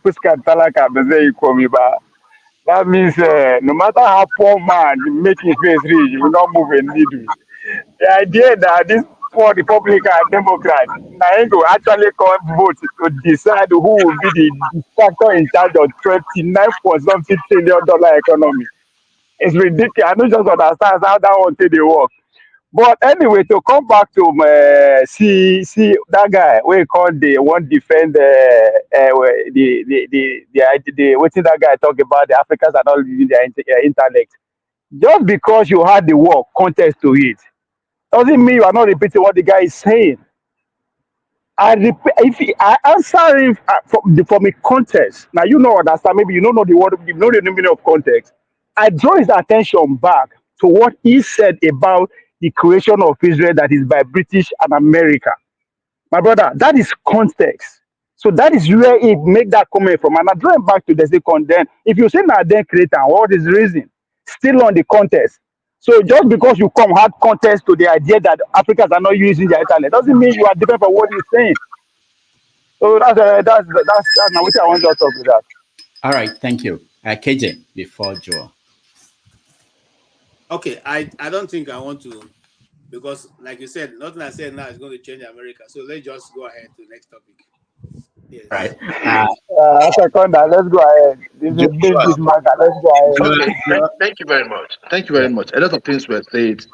"Fuskan talaka beze ikomi ba." That means no matter how poor man make his face rich, he will not move a needle. The idea that this poor Republican and Democrat will actually come vote to decide who will be the factor in charge of $29.something trillion economy is ridiculous. I don't just understand how that one take dey work. But anyway, to come back to see that guy we call the one defend the what that guy talk about the Africans are not using their intellect. Just because you had the war context to it doesn't mean you are not repeating what the guy is saying. I answer him from a context. Now you know understand. Maybe you don't know the word, you know the meaning of context. I draw his attention back to what he said about the creation of Israel that is by British and America. My brother, that is context. So that is where he make that comment from. And I draw him back to the second. Then, if you say now then creator, what is the reason? Still on the context. So just because you come hard context to the idea that Africans are not using their internet doesn't mean you are different from what he's saying. So that's now what I want to talk with that. All right, thank you. KJ, before Joel. Okay, I don't think I want to, because like you said, nothing I said now is going to change America. So let's just go ahead to the next topic. Yes. Right. Second, let's go ahead. This is this matter. Let's go ahead. Okay. Thank you very much. Thank you very much. A lot of things were said.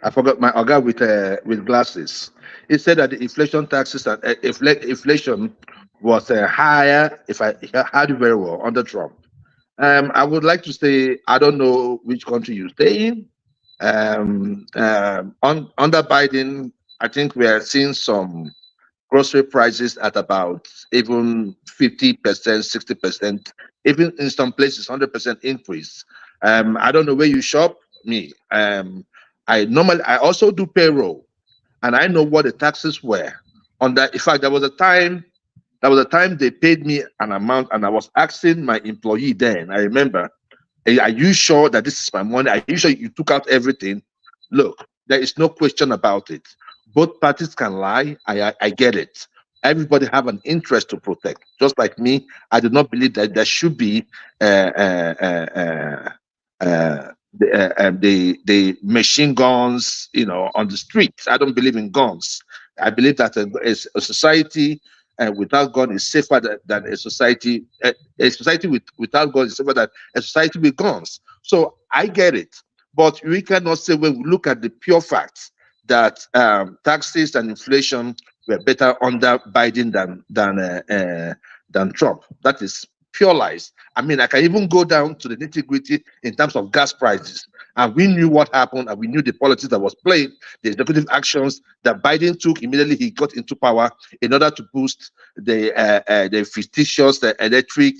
I forgot my guy with glasses. He said that the inflation taxes and inflation was higher, if I heard it very well, under Trump. I would like to say I don't know which country you stay in. Under Biden, I think we are seeing some grocery prices at about even 50%, 60%, even in some places 100% increase. I don't know where you shop. I also do payroll, and I know what the taxes were on that. In fact, there was a time There was a time they paid me an amount, and I was asking my employee then, I remember, are you sure that this is my money? Are you sure you took out everything? Look, there is no question about it. Both parties can lie. I get it. Everybody have an interest to protect. Just like me, I do not believe that there should be the machine guns, on the streets. I don't believe in guns. I believe that a society without gun is safer than a society. A society without guns is safer than a society with guns. So I get it, but we cannot say when we look at the pure facts that taxes and inflation were better under Biden than Trump. That is pure lies. I mean, I can even go down to the nitty-gritty in terms of gas prices. And we knew what happened, and we knew the politics that was played, the executive actions that Biden took immediately he got into power in order to boost the fictitious electric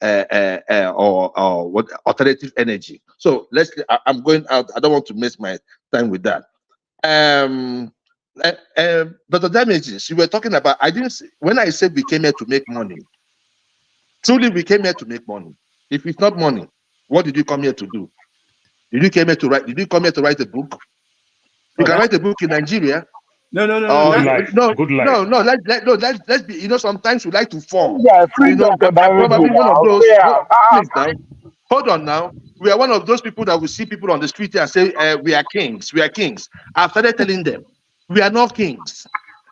or what alternative energy. So I'm going out. I don't want to waste my time with that. But the damages you were talking about, when I said we came here to make money, truly we came here to make money. If it's not money, what did you come here to do? Did you come here to write? Did you come here to write a book? You can write a book in Nigeria. No. Let's be. Sometimes we like to form. Yeah, probably one of those. Please now, hold on now. We are one of those people that will see people on the street and say, "We are kings. We are kings." I've started telling them, "We are not kings."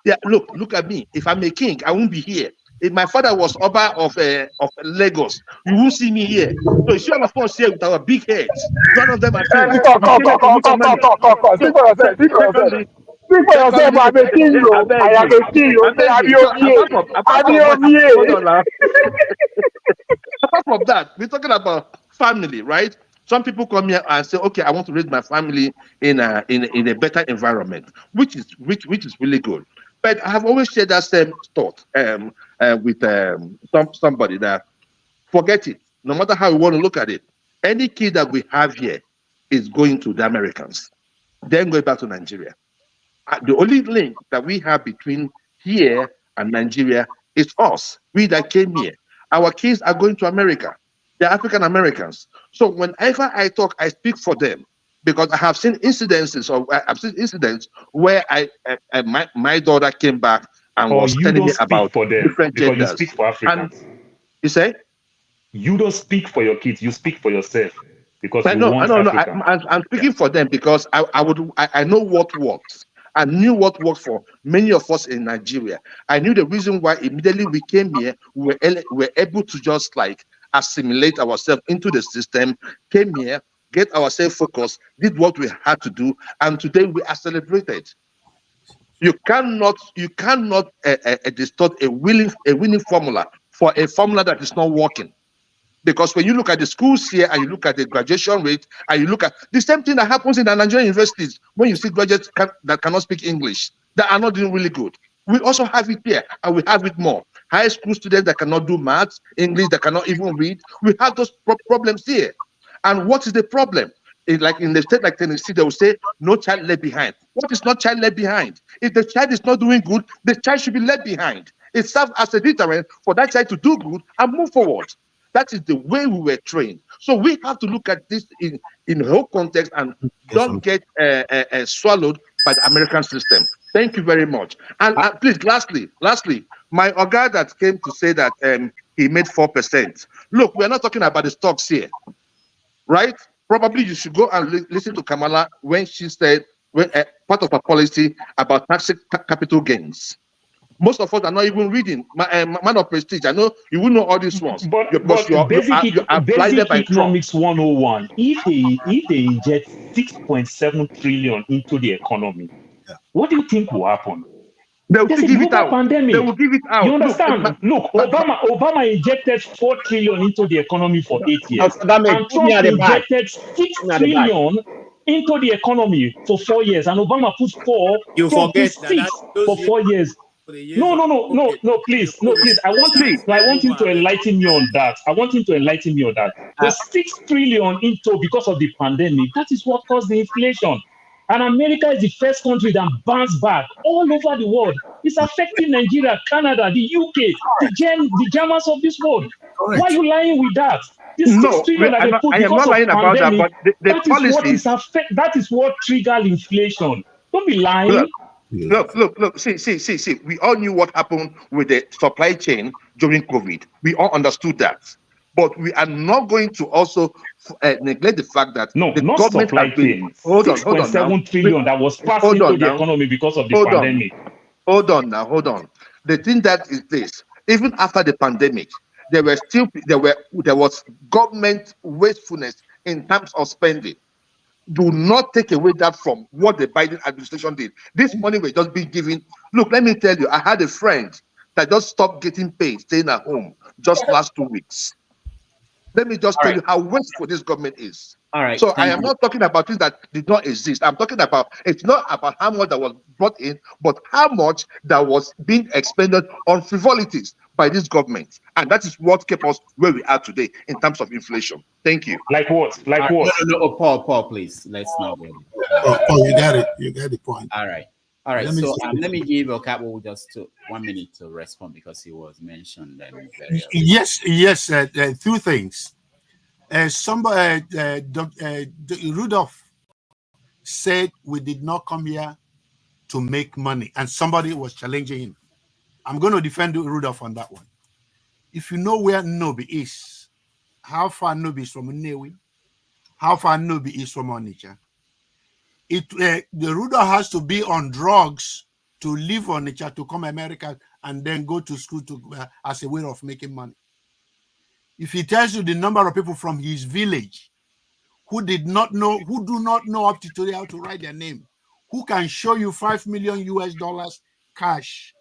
Yeah, look at me. If I'm a king, I won't be here. If my father was Oba of Lagos, you won't see me here. So you see all of us here with our big heads. None of them are kings. Speak for yourself. I'm a king. I am a king. Apart from that, we're talking about family, right? Some people come here and say, "Okay, I want to raise my family in a better environment," which is really good. But I have always shared that same thought with somebody that forget it. No matter how you want to look at it, any kid that we have here is going to the Americans, then going back to Nigeria. The only link that we have between here and Nigeria is us. We that came here. Our kids are going to America. They're African Americans. So whenever I talk, I speak for them. Because I have seen incidents where my daughter came back and was telling me about different genders. You speak for Africans. And you say? You don't speak for your kids. You speak for yourself because I'm speaking for them because I know what works. I knew what worked for many of us in Nigeria. I knew the reason why immediately we came here, we were able to just assimilate ourselves into the system, came here, get ourselves focused, did what we had to do, and today we are celebrated. You cannot distort a winning formula for a formula that is not working. Because when you look at the schools here and you look at the graduation rate and you look at the same thing that happens in the Nigerian universities, when you see graduates that cannot speak English, that are not doing really good. We also have it here and we have it more. High school students that cannot do maths, English, that cannot even read. We have those problems here. And what is the problem? Like in the state like Tennessee, they will say, no child left behind. What is not child left behind? If the child is not doing good, the child should be left behind. It serves as a deterrent for that child to do good and move forward. That is the way we were trained. So we have to look at this in the whole context and don't get swallowed by the American system. Thank you very much. And please, lastly, my Oga that came to say that he made 4%. Look, we are not talking about the stocks here, right? Probably you should go and listen to Kamala when she said part of her policy about taxing capital gains. Most of us are not even reading Man of Prestige. I know you will know all these ones. But basic economics 101. If they inject 6.7 trillion into the economy, what do you think will happen? They will give it out. Pandemic. They will give it out. You understand? Look, Obama injected 4 trillion into the economy for 8 years. And Trump injected 6 trillion into the economy for 4 years. And Obama put 4. You Trump forget put 6 for 4 years. No, please. I want him to enlighten me on that. The 6 trillion into because of the pandemic, that is what caused the inflation. And America is the first country that bounced back all over the world. It's affecting Nigeria, Canada, the UK, the Germans of this world. Correct. Why are you lying with that? This no, 6 trillion that they put I am because not lying of about pandemic, that, but the policies, that is what triggered inflation. Don't be lying. Look. See. We all knew what happened with the supply chain during COVID. We all understood that. But we are not going to also neglect the fact that the not government supply has been chain. hold on 6.7 trillion that was passed into the economy because of the pandemic. Hold on. The thing that is this: even after the pandemic, there was government wastefulness in terms of spending. Do not take away that from what the Biden administration did. This money was just being given. Look, let me tell you, I had a friend that just stopped getting paid, staying at home just last 2 weeks. Let me just tell you how wasteful this government is. All right. So I am not talking about things that did not exist. I'm talking about, it's not about how much that was brought in, but how much that was being expended on frivolities by this government. And that is what kept us where we are today in terms of inflation. Thank you. Like what? Like what? No, Paul, please. Let's not go. Paul, you got it. You get the point. All right. Let me give Okapo just 1 minute to respond because he was mentioned. Yes. 2 things. Rudolph said we did not come here to make money, and somebody was challenging him. I'm going to defend Rudolph on that one. If you know where Nobi is, how far Nobi is from Nnewi, how far Nobi is from Onitsha, the Rudolph has to be on drugs to leave Onitsha to come America and then go to school as a way of making money. If he tells you the number of people from his village who do not know up to today how to write their name, who can show you $5 million US cash,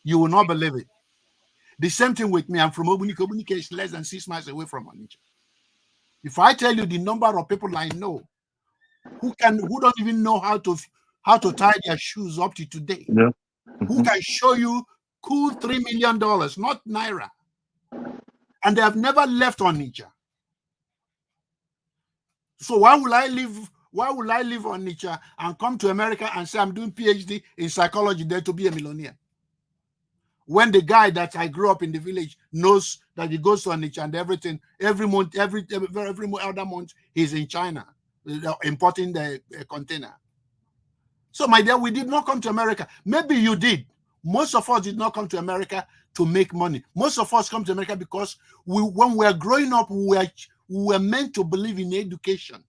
you will not believe it. The same thing with me. I'm from Obunike. Obunike is less than 6 miles away from Onitsha. If I tell you the number of people I know who don't even know how to tie their shoes up to today, who can show you cool $3 million, not naira, and they have never left Onitsha. So why will I live Onitsha and come to America and say I'm doing PhD in psychology there to be a millionaire? When the guy that I grew up in the village knows that he goes to Onitsha and everything, every other month he's in China importing the container. So my dear, we did not come to America. Maybe you did. Most of us did not come to America to make money. Most of us come to America because when we were growing up, we were meant to believe in education.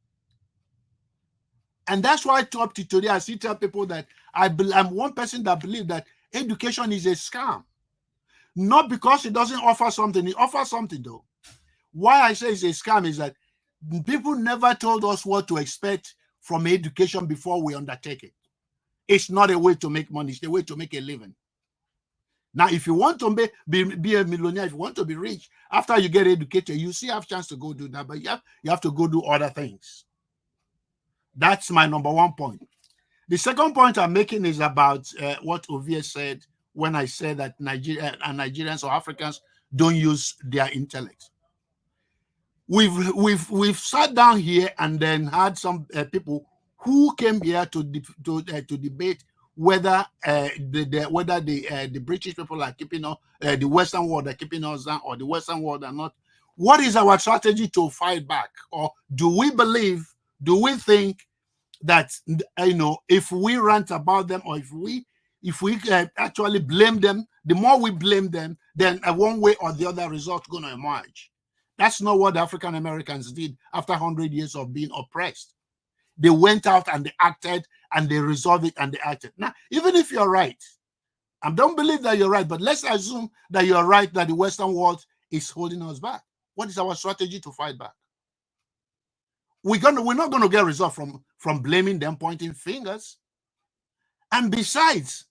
And that's why up to today, I still tell people that I'm one person that believes that education is a scam. Not because it doesn't offer something. It offers something, though. Why I say it's a scam is that people never told us what to expect from education before we undertake it. It's not a way to make money. It's a way to make a living. Now, if you want to be a millionaire, if you want to be rich, after you get educated, you still have a chance to go do that, but you have to go do other things. That's my number 1 point. The second point I'm making is about what Ovie said when I said that Nigerians or Africans don't use their intellect. We've sat down here and then had some people who came here to debate whether the British people are keeping us, the Western world are keeping us down, or the Western world are not. What is our strategy to fight back? Or do we think that if we rant about them, or if we actually blame them, the more we blame them, then one way or the other result going to emerge? That's not what the African Americans did after 100 years of being oppressed. They went out and they acted and they resolved it and they acted. Now, even if you're right, I don't believe that you're right, but let's assume that you're right, that the Western world is holding us back. What is our strategy to fight back? We're not going to get result from blaming them, pointing fingers. And besides,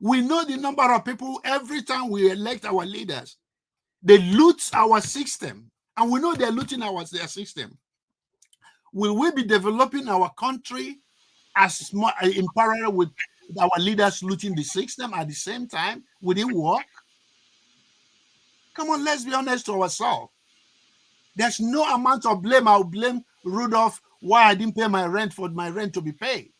we know the number of people every time we elect our leaders, they loot our system, and we know they're looting their system. Will we be developing our country as in parallel with our leaders looting the system at the same time? Will it work? Come on, let's be honest to ourselves. There's no amount of blame. I'll blame Rudolph why I didn't pay my rent for my rent to be paid.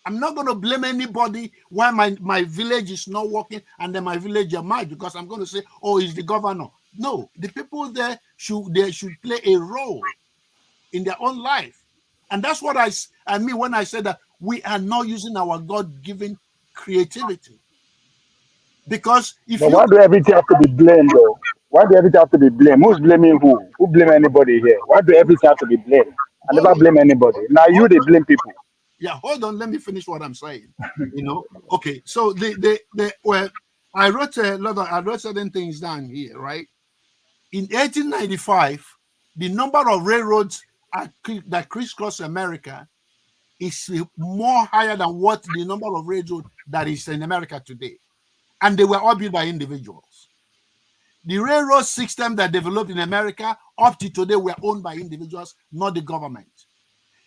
I'm not going to blame anybody why my village is not working and then my village are mad because I'm going to say, oh, it's the governor. No, the people there should play a role in their own life. And that's what I mean when I said that we are not using our God-given creativity. Because why do everything have to be blamed though? Why do everything have to be blamed? Who's blaming who? Who blame anybody here? Why do everything have to be blamed? I never blame anybody. Now you they blame people. Yeah, hold on. Let me finish what I'm saying. Okay. So I wrote certain things down here, right? In 1895, the number of railroads that crisscross America is more higher than what the number of railroads that is in America today. And they were all built by individuals. The railroad system that developed in America up to today were owned by individuals, not the government.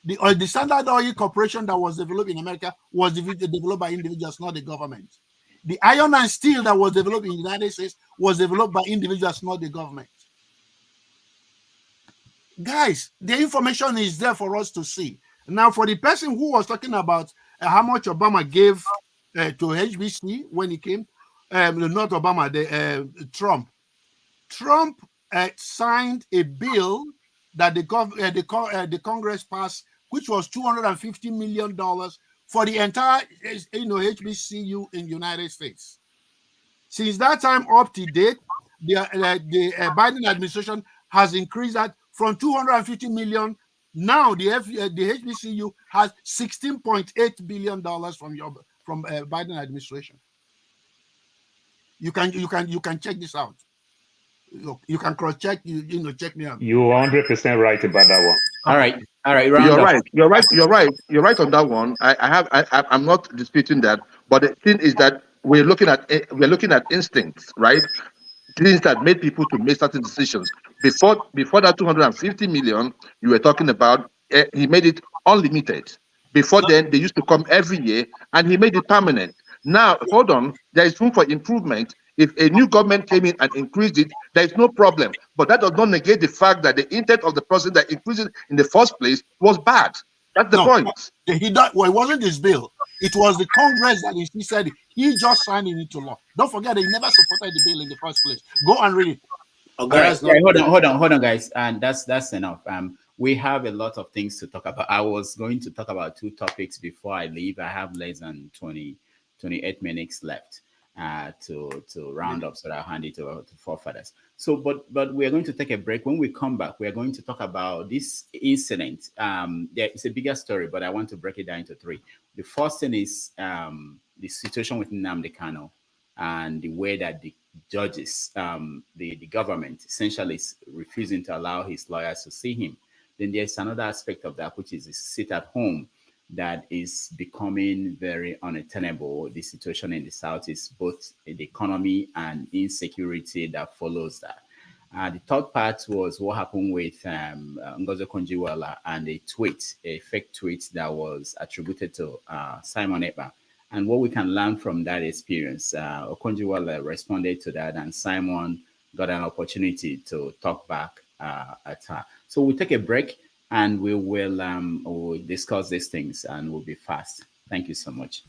The Standard Oil Corporation that was developed in America was developed by individuals, not the government. The iron and steel that was developed in the United States was developed by individuals, not the government. Guys, the information is there for us to see. Now, for the person who was talking about how much Obama gave to HBC when he came, not Obama, Trump. Trump signed a bill that the Congress passed, which was $250 million for the entire HBCU in the United States. Since that time up to date, the Biden administration has increased that from $250 million. Now the HBCU has $16.8 billion from Biden administration. You can check this out. You can cross check. Check me out. You're 100% right about that one. All right. You're right on that one. I'm not disputing that. But the thing is that we're looking at instincts, right? Things that made people to make certain decisions. Before that 250 million you were talking about, he made it unlimited. Before then, they used to come every year, and he made it permanent. Now, hold on, there is room for improvement. If a new government came in and increased it, there is no problem. But that does not negate the fact that the intent of the person that increased it in the first place was bad. That's the point. It wasn't his bill. It was the Congress that he said he just signed it into law. Don't forget that he never supported the bill in the first place. Go and read it. Hold on, guys, and that's enough. We have a lot of things to talk about. I was going to talk about two topics before I leave. I have less than 28 minutes left to round up, so I'll hand it over to forefathers. So, but we are going to take a break. When we come back, we are going to talk about this incident. It's a bigger story, but I want to break it down into three. The first thing is the situation with Nnamdi Kanu and the way that the judges, the government essentially is refusing to allow his lawyers to see him. Then there's another aspect of that, which is the sit at home that is becoming very unattainable. The situation in the South is both the economy and insecurity that follows that. The third part was what happened with Ngozi Okonjo-Iweala and a fake tweet that was attributed to Simon Ekpa, and what we can learn from that experience. Okonjo-Iweala responded to that, and Simon got an opportunity to talk back at her. So we'll take a break, and we will we'll discuss these things, and we'll be fast. Thank you so much.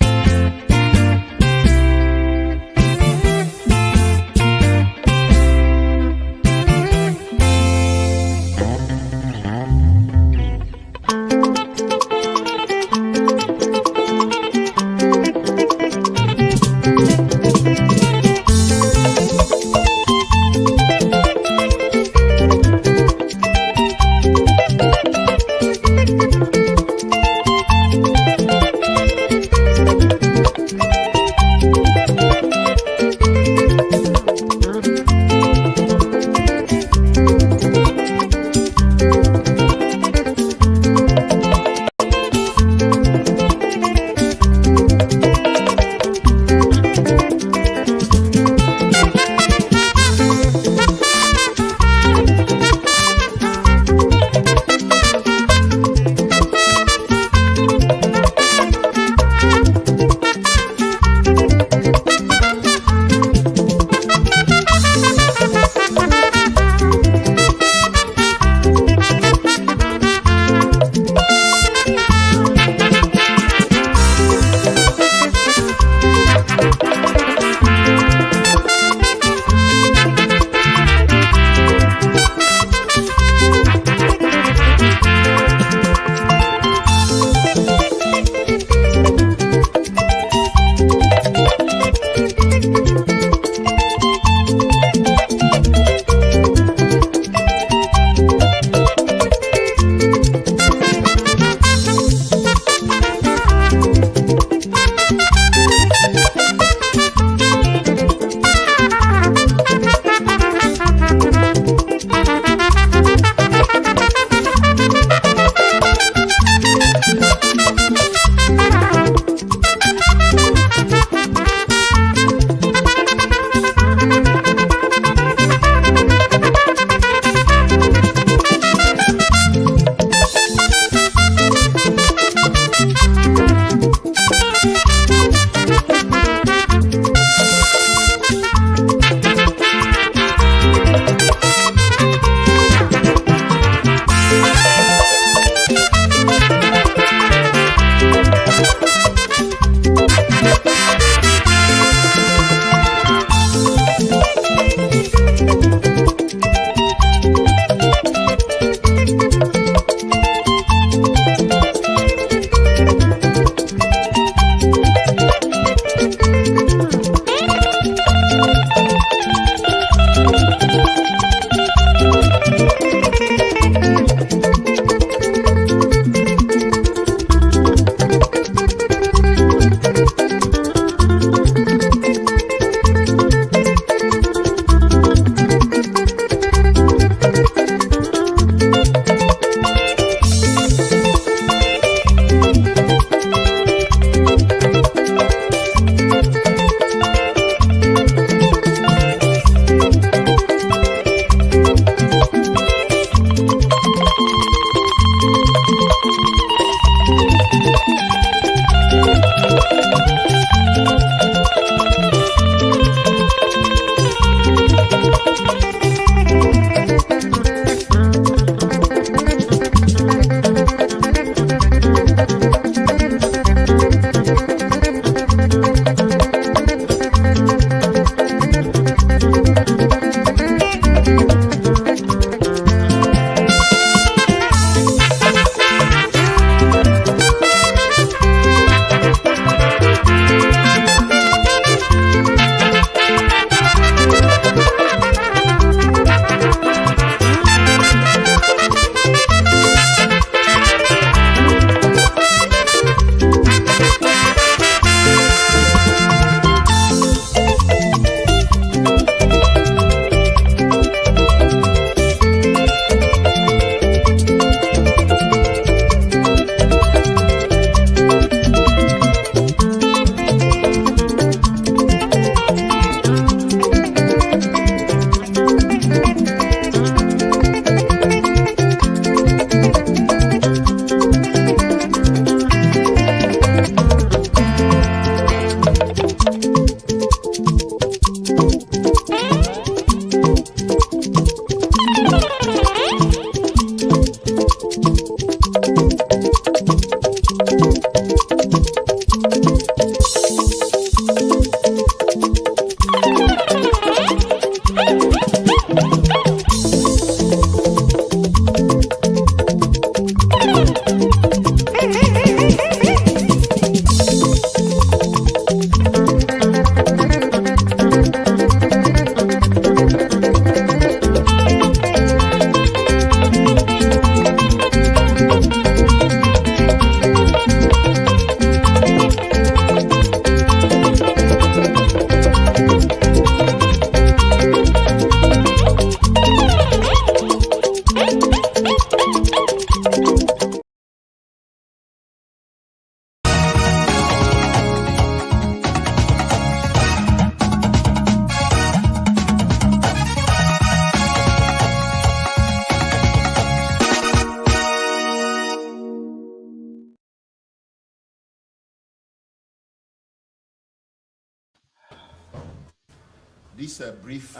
this brief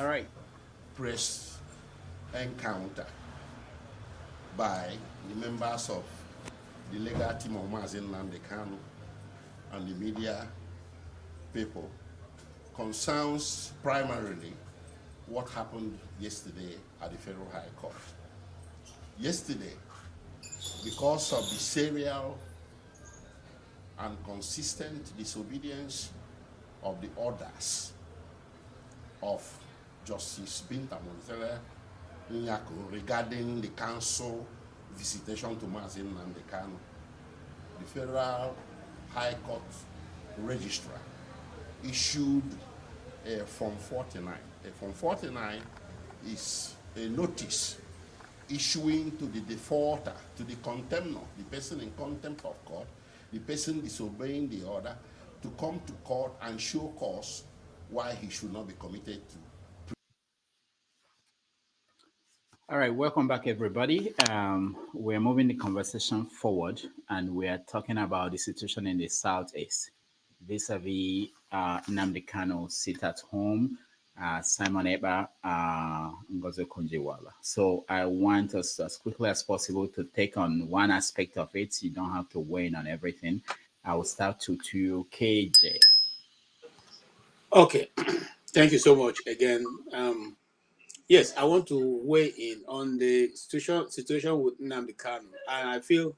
press encounter by the members of the legal team of Nnamdi Kanu and the media people concerns primarily what happened yesterday at the Federal High Court. Yesterday, because of the serial and consistent disobedience of the orders of Justice Binta Nyako regarding the council visitation to Nnamdi Kanu, the Federal High Court Registrar issued a Form 49. A Form 49 is a notice issuing to the defaulter, to the contemnor, the person in contempt of court, the person disobeying the order, to come to court and show cause why he should not be committed to. All right, welcome back, everybody. We're moving the conversation forward, and we are talking about the situation in the Southeast, vis-a-vis Nnamdi Kanu sit at home, Simon Ekpa, Ngozi Okonjo-Iweala. So I want us as quickly as possible to take on one aspect of it. You don't have to weigh in on everything. I will start to KJ. Okay, thank you so much again. Yes, I want to weigh in on the situation with Nnamdi Kanu, and I feel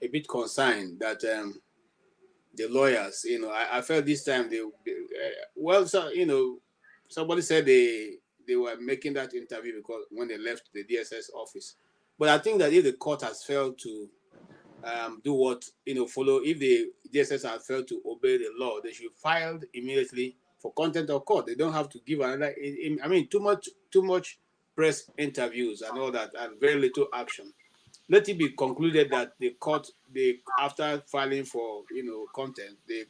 a bit concerned that the lawyers, I felt this time somebody said they were making that interview because when they left the DSS office, but I think that if the court has failed to do what follow, if the DSS have failed to obey the law, they should file immediately for contempt of court. They don't have to give another. I mean, too much press interviews and all that, and very little action. Let it be concluded that the court, after filing for contempt, the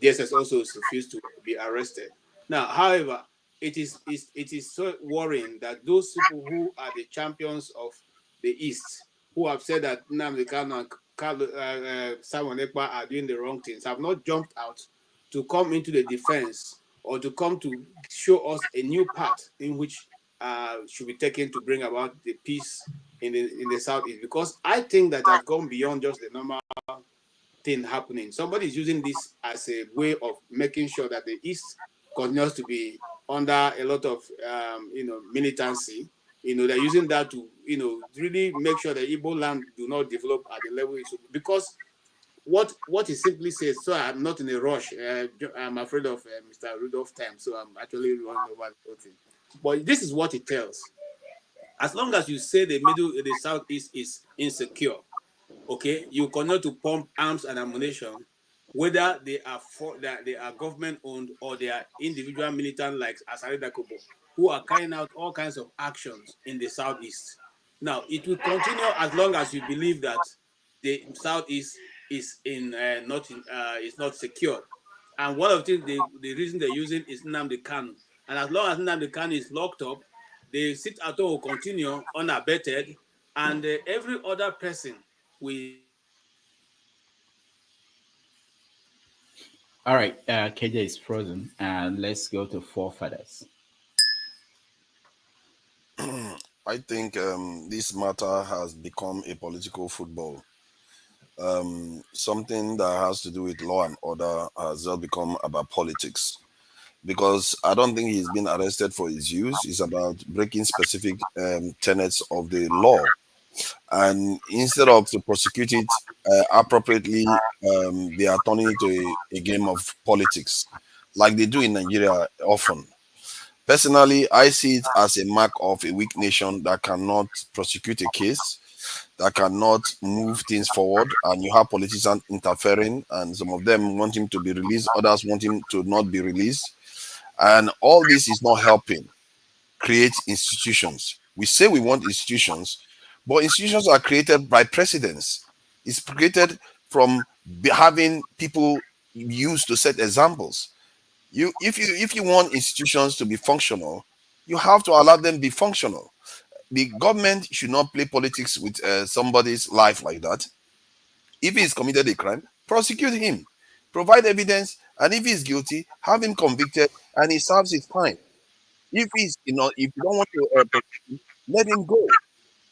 DSS also refused to be arrested. Now, however, it is so worrying that those people who are the champions of the East, who have said that Nnamdi Kanu and Simon Ekpa are doing the wrong things, have not jumped out to come into the defense or to come to show us a new path in which should be taken to bring about the peace in the Southeast. Because I think that has gone beyond just the normal thing happening. Somebody is using this as a way of making sure that the East continues to be under a lot of militancy. They're using that to really make sure that Igbo land do not develop at the level it should. Because what he simply says, so I'm not in a rush. I'm afraid of Mr. Rudolph time, so I'm actually running over the whole thing. But this is what it tells. As long as you say the Southeast is insecure, okay, you continue to pump arms and ammunition, whether they are government owned or they are individual militant like Asari Dakobo, who are carrying out all kinds of actions in the Southeast. Now, it will continue as long as you believe that the Southeast is not secure. And one of the reason they're using is Nnamdi Kanu. And as long as Nnamdi Kanu is locked up, the sit at home will continue unabated, and every other person will. All right, KJ is frozen, and let's go to forefathers. I think this matter has become a political football. Something that has to do with law and order has just become about politics. Because I don't think he's been arrested for his use. It's about breaking specific tenets of the law. And instead of to prosecute it appropriately, they are turning it to a game of politics, like they do in Nigeria often. Personally, I see it as a mark of a weak nation that cannot prosecute a case, that cannot move things forward, and you have politicians interfering, and some of them want him to be released, others want him to not be released. And all this is not helping create institutions. We say we want institutions, but institutions are created by presidents. It's created from having people used to set examples. If you want institutions to be functional, you have to allow them be functional. The government should not play politics with somebody's life like that. If he's committed a crime, prosecute him, provide evidence, And if he's guilty, have him convicted and he serves his time. If he's, if you don't want to prosecute him, let him go.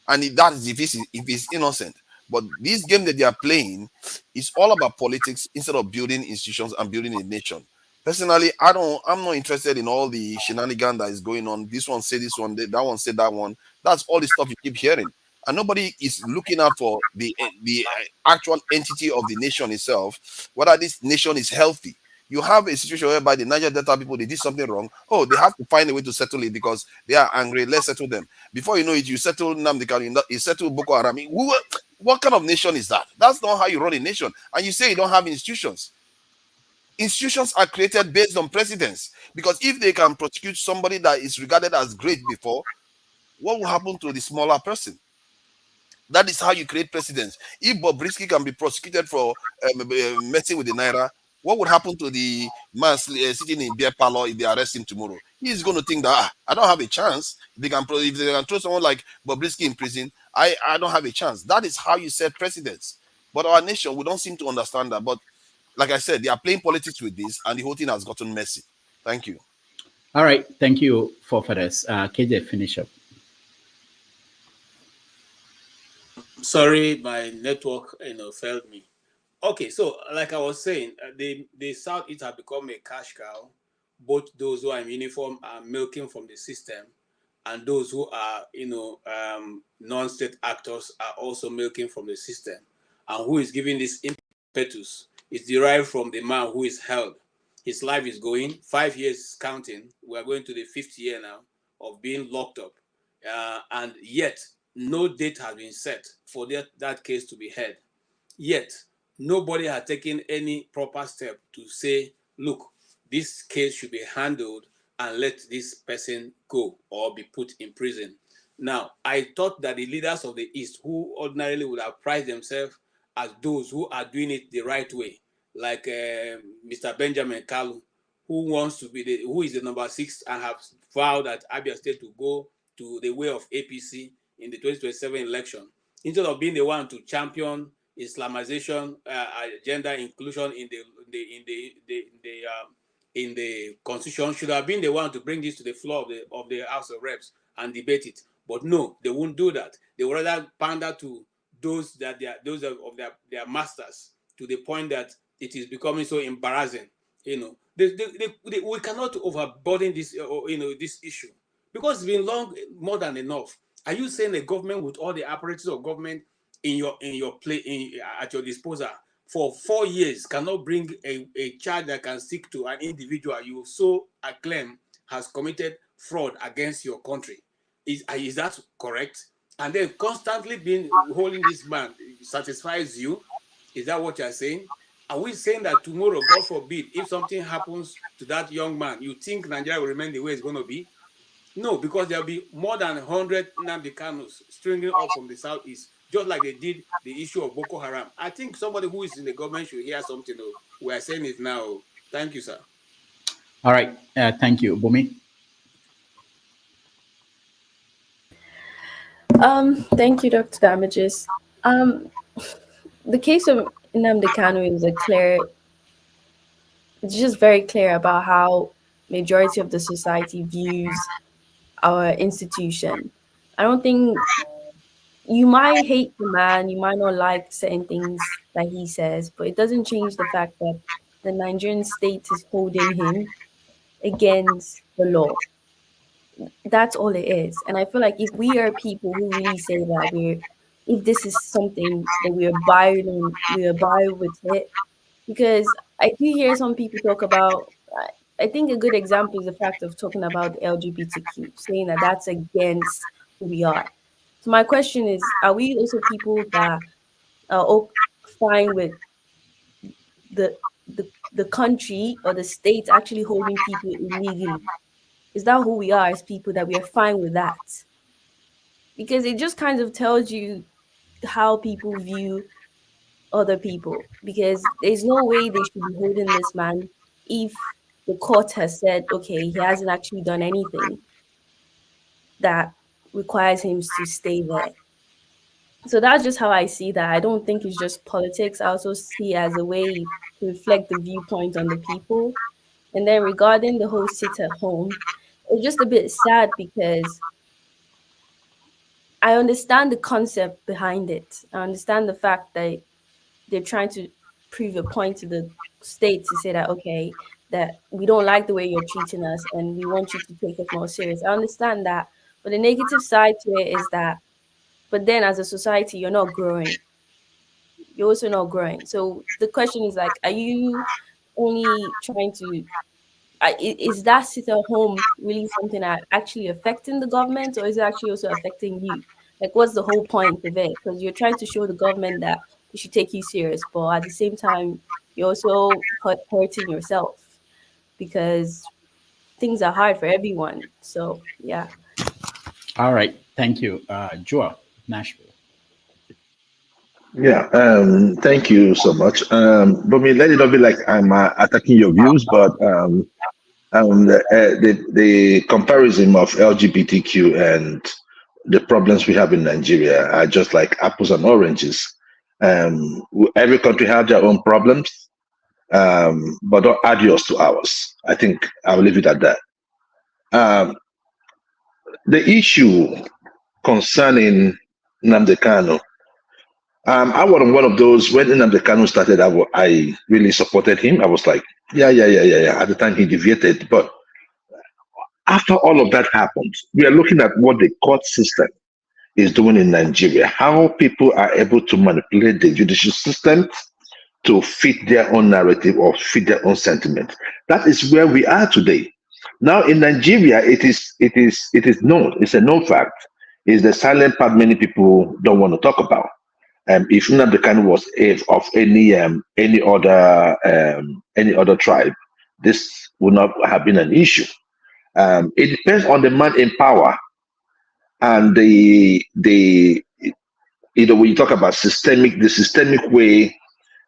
And that is if he's innocent. But this game that they are playing is all about politics instead of building institutions and building a nation. Personally, I'm not interested in all the shenanigan that is going on. This one said this one, that one said that one. That's all the stuff you keep hearing. And nobody is looking out for the actual entity of the nation itself, whether this nation is healthy. You have a situation whereby the Niger Delta people, they did something wrong. Oh, they have to find a way to settle it because they are angry. Let's settle them. Before you know it, you settle Nnamdi Kanu, you settle Boko Haram. What kind of nation is that? That's not how you run a nation. And you say you don't have institutions. Institutions are created based on precedents. Because if they can prosecute somebody that is regarded as great before, what will happen to the smaller person? That is how you create precedents. If Bobrisky can be prosecuted for messing with the Naira, what would happen to the man sitting in beer parlor if they arrest him tomorrow? He's going to think that I don't have a chance. If they can throw someone like Bobrisky in prison, I don't have a chance. That is how you set precedents. But our nation, we don't seem to understand that. But like I said, they are playing politics with this, and the whole thing has gotten messy. Thank you. All right, thank you for this. KJ, finish up. Sorry, my network failed me. Okay, so like I was saying, the Southeast have become a cash cow. Both those who are in uniform are milking from the system, and those who are non-state actors are also milking from the system. And who is giving this impetus is derived from the man who is held. His life is going 5 years counting. We are going to the 5th year now of being locked up, and yet no date has been set for that case to be heard. Yet nobody has taken any proper step to say, look, this case should be handled and let this person go or be put in prison. Now, I thought that the leaders of the East, who ordinarily would have prized themselves as those who are doing it the right way, like Mr. Benjamin Kalu, who is the number 6 and has vowed that Abia State to go to the way of APC in the 2027 election, instead of being the one to champion Islamization, gender inclusion in the constitution, should have been the one to bring this to the floor of the House of Reps and debate it. But no, they won't do that. They would rather pander to those of their masters, to the point that it is becoming so embarrassing. We cannot overburden this this issue, because it's been long, more than enough. Are you saying the government, with all the apparatus of government at your disposal for 4 years, cannot bring a charge that can stick to an individual you so acclaim has committed fraud against your country? Is that correct? And then constantly being holding this man satisfies you? Is that what you're saying? Are we saying that tomorrow, God forbid, if something happens to that young man, you think Nigeria will remain the way it's going to be? No, because there'll be more than 100 Nnamdi Kanus stringing up from the southeast, just like they did the issue of Boko Haram. I think somebody who is in the government should hear something. Though. We are saying it now. Thank you, sir. All right. Thank you. Bonny? Thank you, Dr. Damages. The case of Nnamdi Kanu is it's just very clear about how majority of the society views our institution. I don't think you might hate the man, you might not like certain things that he says, but it doesn't change the fact that the Nigerian state is holding him against the law. That's all it is. And I feel like if we are people who really say that if this is something that we abide with it, because I do hear some people talk about, I think a good example is the fact of talking about LGBTQ, saying that that's against who we are. So my question is, are we also people that are fine with the country or the state actually holding people illegally? Is that who we are as people, that we are fine with that? Because it just kind of tells you how people view other people, because there's no way they should be holding this man if the court has said, okay, he hasn't actually done anything that requires him to stay there. So that's just how I see that. I don't think it's just politics. I also see it as a way to reflect the viewpoint on the people. And then regarding the whole sit at home, it's just a bit sad because I understand the concept behind it. I understand the fact that they're trying to prove a point to the state to say that, okay, that we don't like the way you're treating us and we want you to take us more serious. I understand that. But the negative side to it is that, but then as a society, you're not growing. You're also not growing. So the question is like, are you only trying to is that sit at home really something that actually affecting the government, or is it actually also affecting you? Like, what's the whole point of it? Because you're trying to show the government that they should take you serious, but at the same time, you're also hurting yourself because things are hard for everyone. So yeah. All right, thank you, Joel, Nashville. Yeah, thank you so much. But let it not be like I'm attacking your views, but the comparison of LGBTQ and the problems we have in Nigeria are just like apples and oranges. Every country has their own problems, but don't add yours to ours. I think I'll leave it at that. The issue concerning Nnamdi Kanu, I was one of those when Nnamdi Kanu started. I really supported him. I was like, yeah. At the time he deviated, but after all of that happened, we are looking at what the court system is doing in Nigeria. How people are able to manipulate the judicial system to fit their own narrative or fit their own sentiment. That is where we are today. Now in Nigeria, it is known. It's a known fact. It's the silent part many people don't want to talk about. If Nnamdi Kanu was of any other tribe, this would not have been an issue. It depends on the man in power and when you talk about the systemic way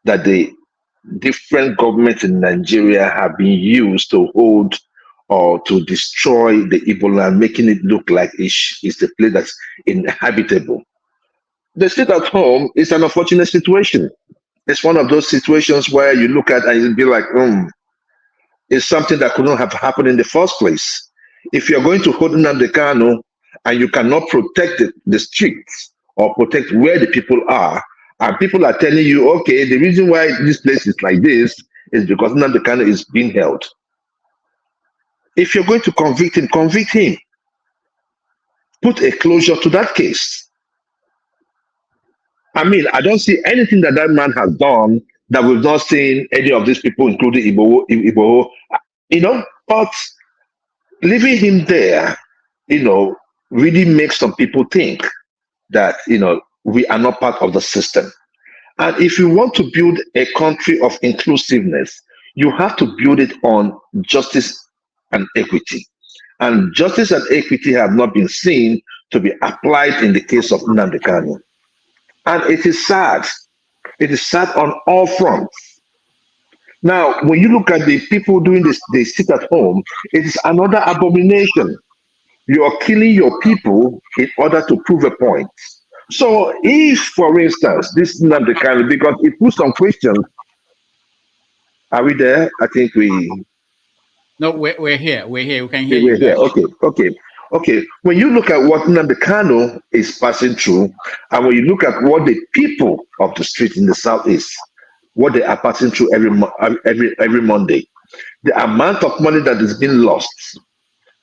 that the different governments in Nigeria have been used to hold or to destroy the Igbo land, making it look like it's a place that's inhabitable. The state at home is an unfortunate situation. It's one of those situations where you look at and you'll be like, it's something that couldn't have happened in the first place. If you're going to hold Nnamdi Kanu and you cannot protect the streets or protect where the people are, and people are telling you, okay, the reason why this place is like this is because Nnamdi Kanu is being held. If you're going to convict him, convict him. Put a closure to that case. I mean, I don't see anything that man has done that we've not seen any of these people, including Igbo, but leaving him there, really makes some people think that, we are not part of the system. And if you want to build a country of inclusiveness, you have to build it on justice and equity. And justice and equity have not been seen to be applied in the case of Nnamdi Kanu. And it is sad. It is sad on all fronts. Now, when you look at the people doing this, they sit at home, it is another abomination. You are killing your people in order to prove a point. So if, for instance, this is not the kind of, because it puts some questions. Are we there? I think we... No, we're here. We're here. We can hear we're you. Here. Okay. When you look at what Nnamdi Kanu is passing through, and when you look at what the people of the street in the southeast, what they are passing through every Monday, the amount of money that is being lost,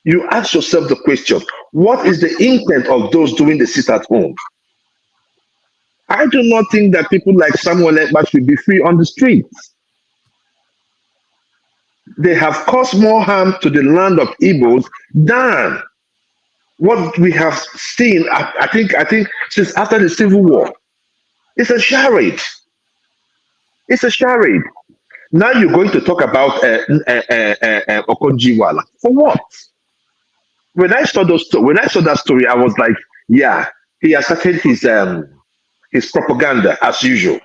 you ask yourself the question, what is the intent of those doing the sit at home? I do not think that people like Simon Ekpa should be free on the streets. They have caused more harm to the land of Igbos than what we have seen. I think since after the Civil War. It's a charade. It's a charade. Now you're going to talk about Okonjo-Iweala. For what? When I saw that story, I was like, yeah, he has started his propaganda as usual.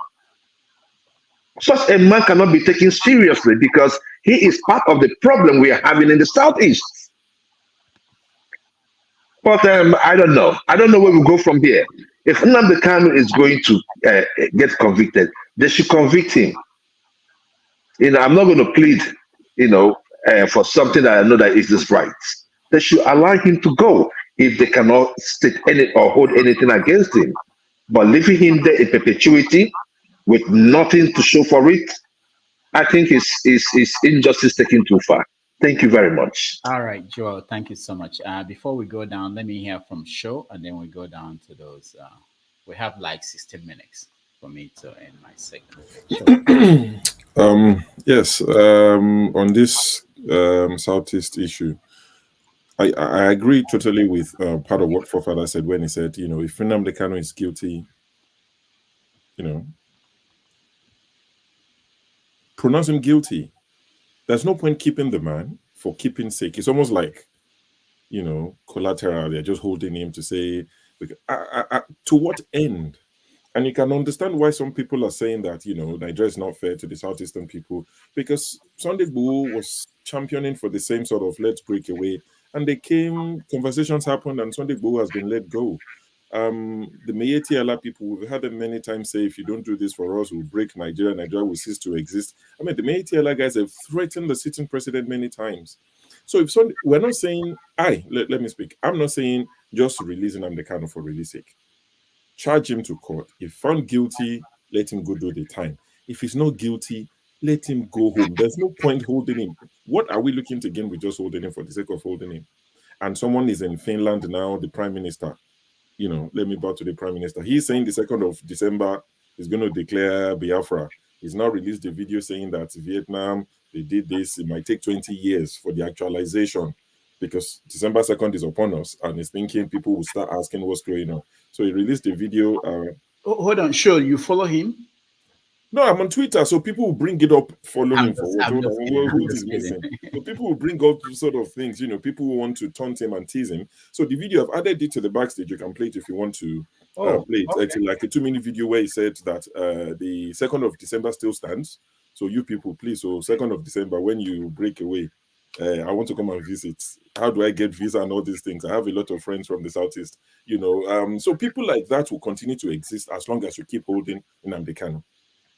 Such a man cannot be taken seriously because he is part of the problem we are having in the southeast. But I don't know. I don't know where we go from here. If Nnamdi Kanu is going to get convicted, they should convict him. I'm not going to plead, for something that I know that is his right. They should allow him to go if they cannot state any or hold anything against him. But leaving him there in perpetuity with nothing to show for it, I think is injustice taken too far. Thank you very much. All right, Joel, thank you so much. Before we go down, let me hear from Show, and then we go down to those. We have like 16 minutes for me to end my segment. Yes, on this Southeast issue, I agree totally with part of what Forefather said when he said, if Nnamdi Kanu is guilty, pronounce him guilty. There's no point keeping the man for keeping sake. It's almost like, collateral. They're just holding him to say, to what end? And you can understand why some people are saying that, Nigeria is not fair to the Southeastern people, because Sunday Igboho was championing for the same sort of let's break away. And conversations happened, and Sunday Igboho has been let go. The Miyetti people, we've had them many times say, if you don't do this for us, we'll break Nigeria, Nigeria will cease to exist. I mean, the Miyetti guys have threatened the sitting president many times. So if we're not saying, let me speak. I'm not saying just releasing Nnamdi Kanu for release sake. Charge him to court. If found guilty, let him go do the time. If he's not guilty, let him go home. There's no point holding him. What are we looking to gain with just holding him for the sake of holding him? And someone is in Finland now, the prime minister. Let me bow to the prime minister. He's saying the 2nd of December is going to declare Biafra. He's now released a video saying that Vietnam, they did this. It might take 20 years for the actualization because December 2nd is upon us, and he's thinking people will start asking what's going on. So he released a video. Hold on, sure, you follow him? No, I'm on Twitter, so people will bring it up, follow him for what is missing. So people will bring up sort of things, people who want to taunt him and tease him. So the video, I've added it to the backstage. You can play it if you want to play it. Okay. It's like a 2-minute video where he said that the 2nd of December still stands. So you people, please, so 2nd of December, when you break away, I want to come and visit. How do I get visa and all these things? I have a lot of friends from the Southeast, So people like that will continue to exist as long as you keep holding Nnamdi Kanu.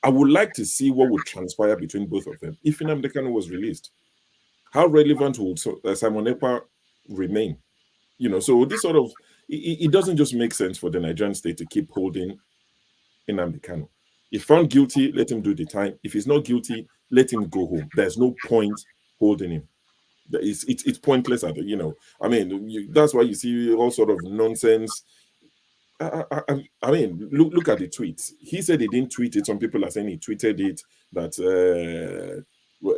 I would like to see what would transpire between both of them if Nnamdi Kanu was released. How relevant would Simon Ekpa remain? So this sort of, it doesn't just make sense for the Nigerian state to keep holding Nnamdi Kanu. If found guilty, let him do the time. If he's not guilty, let him go home. There's no point holding him. It's pointless. I mean, that's why you see all sort of nonsense. I mean, look at the tweets. He said he didn't tweet it. Some people are saying he tweeted it. That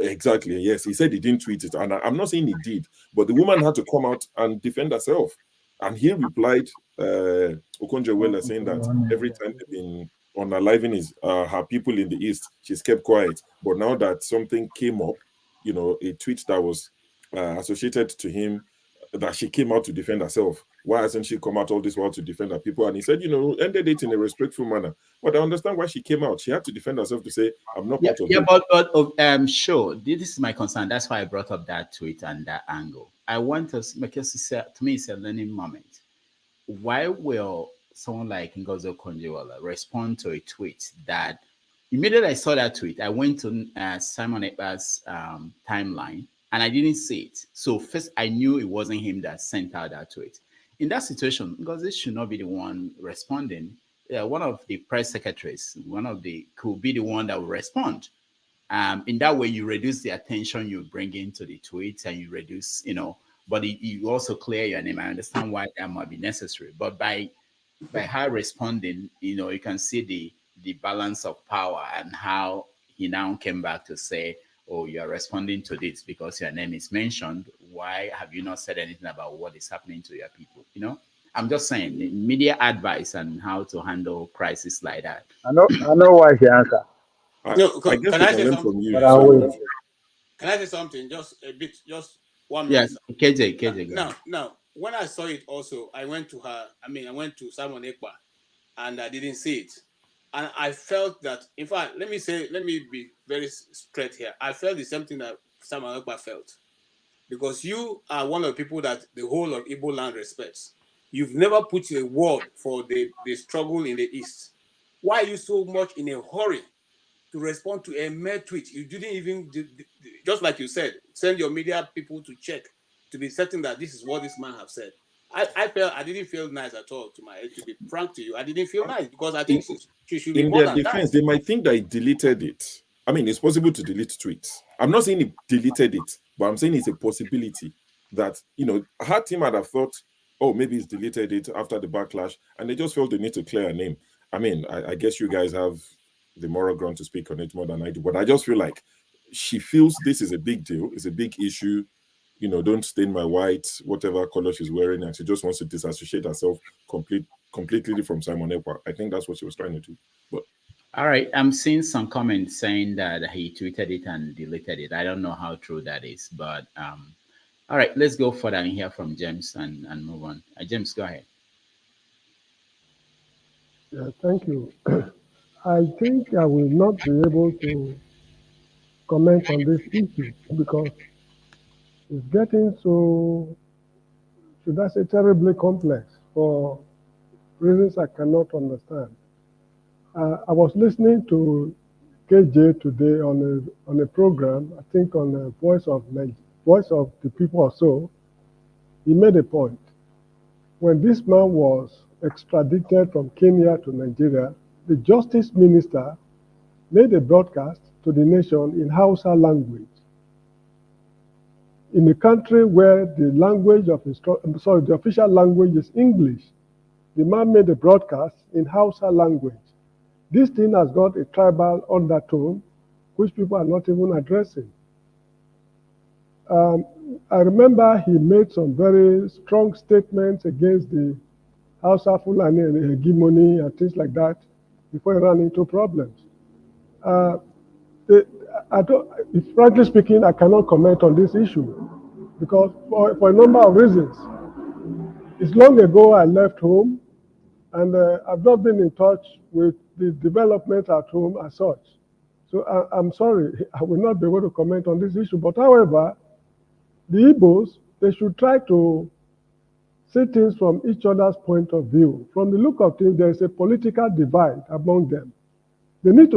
exactly, yes, he said he didn't tweet it, and I'm not saying he did, but the woman had to come out and defend herself. And he replied, Okonjo-Iweala, saying that every time they've been unaliving her people in the East, she's kept quiet. But now that something came up, a tweet that was associated to him, that she came out to defend herself. Why hasn't she come out all this while to defend her people? And he said, ended it in a respectful manner. But I understand why she came out. She had to defend herself to say, I'm not part of it. But sure, this is my concern. That's why I brought up that tweet and that angle. I want us, because to me, it's a learning moment. Why will someone like Ngozi Okonjo-Iweala respond to a tweet that, immediately I saw that tweet, I went to Simon Ekpa's timeline, and I didn't see it. So first, I knew it wasn't him that sent out that tweet. In that situation, because this should not be the one responding, one of the press secretaries, could be the one that will respond. In that way, you reduce the attention you bring into the tweets, and you reduce, but you also clear your name. I understand why that might be necessary. But by her responding, you can see the balance of power and how he now came back to say, oh, you are responding to this because your name is mentioned. Why have you not said anything about what is happening to your people? I'm just saying, media advice on how to handle crisis like that. I know why she answer. Can I say something? Can I say something? Just a bit, just 1 minute. Yes, KJ. Now, when I saw it also, I went to Simon Ekpa, and I didn't see it. And I felt that, in fact, let me be very straight here. I felt the same thing that Simon Ekpa felt. Because you are one of the people that the whole of Igbo land respects. You've never put a word for the struggle in the East. Why are you so much in a hurry to respond to a mere tweet? You didn't even, just like you said, send your media people to check to be certain that this is what this man has said. I didn't feel nice at all, to be frank to you. I didn't feel nice because I think she should be In more their than defense, that. they might think that he deleted it. I mean, it's possible to delete tweets. I'm not saying he deleted it, but I'm saying it's a possibility that, you know, her team might have thought, oh, maybe he's deleted it after the backlash, and they just felt they need to clear a name. I mean, I guess you guys have the moral ground to speak on it more than I do, but I just feel like she feels this is a big deal, it's a big issue. You know, don't stain my white, whatever color she's wearing, and she just wants to disassociate herself completely from Simon Ekpa. I think that's what she was trying to do. But all right, I'm seeing some comments saying that he tweeted it and deleted it. I don't know how true that is, but all right, let's go further and hear from James and move on. James, go ahead. Yeah, thank you. I think I will not be able to comment on this issue because it's getting so, should I say, terribly complex for reasons I cannot understand. I was listening to KJ today on a program, I think on the Voice of the People or so. He made a point. When this man was extradited from Kenya to Nigeria, the Justice Minister made a broadcast to the nation in Hausa language. In a country where the language of the official language is English, the man made a broadcast in Hausa language. This thing has got a tribal undertone, which people are not even addressing. I remember he made some very strong statements against the Hausa Fulani hegemony and things like that before he ran into problems. Frankly speaking, I cannot comment on this issue because for a number of reasons. It's long ago I left home and I've not been in touch with the development at home as such. So I'm sorry, I will not be able to comment on this issue. But however, the Igbos, they should try to see things from each other's point of view. From the look of things, there is a political divide among them. They need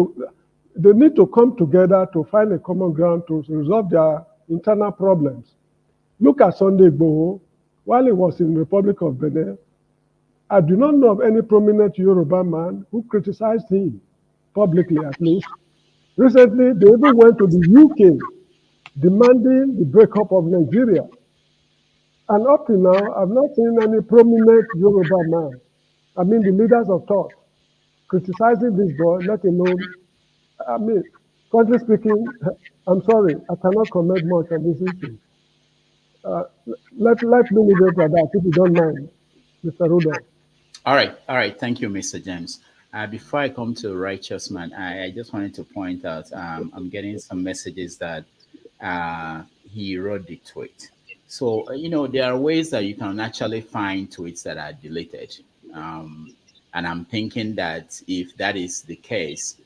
to come together to find a common ground to resolve their internal problems. Look at Sunday Igboho. While he was in the Republic of Benin, I do not know of any prominent Yoruba man who criticized him, publicly at least. Recently, they even went to the UK demanding the breakup of Nigeria. And up to now, I've not seen any prominent Yoruba man, I mean the leaders of thought, criticizing this boy, let alone, I mean, frankly speaking, I'm sorry, I cannot comment much on this issue. Let me leave it at that, if you don't mind, Mr. Rudolph. All right. Thank you, Mr. James. Before I come to Righteous Man, I just wanted to point out I'm getting some messages that he wrote the tweet. So, you know, there are ways that you can actually find tweets that are deleted. And I'm thinking that if that is the case,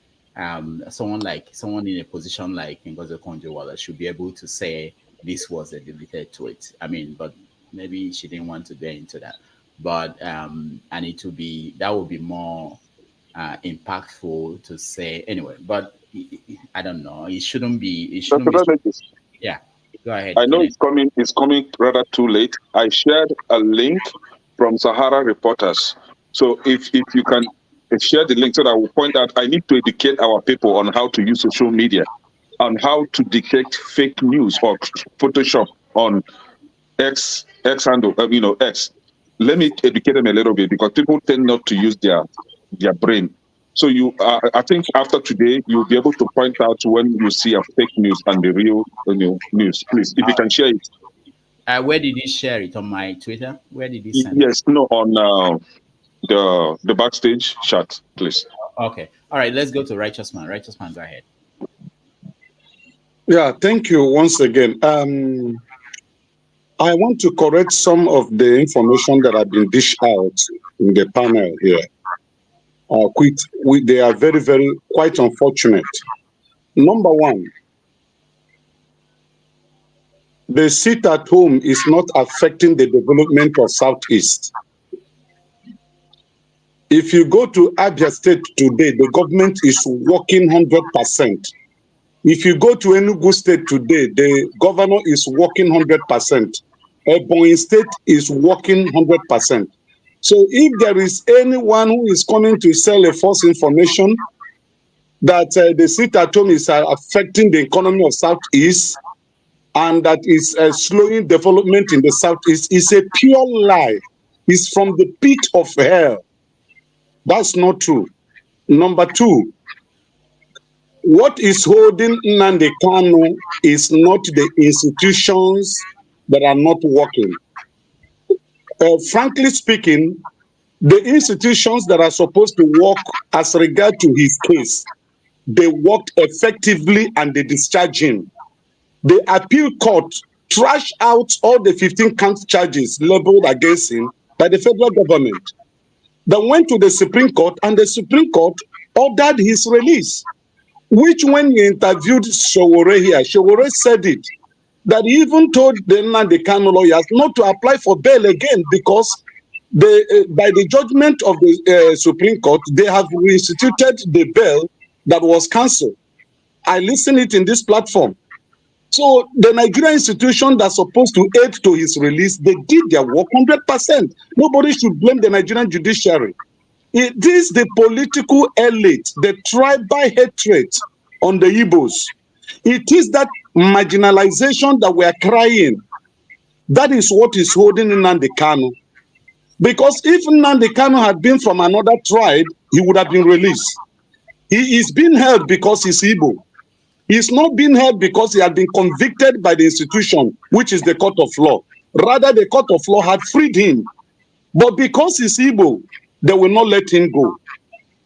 someone in a position like Ngozi Okonjo-Iweala should be able to say this was a deleted tweet. I mean, but maybe she didn't want to get into that. But and that would be more impactful to say anyway. But I don't know. It shouldn't be. Yeah. Go ahead. I know it's coming rather too late. I shared a link from Sahara Reporters. So if you can share the link so that I will point out, I need to educate our people on how to use social media, on how to detect fake news or Photoshop on X handle, X. Let me educate them a little bit because people tend not to use their brain. So I think after today, you'll be able to point out when you see a fake news and the real news. Please, if you can share it. Where did he share it? On my Twitter? Where did he send it? Yes, no, on the backstage chat, please. Okay. All right, let's go to Righteous Man. Righteous Man, go ahead. Yeah, thank you once again. I want to correct some of the information that have been dished out in the panel here. They are very, very quite unfortunate. Number one, the seat at home is not affecting the development of Southeast. If you go to Abia State today, the government is working 100%. If you go to Enugu State today, the governor is working 100%. Ebonyi State is working 100%. So if there is anyone who is coming to sell a false information that the sit at home is affecting the economy of Southeast and that is slowing development in the Southeast, is a pure lie. It's from the pit of hell. That's not true. Number two, what is holding Nnamdi Kanu is not the institutions that are not working. Frankly speaking, the institutions that are supposed to work as regard to his case, they worked effectively and they discharged him. The appeal court trashed out all the 15 count charges leveled against him by the federal government. Then went to the Supreme Court, and the Supreme Court ordered his release, which when he interviewed Sowore here, Sowore said it, that he even told the Nnamdi Kanu lawyers not to apply for bail again because by the judgment of the Supreme Court, they have reinstituted the bail that was cancelled. I listened it in this platform. So the Nigerian institution that's supposed to aid to his release, they did their work 100%. Nobody should blame the Nigerian judiciary. It is the political elite, the tribal hatred on the Igbos. It is that marginalization that we are crying. That is what is holding Nnamdi Kanu. Because if Nnamdi Kanu had been from another tribe, he would have been released. He is being held because he's Igbo. He's not being held because he had been convicted by the institution, which is the court of law. Rather, the court of law had freed him. But because he's Igbo, they will not let him go.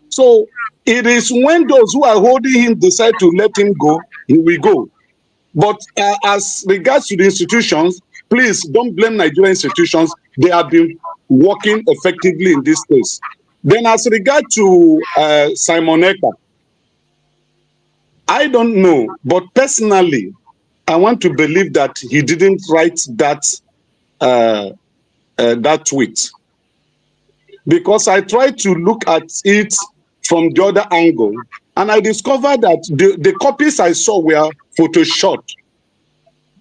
So it is when those who are holding him decide to let him go, he will go. But as regards to the institutions, please don't blame Nigerian institutions. They have been working effectively in this case. Then as regard to Simon Ekpa, I don't know, but personally, I want to believe that he didn't write that that tweet, because I tried to look at it from the other angle, and I discovered that the copies I saw were photoshopped.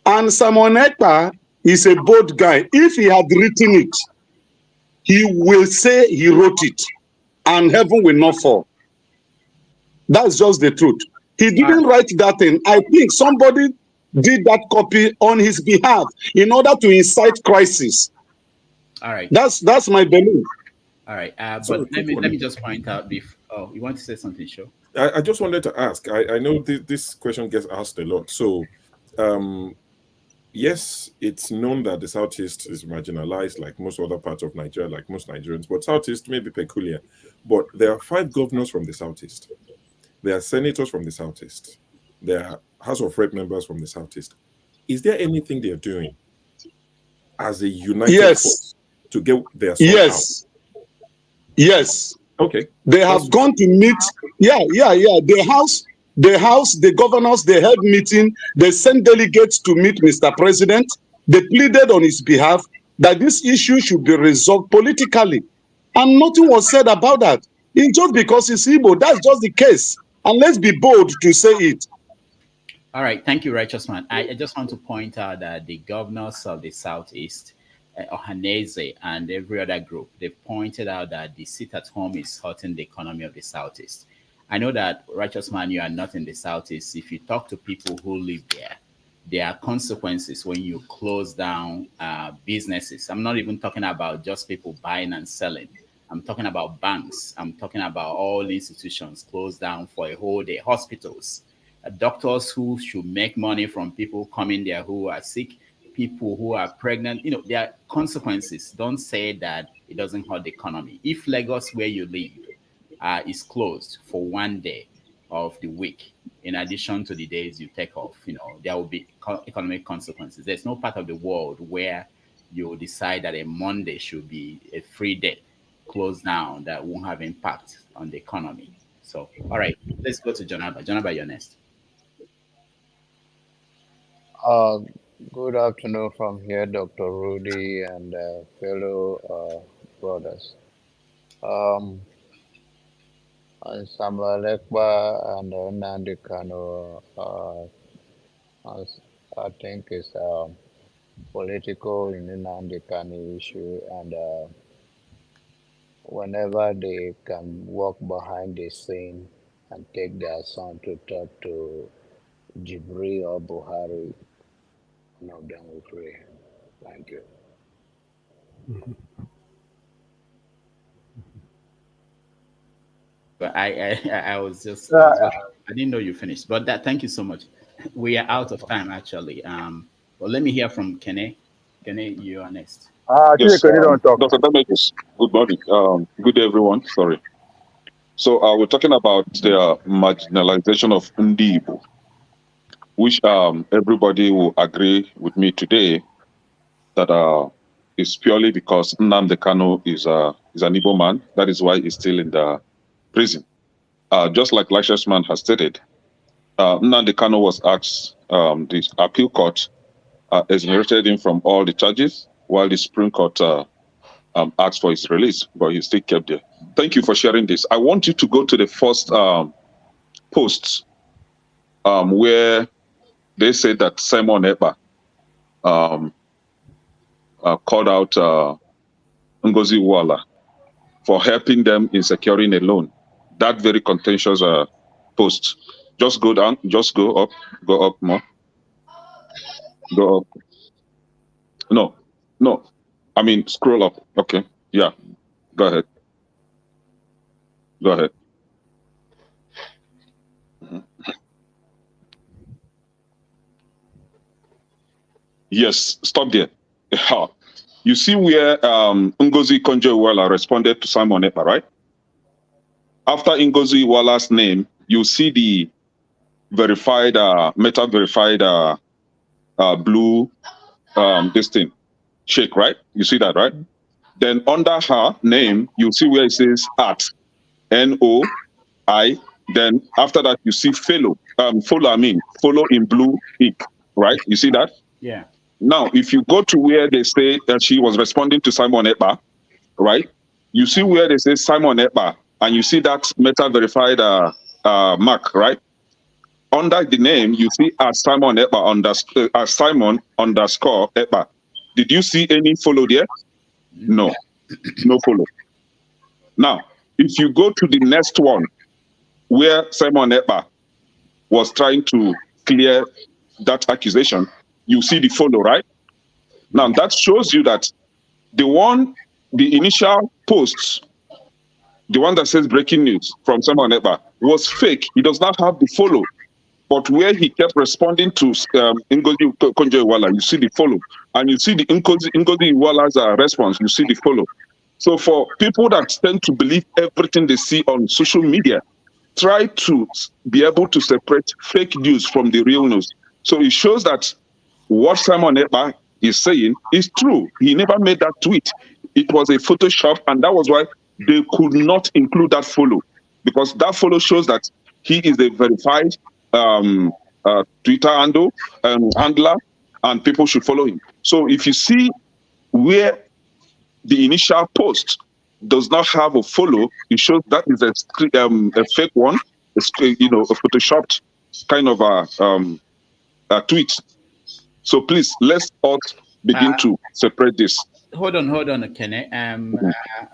And Simon Ekpa is a bold guy. If he had written it, he will say he wrote it, and heaven will not fall. That's just the truth. He didn't write that thing. I think somebody did that copy on his behalf in order to incite crisis. All right. That's my belief. All right. But let me just point out. Oh, you want to say something, sure? I just wanted to ask. I know this question gets asked a lot. So, yes, it's known that the Southeast is marginalized, like most other parts of Nigeria, like most Nigerians. But Southeast may be peculiar. But there are 5 governors from the Southeast. There are senators from the Southeast. There are House of Rep members from the Southeast. Is there anything they are doing as a united force to get their sort out? Yes. Okay. They have gone to meet. The House, the governors, they held meeting. They sent delegates to meet Mr. President. They pleaded on his behalf that this issue should be resolved politically. And nothing was said about that. It's just because it's Igbo. That's just the case. And let's be bold to say it. All right. Thank you, Righteous Man. I just want to point out that the governors of the Southeast, Ohaneze and every other group, they've pointed out that the sit at home is hurting the economy of the Southeast. I know that, Righteous Man, you are not in the Southeast. If you talk to people who live there are consequences when you close down businesses. I'm not even talking about just people buying and selling. I'm talking about banks. I'm talking about all institutions closed down for a whole day. Hospitals, doctors who should make money from people coming there who are sick, people who are pregnant. There are consequences. Don't say that it doesn't hurt the economy. If Lagos, where you live, is closed for one day of the week, in addition to the days you take off, there will be economic consequences. There's no part of the world where you decide that a Monday should be a free day, closed down, that won't have impact on the economy. So, all right, let's go to Jonaba. Jonaba, you're next. Good afternoon from here, Dr. Rudy and fellow brothers. Simon Ekpa and Nnamdi Kanu, I think it's political in the Nnamdi Kanu issue, and whenever they can walk behind the scene and take their son to talk to Jibril or Buhari, none of them will pray. Thank you. But I was just I didn't know you finished. But thank you so much. We are out of time actually. Well, let me hear from Kene. Kene, you are next. Yes, Dr. Damakis, good morning. Good day, everyone. Sorry. So we're talking about the marginalization of Ndibo, which everybody will agree with me today that is purely because Nnamdi Kanu is an Igbo man. That is why he's still in the prison. Just like Licentious Man has stated, Nnamdi Kanu was asked, the appeal court exonerated him from all the charges, while the Supreme Court asked for his release, but he's still kept there. Thank you for sharing this. I want you to go to the first post where they said that Simon Ekpa called out Ngozi Okonjo-Iweala for helping them in securing a loan. That very contentious post. Just go down, just go up more. Go up. No. I mean, scroll up. Okay. Yeah. Go ahead. Yes, stop there. You see where Ngozi Okonjo-Iweala responded to Simon Ekpa, right? After Ngozi Iweala's name, you see the verified, meta-verified blue this thing, shake, right? You see that, right? Then under her name, you see where it says at, N-O-I. Then after that, you see follow in blue ink, right? You see that? Yeah. Now, if you go to where they say that she was responding to Simon Ekpa, right? You see where they say Simon Ekpa, and you see that meta-verified mark, right? Under the name, you see Simon Ekpa Simon underscore Ekpa. Did you see any follow there? No follow. Now, if you go to the next one, where Simon Ekpa was trying to clear that accusation, you see the follow, right? Now, that shows you that the initial posts, the one that says breaking news from Simon Ekpa, was fake. He does not have the follow. But where he kept responding to Ngozi Okonjo-Iweala, you see the follow. And you see the Ngozi Iweala's response, you see the follow. So for people that tend to believe everything they see on social media, try to be able to separate fake news from the real news. So it shows that what Simon Ekpa is saying is true. He never made that tweet. It was a Photoshop, and that was why they could not include that follow, because that follow shows that he is a verified Twitter handler, and people should follow him. So if you see where the initial post does not have a follow, it shows that is a fake one, a photoshopped kind of a tweet. So please, let's all begin to separate this. Hold on, Kene.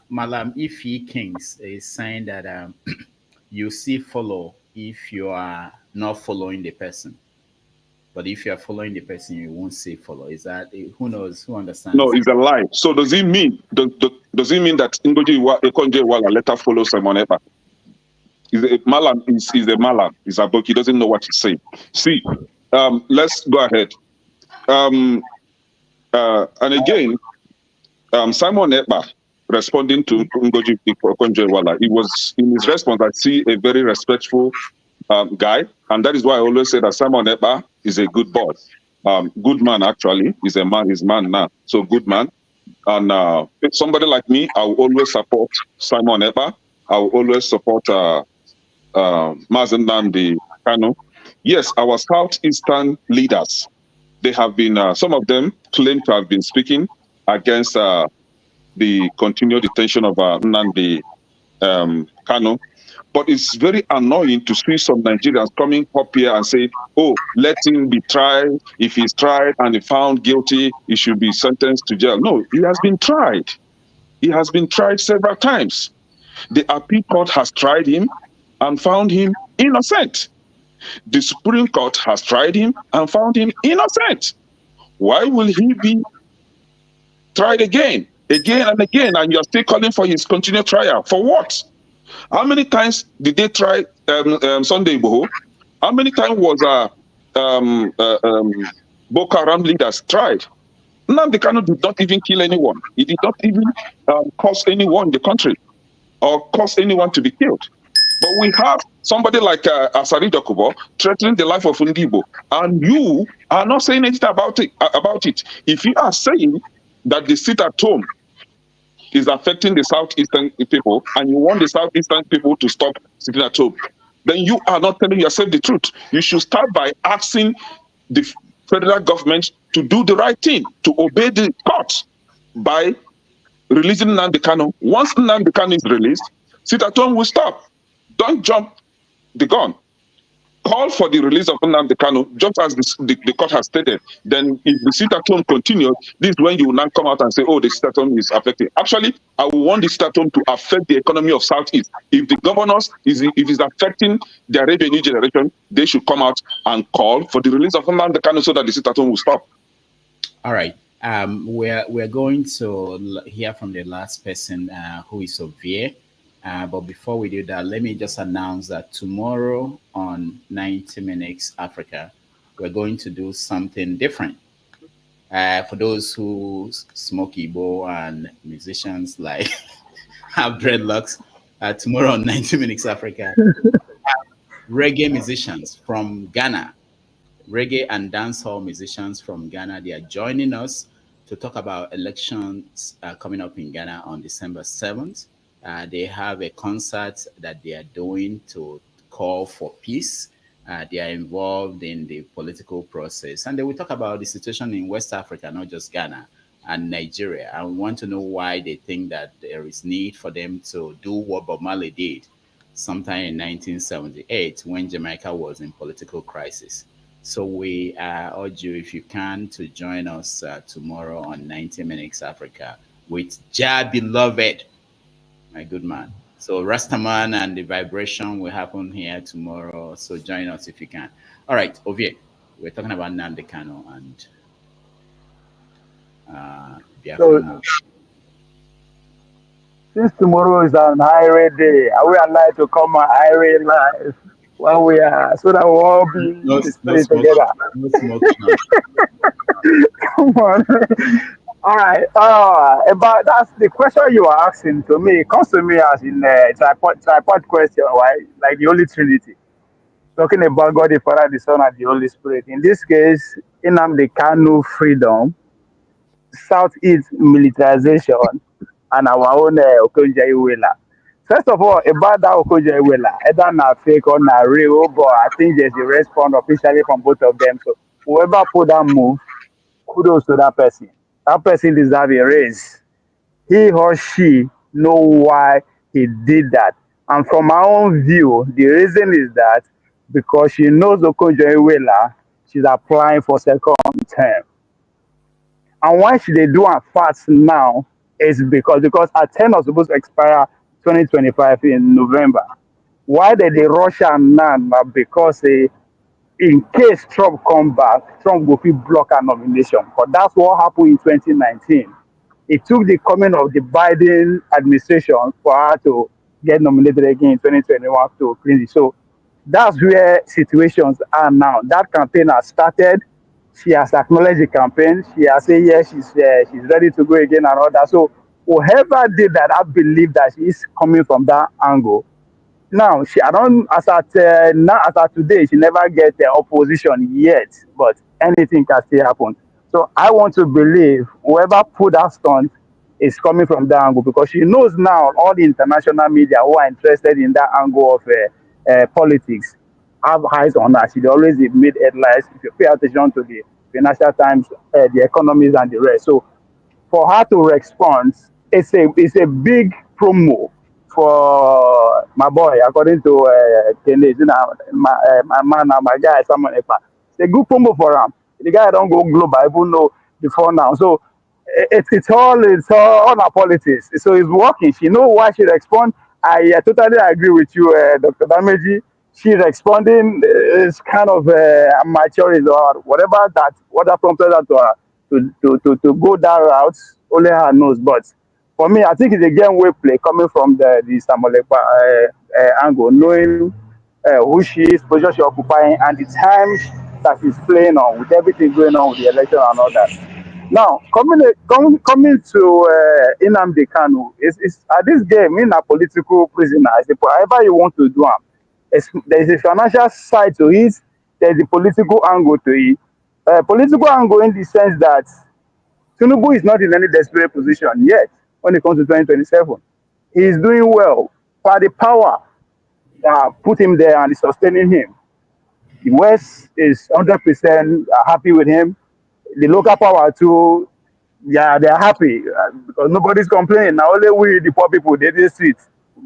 Malam Ifi Kings is saying that you see follow if you are not following the person. But if you are following the person, you won't see follow. Is that, who knows? Who understands? No, it's a lie. So does it mean that Ngozi Okonjo-Iweala later follow Simon Ekpa? Malam is a Malam. He's a book. He doesn't know what he's saying. See, let's go ahead. And again, Simon Ekpa responding to Ngozi Okonjo-Iweala, he was in his response. I see a very respectful guy, and that is why I always say that Simon Ekpa is a good boy, good man. Actually, he's a man. He's man now, so good man. And somebody like me, I will always support Simon Ekpa. I will always support Nnamdi Kanu. Yes, our southeastern leaders, they have been, some of them claim to have been speaking against the continued detention of Nnamdi Kanu. But it's very annoying to see some Nigerians coming up here and say, oh, let him be tried. If he's tried and he found guilty, he should be sentenced to jail. No, he has been tried. He has been tried several times. The appeal court has tried him and found him innocent. The Supreme Court has tried him and found him innocent. Why will he be tried again and again, and you're still calling for his continued trial? For what? How many times did they try Sunday Igboho? How many times was Boko Haram leaders tried? Nnamdi Kanu did not even kill anyone. He did not even cause anyone in the country or cause anyone to be killed. But we have somebody like Asari Dokubo threatening the life of Ndibo, and you are not saying anything about it. If you are saying that the sit at home is affecting the Southeastern people, and you want the Southeastern people to stop sitting at home, then you are not telling yourself the truth. You should start by asking the federal government to do the right thing, to obey the court by releasing Nnamdi Kanu. Once Nnamdi Kanu is released, sit at home will stop. Don't jump the gun. Call for the release of Nnamdi Kanu, just as the court has stated. Then if the sit at home continues, this is when you will now come out and say, oh, the sit at home is affected. Actually, I want the sit at home to affect the economy of Southeast. If the governors, if it's affecting their revenue generation, they should come out and call for the release of Nnamdi Kanu so that the sit at home will stop. All right. We're going to hear from the last person who is Ovie. But before we do that, let me just announce that tomorrow on 90 Minutes Africa, we're going to do something different. For those who smoke Igbo and musicians like have dreadlocks, tomorrow on 90 Minutes Africa, reggae musicians from Ghana, reggae and dancehall musicians from Ghana, they are joining us to talk about elections coming up in Ghana on December 7th. They have a concert that they are doing to call for peace. They are involved in the political process. And they will talk about the situation in West Africa, not just Ghana and Nigeria. And we want to know why they think that there is need for them to do what Bob Marley did sometime in 1978 when Jamaica was in political crisis. So we urge you, if you can, to join us tomorrow on 90 Minutes Africa with Jah Beloved, my good man. So Rastaman and the vibration will happen here tomorrow. So join us if you can. All right, Ovie, we're talking about Nnamdi Kanu and Biafran. So, since tomorrow is an IRA day, are we allowed to come on IRA live when we are, so that we'll all be in the space together? No smoke. Come on. All right. About that's the question you are asking to me. It comes to me as in a tripod question, right? Like the Holy Trinity, talking about God the Father, the Son, and the Holy Spirit. In this case, Nnamdi Kanu freedom, Southeast militarization, and our own Okonjo-Iweala. First of all, about that Okonjo-Iweala, either not fake or not real, but I think there's a response officially from both of them. So whoever put that move, kudos to that person. That person deserves a raise. He or she know why he did that. And from my own view, the reason is that because she knows Okonjo-Iweala, she's applying for second term. And why should they do it fast now is because her term was supposed to expire 2025 in November. Why did they rush her now? Because in case Trump come back, Trump will be block her nomination. But that's what happened in 2019. It took the coming of the Biden administration for her to get nominated again in 2021 to clean it. So that's where situations are now. That campaign has started. She has acknowledged the campaign. She has said yes, she's ready to go again and all that. So whoever did that, I believe that she is coming from that angle. Now, I don't, as at today, she never get the opposition yet, but anything can still happen. So I want to believe whoever put that stunt is coming from that angle, because she knows now all the international media who are interested in that angle of politics have eyes on her. She always made headlines. If you pay attention to the Financial Times, the Economist, and the rest. So for her to respond, it's a big promo for my boy, according to Kennedy, you know, my man, my guy, Simon Ekpa. It's a good promo for him. The guy don't go global, even though before now. So it's all our politics. So it's working. She know why she respond. I totally agree with you, Dr. Dameji. She responding is kind of maturity or whatever that what prompted her to go that route. Only her knows. But for me, I think it's a game way play coming from the Samuel angle, knowing who she is, position she occupying, and the time that she's playing on with everything going on with the election and all that. Now, coming to Nnamdi Kanu, is at this game, in a political prisoner, however you want to do it. There's a financial side to it, there's a political angle to it. Political angle in the sense that Tinubu is not in any desperate position yet when it comes to 2027. He is doing well for the power that put him there and is sustaining him. The West is 100% happy with him. The local power too, yeah, they're happy because nobody's complaining. Now only we, the poor people, they just sit.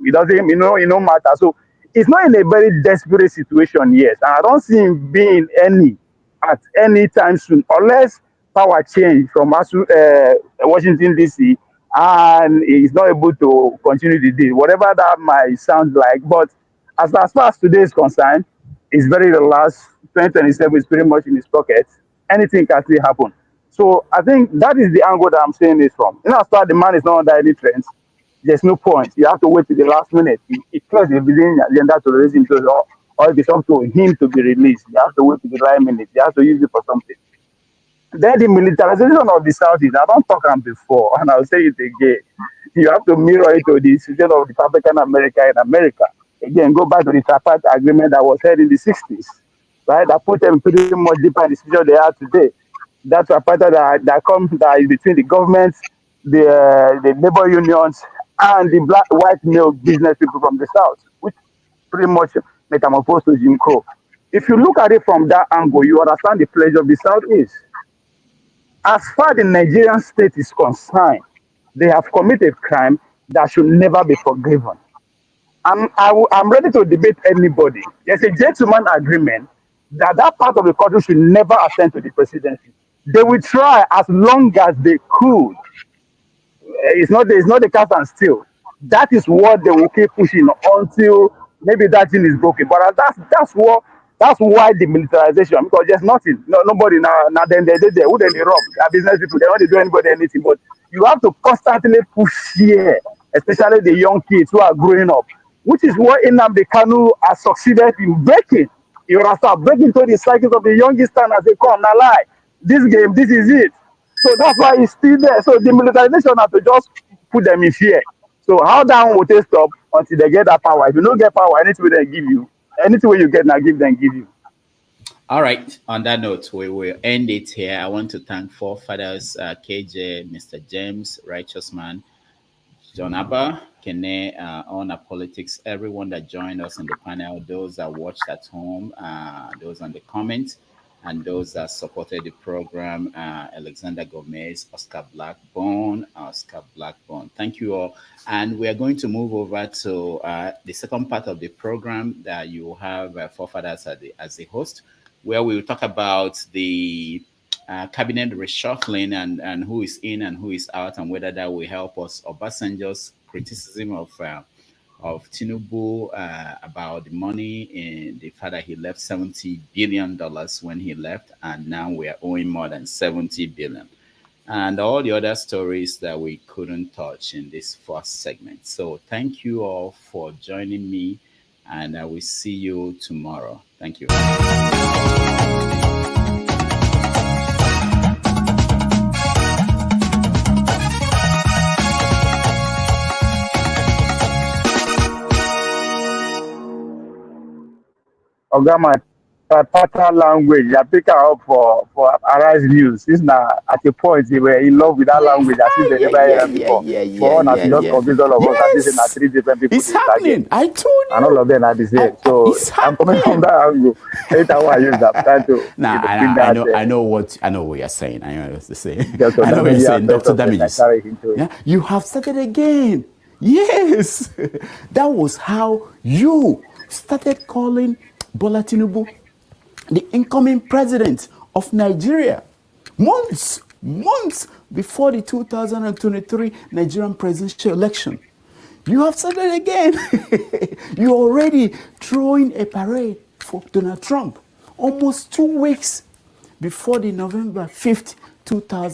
It doesn't, it don't matter. So it's not in a very desperate situation yet, and I don't see him being at any time soon, unless power change from Washington DC, and he's not able to continue the deal, whatever that might sound like. But as far as today is concerned, it's very relaxed. 2027 is pretty much in his pocket. Anything can still happen. So I think that is the angle that I'm saying this from. As far as the man is not under any trends, there's no point. You have to wait till the last minute. It clears the beginning agenda to release him to, or if it's up to him to be released, you have to wait till the right minute. You have to use it for something. Then the militarization of the Southeast, I don't talk on before, and I'll say it again. You have to mirror it to the situation of the African America in America. Again, go back to the tripartite agreement that was held in the 60s, right? That put them pretty much deeper in the situation they are today. That's a part that is between the government, the labor unions, and the white male business people from the South, which pretty much metamorphosed to Jim Crow. If you look at it from that angle, you understand the pledge of the South is. As far as the Nigerian state is concerned, they have committed crime that should never be forgiven. I'm ready to debate anybody. There's a gentleman agreement that part of the country should never ascend to the presidency. They will try as long as they could. It's not the cast and steal. That is what they will keep pushing until maybe that thing is broken. But that's why the militarization, because there's nothing. Nobody now then they who then they rob. They are business people, they don't do anybody anything. But you have to constantly push here, especially the young kids who are growing up, which is what Nnamdi Kanu has succeeded in breaking. You understand? Breaking into the cycles of the youngest time as they come. Now lie. This game, this is it. So that's why he's still there. So the militarization have to just put them in fear. So how that one will they stop until they get that power? If you don't get power, anything they give you, anything you get now, give you. All right. On that note, we will end it here. I want to thank forefathers, KJ, Mr. James, Righteous Man, John Abba, Kene, Honor Politics, everyone that joined us on the panel, those that watched at home, those on the comments, and those that supported the program, Alexander Gomez, Oscar Blackburn. Thank you all. And we are going to move over to the second part of the program that you have forefathers as the host, where we will talk about the cabinet reshuffling and who is in and who is out, and whether that will help us. Obasanjo's criticism of Tinubu about the money, and the fact that he left $70 billion when he left, and now we are owing more than $70 billion, and all the other stories that we couldn't touch in this first segment. So thank you all for joining me, and I will see you tomorrow. Thank you. Ogama, pattern language, I pick her up for Arise News. This now at a point they were in love with that language. I see they never heard before. For one, just convince all of us. I see that 3 different people. It's happening. I told you. And all of them are the same. So I'm coming from that angle. Later I use that. I know what you're saying. I know what you're saying. I know what you're saying, Dr. Damages. Yeah, you have started again. Yes, that was how you started calling Bola Tinubu the incoming president of Nigeria. Months before the 2023 Nigerian presidential election. You have said it again. You're already throwing a parade for Donald Trump almost 2 weeks before the November 5th, 2000.